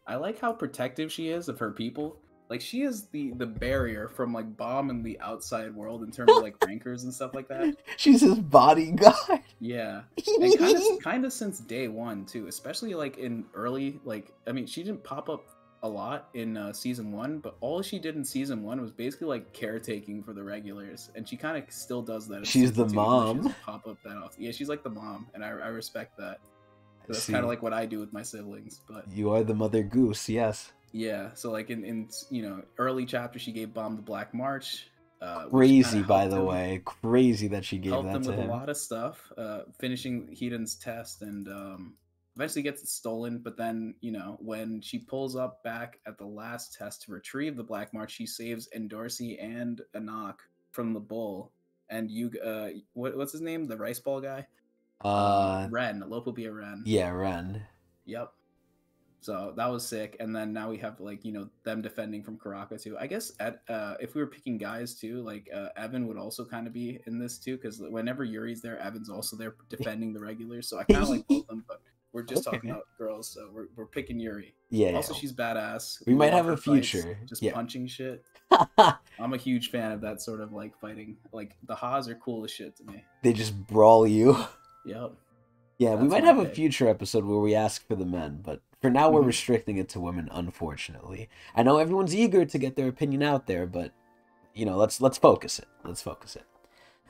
I like how protective she is of her people. Like, she is the barrier from, like, Bomb and the outside world in terms of, like, rankers and stuff like that. She's his bodyguard. Yeah. And kind of since day one, too. Especially, like, in early, like, I mean, she didn't pop up a lot in Season 1, but all she did in Season 1 was basically, like, caretaking for the regulars. And she kind of still does that. She's the mom. She doesn't pop up that often. Yeah, she's like the mom, and I respect that. That's kind of like what I do with my siblings. But you are the mother goose, yes. Yeah, so like in early chapter, she gave Bomb the Black March. Crazy, by the way, crazy that she gave that to him. Helped him with a lot of stuff, finishing Hedon's test, and eventually gets it stolen. But then when she pulls up back at the last test to retrieve the Black March, she saves Endorsi and Anak from the bull. And what's his name? The rice ball guy. Ren, Lopobia Ren. Yeah, Ren. Yep. So that was sick, and then now we have them defending from Karaka too. I guess if we were picking guys too, Evan would also kind of be in this too, because whenever Yuri's there, Evan's also there defending the regulars. So I kind of like both of them, but we're just talking about girls, so we're picking Yuri. Yeah. Also, she's badass. We might have a future. Fights, just punching shit. I'm a huge fan of that sort of fighting. Like the Haas are cool as shit to me. They just brawl you. Yep. Yeah, we might have a future episode where we ask for the men, but for now we're restricting it to women, unfortunately. I know everyone's eager to get their opinion out there, but let's focus it.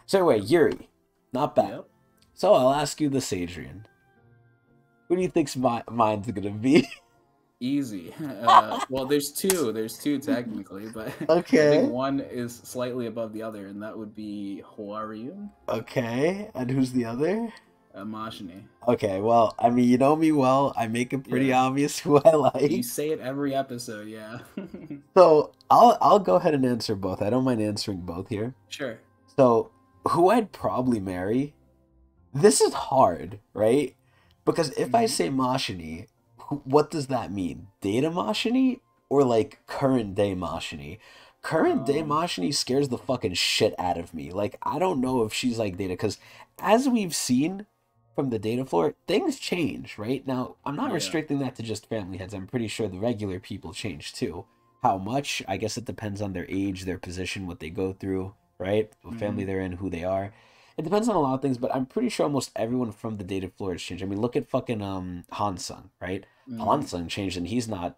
So anyway, Yuri, not bad. Yep. So I'll ask you this, Adrian. Who do you think's mine's gonna be? Easy. Well, there's two technically, but okay. I think one is slightly above the other, and that would be Huarium. Okay, and who's the other? Mashini. Okay, well, I mean, you know me well. I make it pretty obvious who I like. You say it every episode, yeah. So I'll go ahead and answer both. I don't mind answering both here. Sure. So who I'd probably marry? This is hard, right? Because if I say Mashini, what does that mean? Data Mashini or current day Mashini? Current day Mashini scares the fucking shit out of me. I don't know if she's like Data, because as we've seen from the data floor, things change, right? Now, I'm not restricting that to just family heads. I'm pretty sure the regular people change too. How much? I guess it depends on their age, their position, what they go through, right? What family Hmm. they're in, who they are. It depends on a lot of things, but I'm pretty sure almost everyone from the dated floor has changed. I mean, look at fucking Hansung, right? Hmm. Hansung changed, and he's not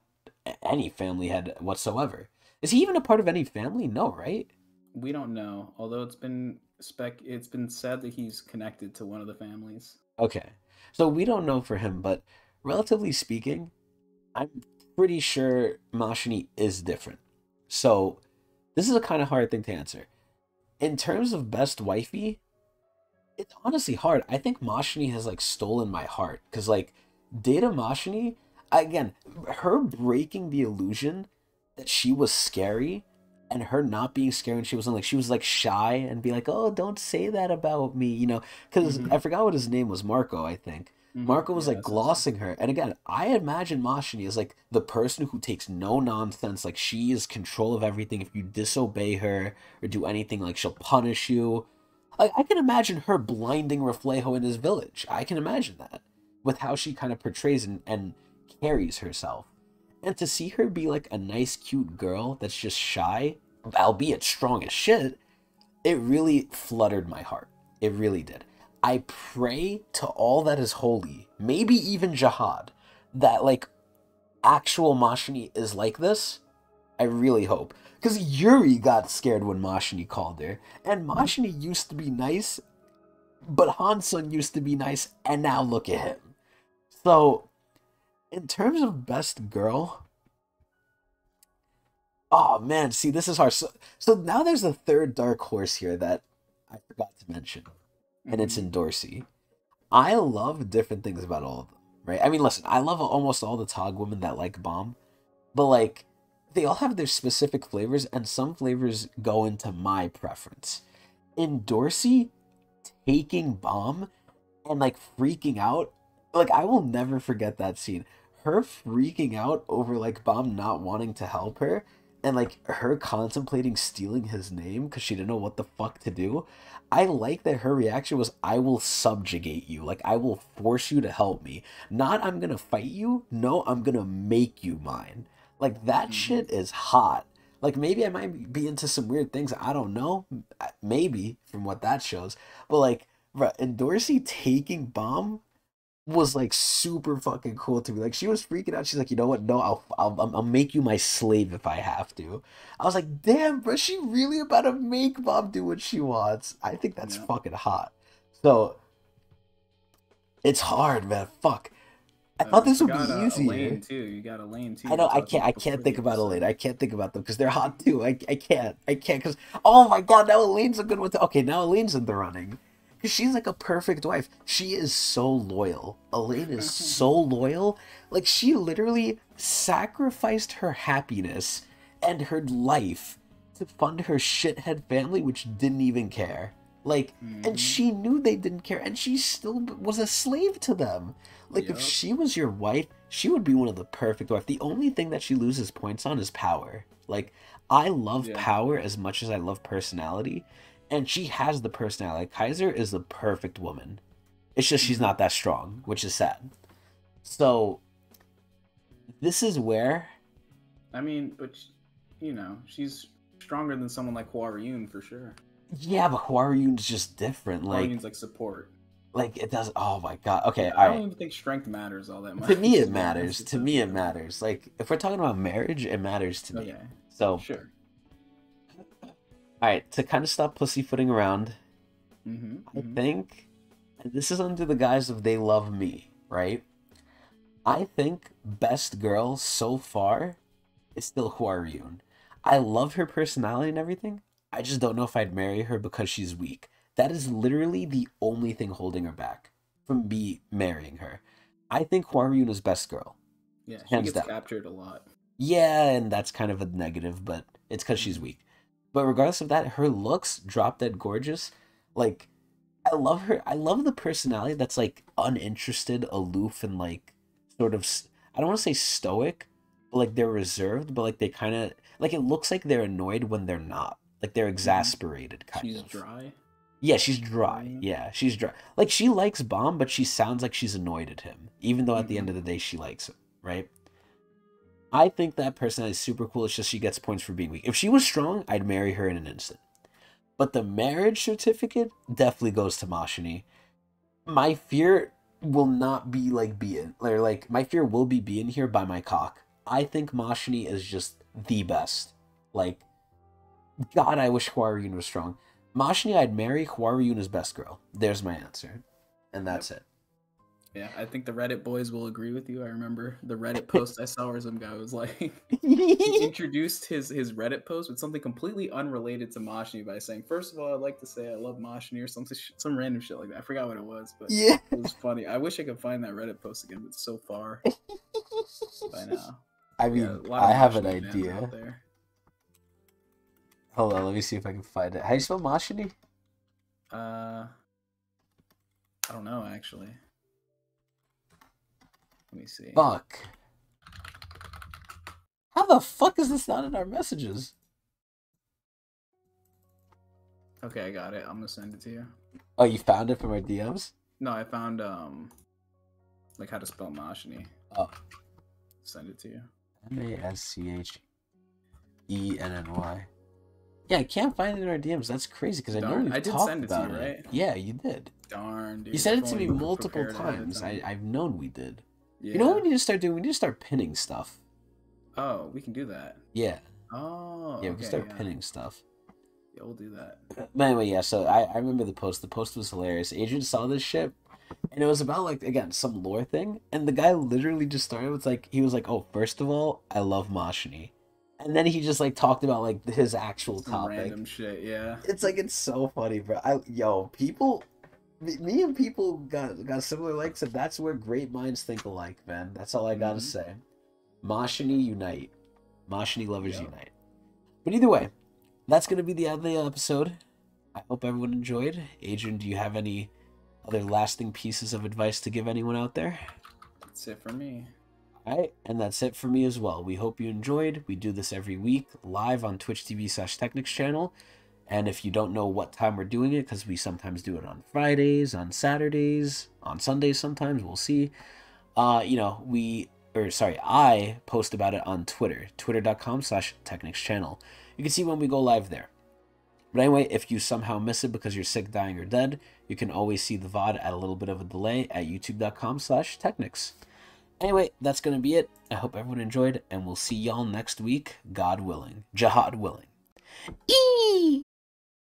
any family head whatsoever. Is he even a part of any family? No, right? We don't know, although it's been said that he's connected to one of the families. Okay. So we don't know for him, but relatively speaking, I'm pretty sure Mashini is different. So this is a kind of hard thing to answer. In terms of best wifey, it's honestly hard. I think Mashini has like stolen my heart because like Data Mashini, again, her breaking the illusion that she was scary and her not being scary when she wasn't, like she was like shy and be like, oh, don't say that about me, you know, because Hmm. I forgot what his name was, Marco, I think. Hmm. Marco was Yeah, like that's his name. glossing her, and again, I imagine Mashini as like the person who takes no nonsense. Like she is control of everything. If you disobey her or do anything, like she'll punish you. I can imagine her blinding Reflejo in his village. I can imagine that with how she kind of portrays and carries herself. And to see her be like a nice, cute girl that's just shy, albeit strong as shit, it really fluttered my heart. It really did. I pray to all that is holy, maybe even Jahad, that like actual Mashini is like this. I really hope. Because Yuri got scared when Mashini called her. And Mashini used to be nice, but Hansung used to be nice, and now look at him. So, in terms of best girl, oh man, see, this is hard. So now there's a third dark horse here that I forgot to mention, and it's Hmm. in Dorsey. I love different things about all of them, right? I mean, listen, I love almost all the Tog women that like bomb, but like, they all have their specific flavors, and some flavors go into my preference. In Dorsey, taking bomb and like freaking out, like I will never forget that scene. Her freaking out over like Bomb not wanting to help her and like her contemplating stealing his name because she didn't know what the fuck to do. I like that her reaction was, I will subjugate you. Like I will force you to help me. Not I'm gonna fight you. No, I'm gonna make you mine. Like that Hmm. shit is hot. Like maybe I might be into some weird things. I don't know. Maybe from what that shows. But like, bruh, and Dorsey taking bomb was like super fucking cool to me. Like she was freaking out. She's like, you know what? No, I'll make you my slave if I have to. I was like, damn, bro, she really about to make Bob do what she wants. I think that's Yeah. fucking hot. So it's hard, man. Fuck. I thought You this would be forgot Elaine easier. too. You got Elaine too. I know We talked I about can't before the think about Elaine. episode. I can't think about them because they're hot too. I can't because oh my god, now Elaine's a good one. Okay, now Elaine's in the running because she's like a perfect wife. She is so loyal. Elaine is so loyal. Like she literally sacrificed her happiness and her life to fund her shithead family, which didn't even care. Like, and Hmm. she knew they didn't care, and she still was a slave to them. Like if Yep. she was your wife, she would be one of the perfect wife. The only thing that she loses points on is power. Like I love Yeah. power as much as I love personality, and she has the personality. Kaiser is the perfect woman. It's just she's Hmm. not that strong, which is sad. So this is where I mean, but she's stronger than someone like Huarun for sure. yeah, but Hwaryun's just different. Huarun's like support. Like it does. Oh my god. Okay, I all don't right. even think strength matters all that To me, much, it to be honest. matters. It's To me, it okay. matters. Like if we're talking about marriage, it matters to me. Okay. So Sure. all right, to kind of stop pussyfooting around, Mm-hmm. I Mm-hmm. think, and this is under the guise of they love me, right? I think best girl so far is still Hwaryun. I love her personality and everything. I just don't know if I'd marry her because she's weak. That is literally the only thing holding her back from me marrying her. I think Hwaryun is best girl, Yeah, she hands gets down. captured a lot. Yeah, and that's kind of a negative, but it's because she's Mm-hmm. weak. But regardless of that, her looks drop dead gorgeous. Like I love her. I love the personality that's like uninterested, aloof, and like sort of. I don't want to say stoic, but like they're reserved, but like they kind of like it looks like they're annoyed when they're not. Like they're Mm-hmm. exasperated, kind She's of. dry. Yeah, she's Dry. dry. Yeah, she's dry. Like she likes Bomb, but she sounds like she's annoyed at him, even though at the Mm-hmm. end of the day she likes him, right? I think that personality is super cool. It's just she gets points for being weak. If she was strong, I'd marry her in an instant. But the marriage certificate definitely goes to Mashini. My fear will not be like being, or like my fear will be being here by my cock. I think Mashini is just the best. Like, God, I wish Hwaryun was strong. Mashini, I'd marry. Hwaryun is best girl. There's my answer. And that's it. Yeah, I think the Reddit boys will agree with you. I remember the Reddit post I saw where some guy was like, he introduced his Reddit post with something completely unrelated to Mashni by saying, "First of all, I'd like to say I love Mashni," or some random shit like that. I forgot what it was, but Yeah. it was funny. I wish I could find that Reddit post again, but it's so far by now. I mean, Yeah, a lot of I have an Mashni fans idea. out there. Hold on, let me see if I can find it. How do you spell Mashini? I don't know actually. Let me see. Fuck. How the fuck is this not in our messages? Okay, I got it. I'm gonna send it to you. Oh, you found it from our DMs? No, I found like how to spell Mashni. Oh. Send it to you. Maschenny. Yeah, I can't find it in our DMs. That's crazy because I know Darn, we've I did talked send it to about you, it. right? Yeah, you did. Darn, dude. You sent it If to me only multiple prepared ahead of times. time. I've known we did. Yeah. You know what we need to start doing? We need to start pinning stuff. Oh, we can do that. Yeah. Oh, Yeah, we okay, can start yeah. pinning stuff. Yeah, we'll do that. But anyway, yeah, so I remember the post. The post was hilarious. Adrian saw this shit, and it was about, like, again, some lore thing. And the guy literally just started with, like, he was like, oh, first of all, I love Mashni. And then he just, like, talked about, like, his actual Some topic. random shit, yeah. It's, like, it's so funny, bro. People, me and people got similar likes, and that's where great minds think alike, man. That's all I gotta say. Mashni unite. Mashni lovers unite. But either way, that's going to be the end of the episode. I hope everyone enjoyed. Adrian, do you have any other lasting pieces of advice to give anyone out there? That's it for me. All right, and that's it for me as well. We hope you enjoyed. We do this every week live on Twitch TV/Tecnics channel. And if you don't know what time we're doing it, because we sometimes do it on Fridays, on Saturdays, on Sundays sometimes, we'll see. I post about it on Twitter, twitter.com/Tecnics channel. You can see when we go live there. But anyway, if you somehow miss it because you're sick, dying, or dead, you can always see the VOD at a little bit of a delay at youtube.com/Tecnics. Anyway, that's going to be it. I hope everyone enjoyed, and we'll see y'all next week, God willing. Jahad willing. Eee!